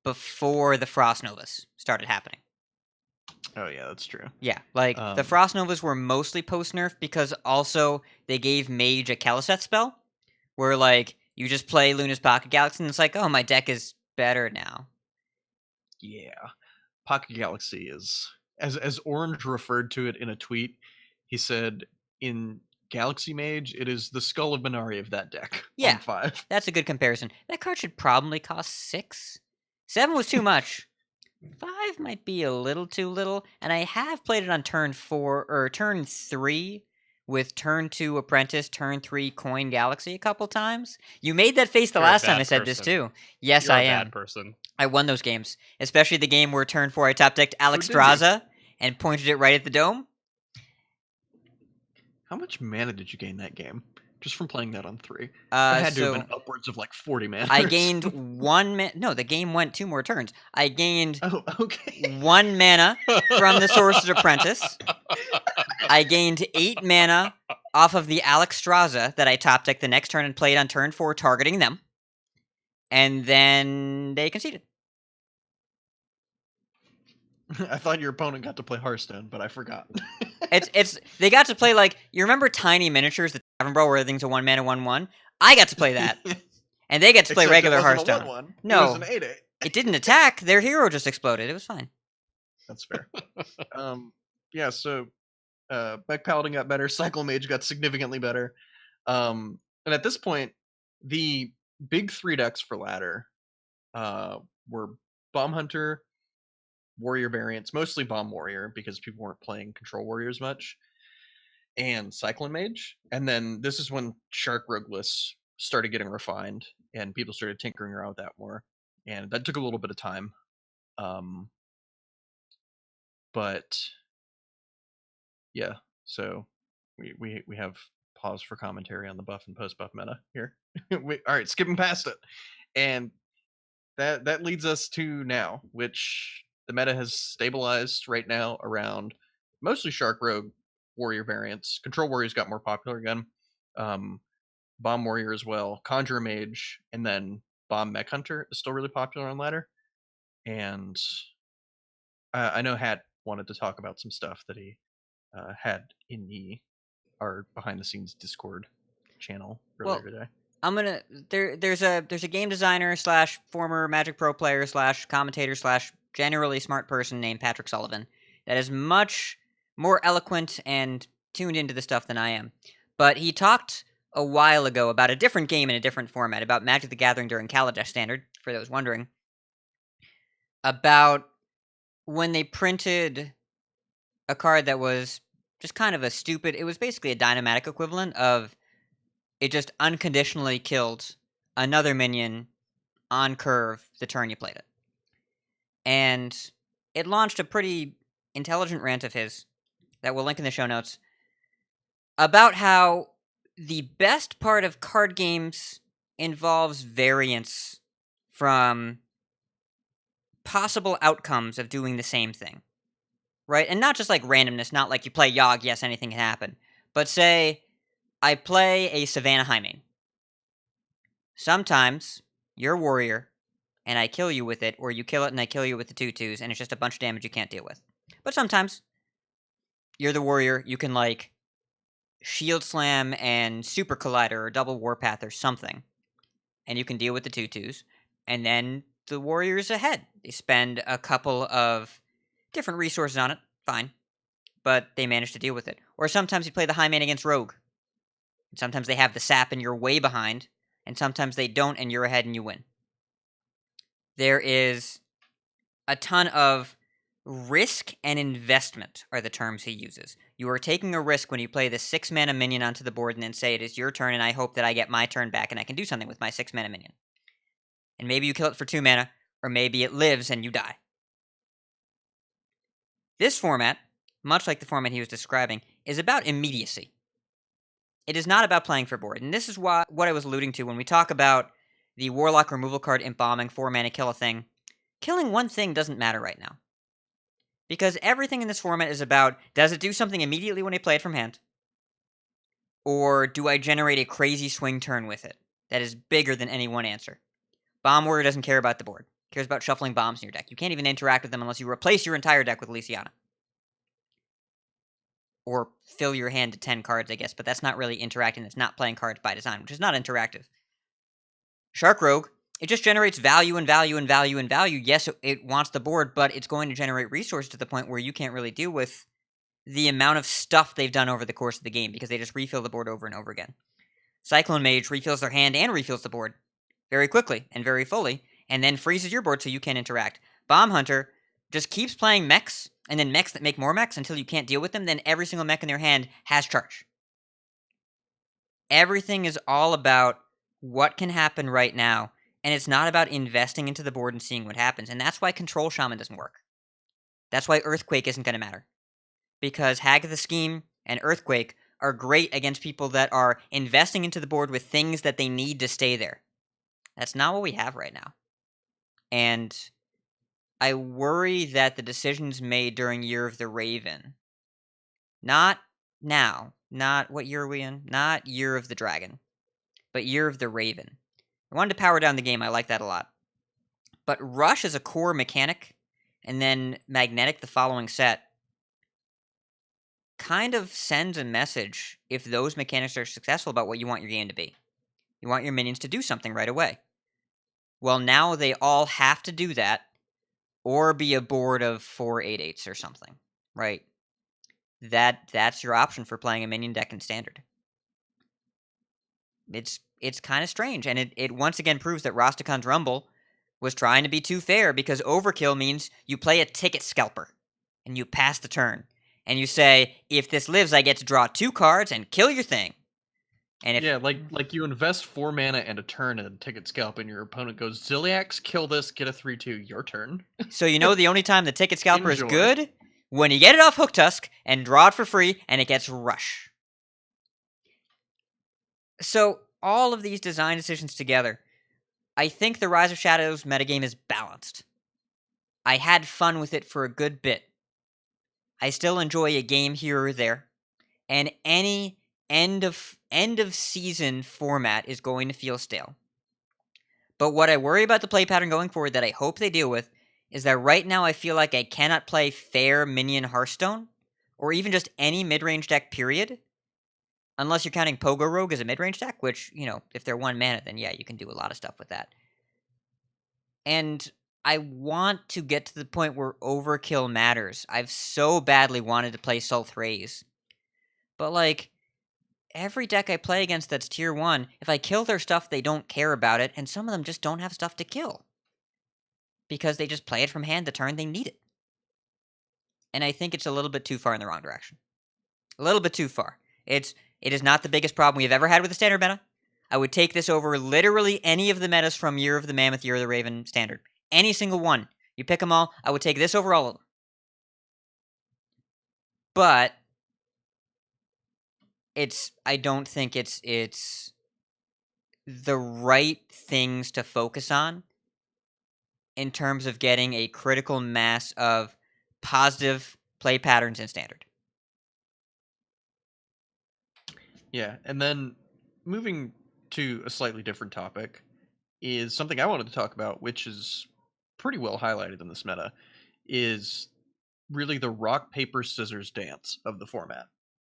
before the Frost Novas started happening. Oh yeah, that's true. Yeah, like the Frost Novas were mostly post nerf because also they gave Mage a Keliseth spell, where like you just play Luna's Pocket Galaxy and it's like, oh, my deck is better now. Yeah, Pocket Galaxy is as Orange referred to it in a tweet. He said in Galaxy Mage, it is the Skull of Minari of that deck. Yeah. On 5. That's a good comparison. That card should probably cost 6. 7 was too much. 5 might be a little too little, and I have played it on turn 4 or turn 3 with turn 2 Apprentice, turn 3 Coin Galaxy a couple times. You made that face the You're a last time bad I said this person. too. Yes, You're I a am. bad person. I won those games, especially the game where turn 4 I top decked Alex did you? Straza and pointed it right at the dome. How much mana did you gain that game? Just from playing that on 3. It had to have So been upwards of like 40 mana. I gained 1 mana. No, the game went 2 more turns. I gained Oh, okay. 1 mana from the Sorcerer's Apprentice. I gained 8 mana off of the Alex Straza that I top decked the next turn and played on turn 4, targeting them. And then they conceded. I thought your opponent got to play Hearthstone, but I forgot. It's they got to play like, you remember Tiny Miniatures, the Tavern Brawl, where everything's a 1-mana 1/1? I got to play that. And they get to play Except regular it wasn't a Hearthstone. 1/1. No. It was an 8/8. It didn't attack. Their hero just exploded. It was fine. That's fair. Yeah, so Mech Paladin got better, Cycle Mage got significantly better. And at this point, the big 3 decks for ladder were Bomb Hunter, Warrior variants, mostly Bomb Warrior because people weren't playing Control Warriors much, and Cyclone Mage. And then this is when Shark Rogue lists started getting refined and people started tinkering around with that more. And that took a little bit of time. But yeah, so we have pause for commentary on the buff and post buff meta here. All right, skipping past it. And that leads us to now, which the meta has stabilized right now around mostly Shark Rogue Warrior variants. Control Warriors got more popular again. Bomb Warrior as well. Conjurer Mage, and then Bomb Mech Hunter is still really popular on ladder. And I know Hat wanted to talk about some stuff that he had in our behind the scenes Discord channel earlier today. I'm gonna there's a game designer / former Magic Pro player / commentator / generally smart person named Patrick Sullivan that is much more eloquent and tuned into the stuff than I am. But he talked a while ago about a different game in a different format, about Magic the Gathering during Kaladesh Standard, for those wondering. About when they printed a card that was just kind of a stupid, it was basically a Dynamatic equivalent of it just unconditionally killed another minion on curve the turn you played it. And it launched a pretty intelligent rant of his that we'll link in the show notes about how the best part of card games involves variance from possible outcomes of doing the same thing, right? And not just like randomness, not like you play Yogg, yes, anything can happen. But say I play a Savannah Highmane. Sometimes you're a warrior, and I kill you with it, or you kill it and I kill you with the 2/2s, and it's just a bunch of damage you can't deal with. But sometimes you're the warrior, you can like Shield Slam and Super Collider or Double Warpath or something, and you can deal with the 2/2s, and then the warrior's ahead. They spend a couple of different resources on it, fine, but they manage to deal with it. Or sometimes you play the Highmane against Rogue. And sometimes they have the sap and you're way behind, and sometimes they don't and you're ahead and you win. There is a ton of Risk and investment are the terms he uses. You are taking a risk when you play the 6-mana minion onto the board and then say it is your turn and I hope that I get my turn back and I can do something with my 6-mana minion. And maybe you kill it for 2 mana, or maybe it lives and you die. This format, much like the format he was describing, is about immediacy. It is not about playing for board, and this is what I was alluding to when we talk about the Warlock removal card embalming 4-mana kill a thing. Killing one thing doesn't matter right now. Because everything in this format is about, does it do something immediately when I play it from hand? Or do I generate a crazy swing turn with it that is bigger than any one answer? Bomb Warrior doesn't care about the board. It cares about shuffling bombs in your deck. You can't even interact with them unless you replace your entire deck with Lysiana. Or fill your hand to 10 cards, I guess, but that's not really interacting. It's not playing cards by design, which is not interactive. Shark Rogue, it just generates value and value and value and value. Yes, it wants the board, but it's going to generate resources to the point where you can't really deal with the amount of stuff they've done over the course of the game because they just refill the board over and over again. Cyclone Mage refills their hand and refills the board very quickly and very fully, and then freezes your board so you can't interact. Bomb Hunter just keeps playing mechs, and then mechs that make more mechs until you can't deal with them, then every single mech in their hand has charge. Everything is all about what can happen right now, and it's not about investing into the board and seeing what happens, and that's why Control Shaman doesn't work. That's why Earthquake isn't going to matter. Because Hag of the Scheme and Earthquake are great against people that are investing into the board with things that they need to stay there. That's not what we have right now. And I worry that the decisions made during Year of the Raven, not now, not what year are we in? Not Year of the Dragon, but Year of the Raven. I wanted to power down the game. I like that a lot. But Rush is a core mechanic, and then Magnetic the following set kind of sends a message if those mechanics are successful about what you want your game to be. You want your minions to do something right away. Well, now they all have to do that or be a board of 4 8/8s or something, right? That's your option for playing a minion deck in Standard. It's kind of strange, and it once again proves that Rostakon's Rumble was trying to be too fair because overkill means you play a Ticket Scalper, and you pass the turn. And you say, if this lives, I get to draw 2 cards and kill your thing. And if like you invest 4 mana and a turn in Ticket Scalp, and your opponent goes, Ziliax, kill this, get a 3/2, your turn. So you know the only time the Ticket Scalper is Enjoy. good? When you get it off Hook Tusk and draw it for free, and it gets Rush. So all of these design decisions together, I think the Rise of Shadows metagame is balanced. I had fun with it for a good bit. I still enjoy a game here or there, and any end of season format is going to feel stale. But what I worry about the play pattern going forward that I hope they deal with is that right now I feel like I cannot play fair minion Hearthstone, or even just any mid-range deck, period, unless you're counting Pogo Rogue as a mid-range deck, which, if they're 1 mana, then yeah, you can do a lot of stuff with that. And I want to get to the point where overkill matters. I've so badly wanted to play Sulth Raze. But, every deck I play against that's tier 1, if I kill their stuff, they don't care about it, and some of them just don't have stuff to kill. Because they just play it from hand the turn they need it. And I think it's a little bit too far in the wrong direction. A little bit too far. It is not the biggest problem we've ever had with the Standard meta. I would take this over literally any of the metas from Year of the Mammoth, Year of the Raven, Standard. Any single one. You pick them all, I would take this over all of them. But I don't think it's the right things to focus on in terms of getting a critical mass of positive play patterns in Standard. Yeah, and then moving to a slightly different topic is something I wanted to talk about, which is pretty well highlighted in this meta, is really the rock, paper, scissors dance of the format.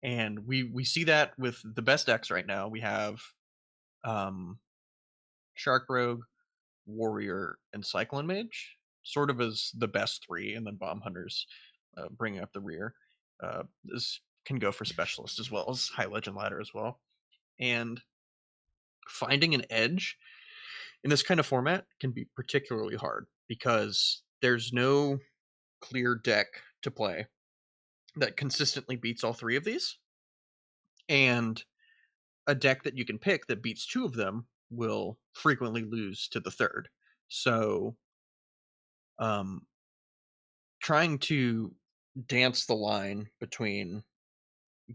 And we see that with the best decks right now. We have Shark Rogue, Warrior, and Cyclone Mage, sort of as the best 3, and then Bomb Hunters bringing up the rear. This can go for Specialist as well as High Legend Ladder as well. And finding an edge in this kind of format can be particularly hard because there's no clear deck to play that consistently beats all 3 of these, and a deck that you can pick that beats 2 of them will frequently lose to the third. So trying to dance the line between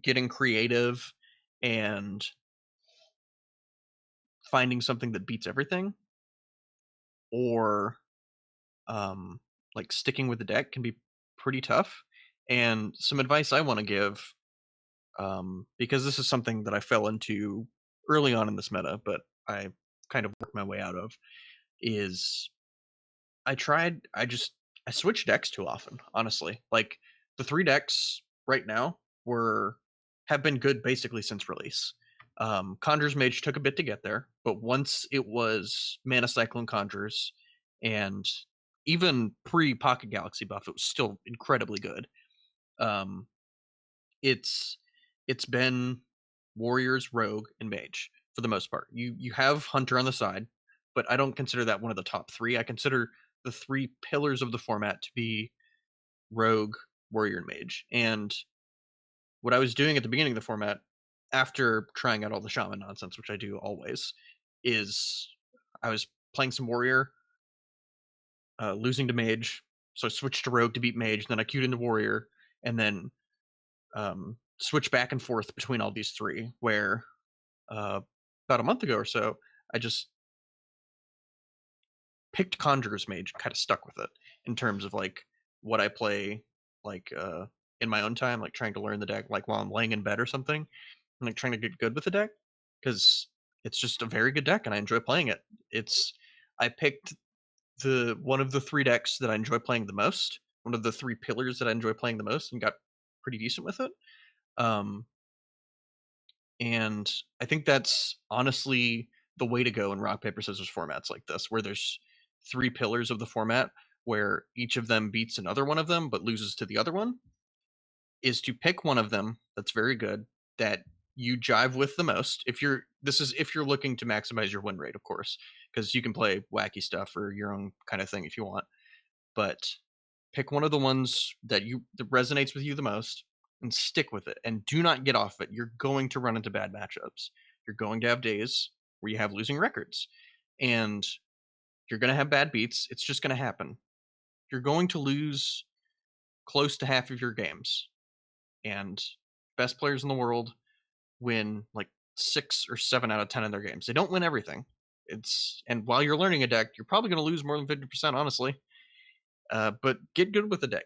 getting creative and finding something that beats everything, or like sticking with the deck, can be pretty tough. And some advice I want to give, because this is something that I fell into early on in this meta, but I kind of worked my way out of, is I switched decks too often, honestly. Like, the 3 decks right now have been good basically since release. Conjures Mage took a bit to get there, but once it was Mana Cyclone Conjures, and even pre-Pocket Galaxy buff, it was still incredibly good. It's been Warriors, Rogue, and Mage for the most part. You have Hunter on the side, but I don't consider that one of the top 3. I consider the 3 pillars of the format to be Rogue, Warrior, and Mage. And what I was doing at the beginning of the format, after trying out all the Shaman nonsense, which I do always, is I was playing some Warrior, losing to Mage, so I switched to Rogue to beat Mage, then I queued into Warrior, and then switch back and forth between all these 3, where about a month ago or so, I just picked Conjurer's Mage and kind of stuck with it in terms of like what I play, like in my own time, like trying to learn the deck, like while I'm laying in bed or something, and like trying to get good with the deck, because it's just a very good deck and I enjoy playing it. I picked one of the 3 decks that I enjoy playing the most, one of the 3 pillars that I enjoy playing the most, and got pretty decent with it. And I think that's honestly the way to go in rock paper scissors formats like this, where there's 3 pillars of the format where each of them beats another one of them but loses to the other one, is to pick one of them that's very good, that you jive with the most. If you're looking to maximize your win rate, of course, because you can play wacky stuff or your own kind of thing if you want, but pick one of the ones that resonates with you the most and stick with it, and do not get off it. You're going to run into bad matchups. You're going to have days where you have losing records, and you're going to have bad beats. It's just going to happen. You're going to lose close to half of your games, and best players in the world win like 6 or 7 out of 10 of their games. They don't win everything. And while you're learning a deck, you're probably going to lose more than 50%, honestly. But get good with the deck.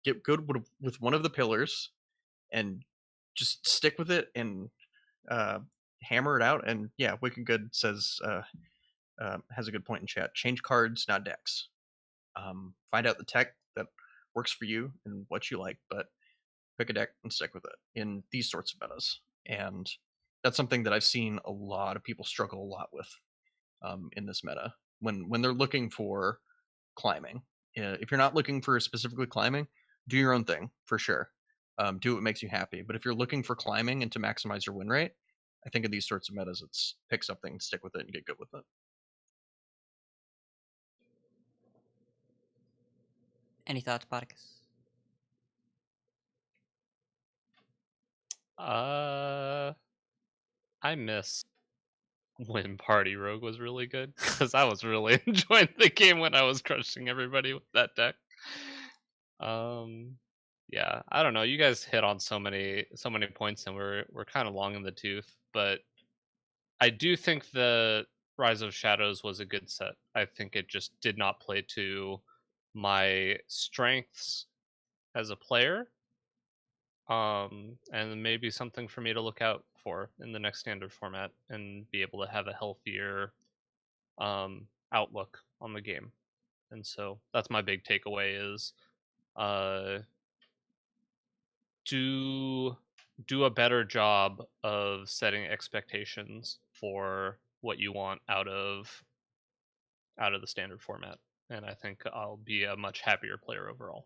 Get good with one of the pillars, and just stick with it and hammer it out. And yeah, Wicked Good says has a good point in chat. Change cards, not decks. Find out the tech that works for you and what you like, but pick a deck and stick with it in these sorts of metas. And that's something that I've seen a lot of people struggle a lot with in this meta when they're looking for climbing. If you're not looking for specifically climbing, do your own thing for sure. Do what makes you happy. But if you're looking for climbing and to maximize your win rate, I think in these sorts of metas, it's pick something, stick with it, and get good with it. Any thoughts, Podicus? I miss when Party Rogue was really good, because I was really enjoying the game when I was crushing everybody with that deck. Yeah, I don't know. You guys hit on so many points, and we're kind of long in the tooth, but I do think the Rise of Shadows was a good set. I think it just did not play to my strengths as a player. And maybe something for me to look out for in the next standard format and be able to have a healthier outlook on the game. And so that's my big takeaway is do a better job of setting expectations for what you want out of the standard format, and I think I'll be a much happier player overall.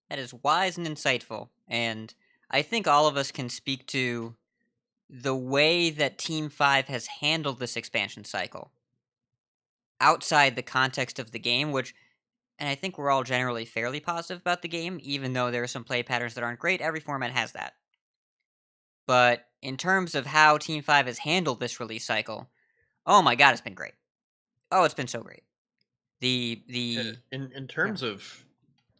That is wise and insightful, and I think all of us can speak to the way that Team 5 has handled this expansion cycle outside the context of the game, which and I think we're all generally fairly positive about the game, even though there are some play patterns that aren't great. Every format has that. But in terms of how Team 5 has handled this release cycle, oh my god, it's been great. Oh, it's been so great. In terms of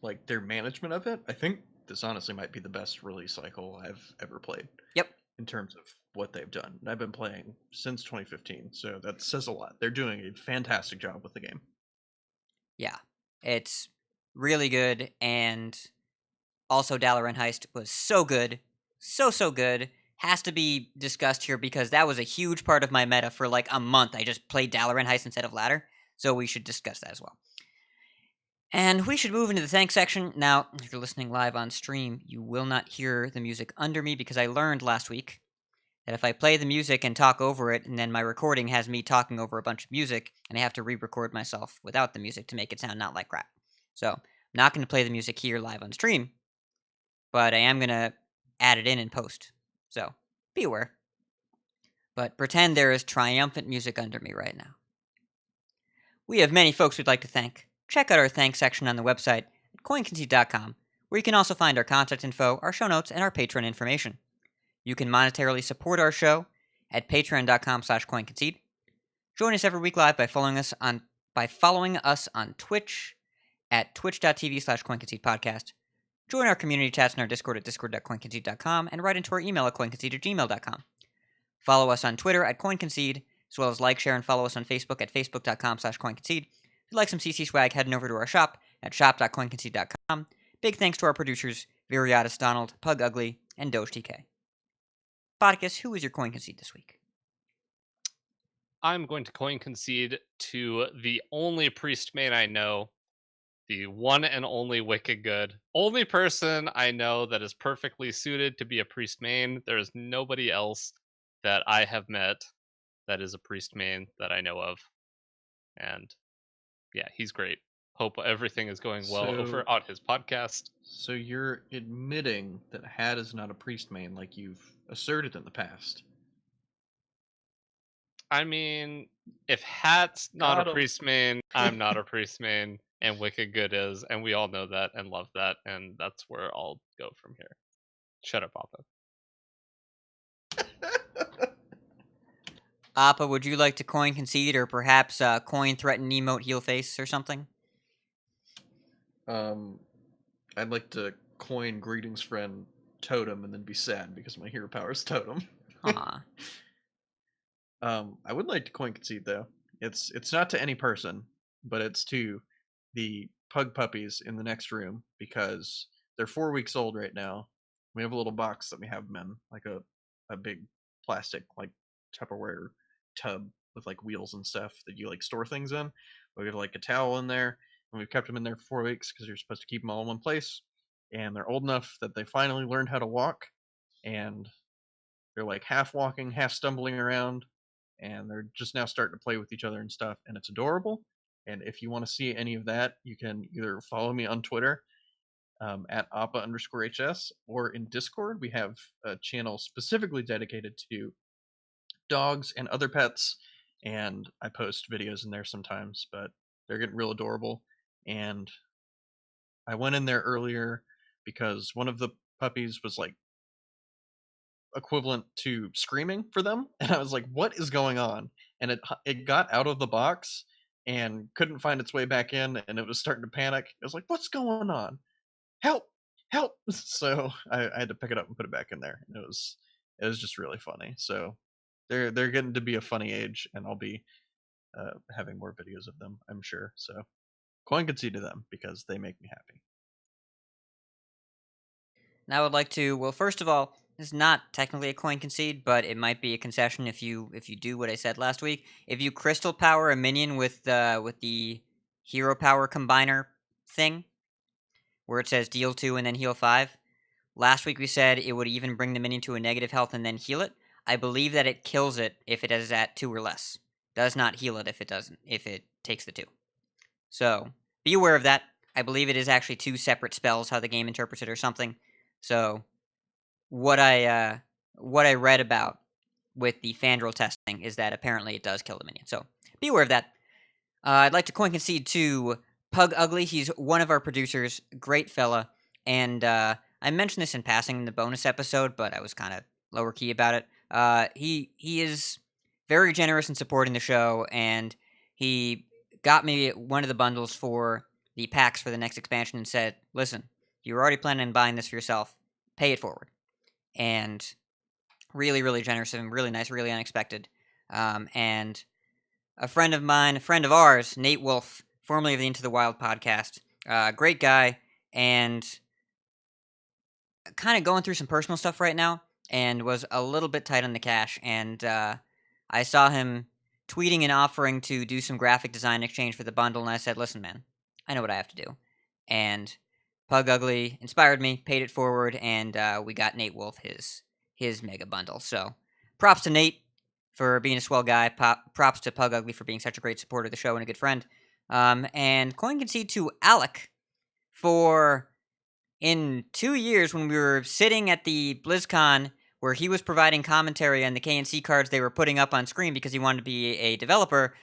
like their management of it, I think this honestly might be the best release cycle I've ever played. Yep. In terms of what they've done. And I've been playing since 2015, so that says a lot. They're doing a fantastic job with the game. Yeah, it's really good, and also Dalaran Heist was so good, so good. Has to be discussed here because that was a huge part of my meta for like a month. I just played Dalaran Heist instead of Ladder, so we should discuss that as well. And we should move into the thanks section. Now, if you're listening live on stream, you will not hear the music under me because I learned last week that if I play the music and talk over it, and then my recording has me talking over a bunch of music, and I have to re-record myself without the music to make it sound not like crap. So, I'm not going to play the music here live on stream, but I am going to add it in post. So, be aware. But pretend there is triumphant music under me right now. We have many folks we'd like to thank. Check out our thanks section on the website at coinconcede.com, where you can also find our contact info, our show notes, and our Patreon information. You can monetarily support our show at patreon.com/coinconcede. Join us every week live by following us on Twitch at twitch.tv/coinconcedepodcast. Join our community chats in our Discord at discord.coinconcede.com and write into our email at coinconcede@gmail.com. Follow us on Twitter at coinconcede, as well as like, share, and follow us on Facebook at facebook.com/coinconcede. If you'd like some CC swag, head on over to our shop at shop.coinconcede.com. Big thanks to our producers, Viriatus Donald, Pug Ugly, and Doge TK. Bodicus, who is your coin concede this week? I'm going to coin concede to the only priest main I know, the one and only Wicked Good. Only person I know that is perfectly suited to be a priest main. There is nobody else that I have met that is a priest main that I know of. And yeah, he's great. Hope everything is going well over on his podcast. So you're admitting that Had is not a priest main like you've asserted in the past. I mean, if Hat's not Got a 'em. priest main, I'm not a priest main, and Wicked Good is, and we all know that and love that, and that's where I'll go from here. Shut up, Papa. Appa, would you like to coin concede or perhaps coin threaten emote heel face or something? I'd like to coin greetings friend totem and then be sad because my hero power is totem. Aw. I would like to coin concede though. It's not to any person, but it's to the pug puppies in the next room because they're 4 weeks old right now. We have a little box that we have them in, like a big plastic like Tupperware tub with like wheels and stuff that you like store things in. We have like a towel in there, and we've kept them in there for 4 weeks because you're supposed to keep them all in one place. And they're old enough that they finally learned how to walk, and they're like half walking, half stumbling around, and they're just now starting to play with each other and stuff, and it's adorable. And if you want to see any of that, you can either follow me on Twitter at appa_hs, or in Discord. We have a channel specifically dedicated to dogs and other pets, and I post videos in there sometimes, but they're getting real adorable. And I went in there earlier because one of the puppies was like equivalent to screaming for them, and I was like, what is going on? And it got out of the box and couldn't find its way back in, and it was starting to panic. I was like, what's going on? Help, So I had to pick it up and put it back in there, and it was just really funny. So they're getting to be a funny age, and I'll be having more videos of them, I'm sure. So coin concede to them because they make me happy. And I would like to, well, first of all, this is not technically a coin concede, but it might be a concession if you do what I said last week. If you crystal power a minion with the hero power combiner thing, where it says deal 2 and then heal 5, last week we said it would even bring the minion to a negative health and then heal it. I believe that it kills it if it is at 2 or less. Does not heal it if it takes the 2. So be aware of that. I believe it is actually 2 separate spells, how the game interprets it or something. So what I read about with the Fandral testing is that apparently it does kill the minion. So be aware of that. I'd like to coin concede to Pug Ugly, he's one of our producers, great fella, and I mentioned this in passing in the bonus episode, but I was kind of lower key about it. He is very generous in supporting the show, and he got me one of the bundles for the packs for the next expansion and said, listen, you were already planning on buying this for yourself, pay it forward. And really, really generous and really nice, really unexpected. And a friend of mine, a friend of ours, Nate Wolf, formerly of the Into the Wild podcast, great guy, and kind of going through some personal stuff right now, and was a little bit tight on the cash. And I saw him tweeting and offering to do some graphic design exchange for the bundle, and I said, listen, man, I know what I have to do. And Pug Ugly inspired me, paid it forward, and we got Nate Wolf his mega bundle. So props to Nate for being a swell guy. Props to Pug Ugly for being such a great supporter of the show and a good friend. And Concede to Alec for, in 2 years when we were sitting at the BlizzCon where he was providing commentary on the KNC cards they were putting up on screen because he wanted to be a developer.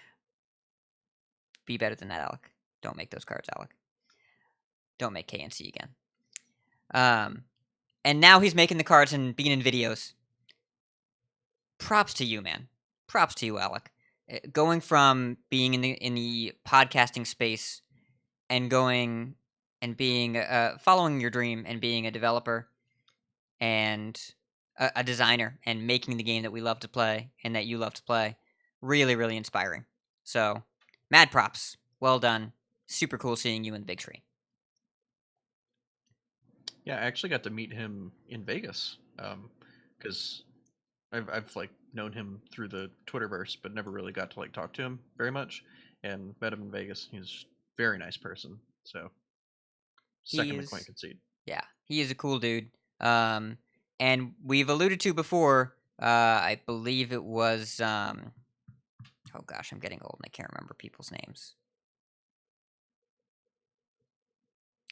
Be better than that, Alec. Don't make those cards, Alec. Don't make KNC again. And now he's making the cards and being in videos. Props to you, man. Props to you, Alec. Going from being in the podcasting space and going and being following your dream and being a developer and a designer and making the game that we love to play and that you love to play, really, really inspiring. So, mad props. Well done. Super cool seeing you in the big tree. Yeah, I actually got to meet him in Vegas because I've like known him through the Twitterverse, but never really got to like talk to him very much. And met him in Vegas. He's a very nice person. So, second to Concede. Yeah, he is a cool dude. And we've alluded to before. I believe it was. Oh gosh, I'm getting old and I can't remember people's names.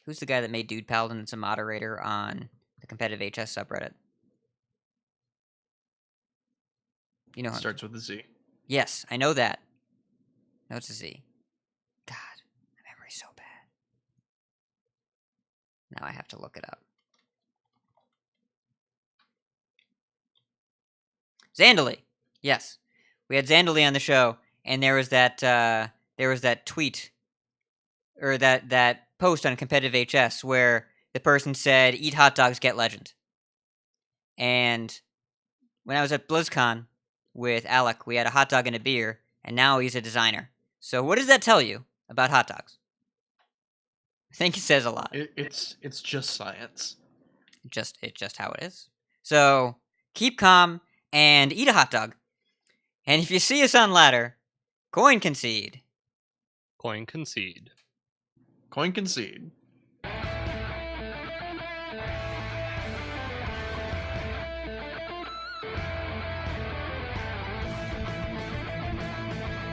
Who's the guy that made Dude Paladin that's a moderator on the competitive HS subreddit? You know, starts with a Z. Yes, I know that. No, it's a Z. God, my memory's so bad. Now I have to look it up. Zandali. Yes, we had Zandali on the show, and there was that tweet or that post on competitive HS where the person said, "Eat hot dogs, get legend." And when I was at BlizzCon with Alec, we had a hot dog and a beer, and now he's a designer. So what does that tell you about hot dogs? I think it says a lot. It's just science. It's just how it is. So keep calm and eat a hot dog. And if you see us on ladder, coin concede. Coin concede. Coin concede.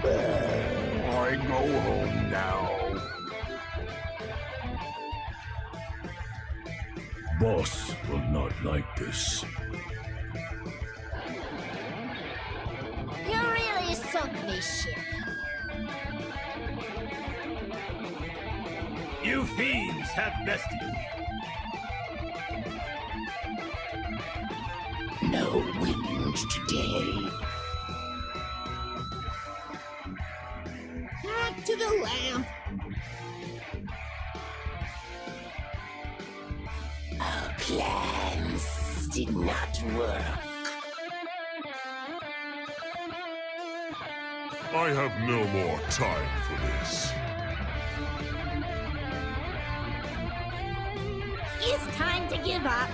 I go home now. Boss will not like this. You really sunk me, ship. You fiends have bested. No wins today. Back to the lamp. Our plans did not work. I have no more time for this. It's time to give up.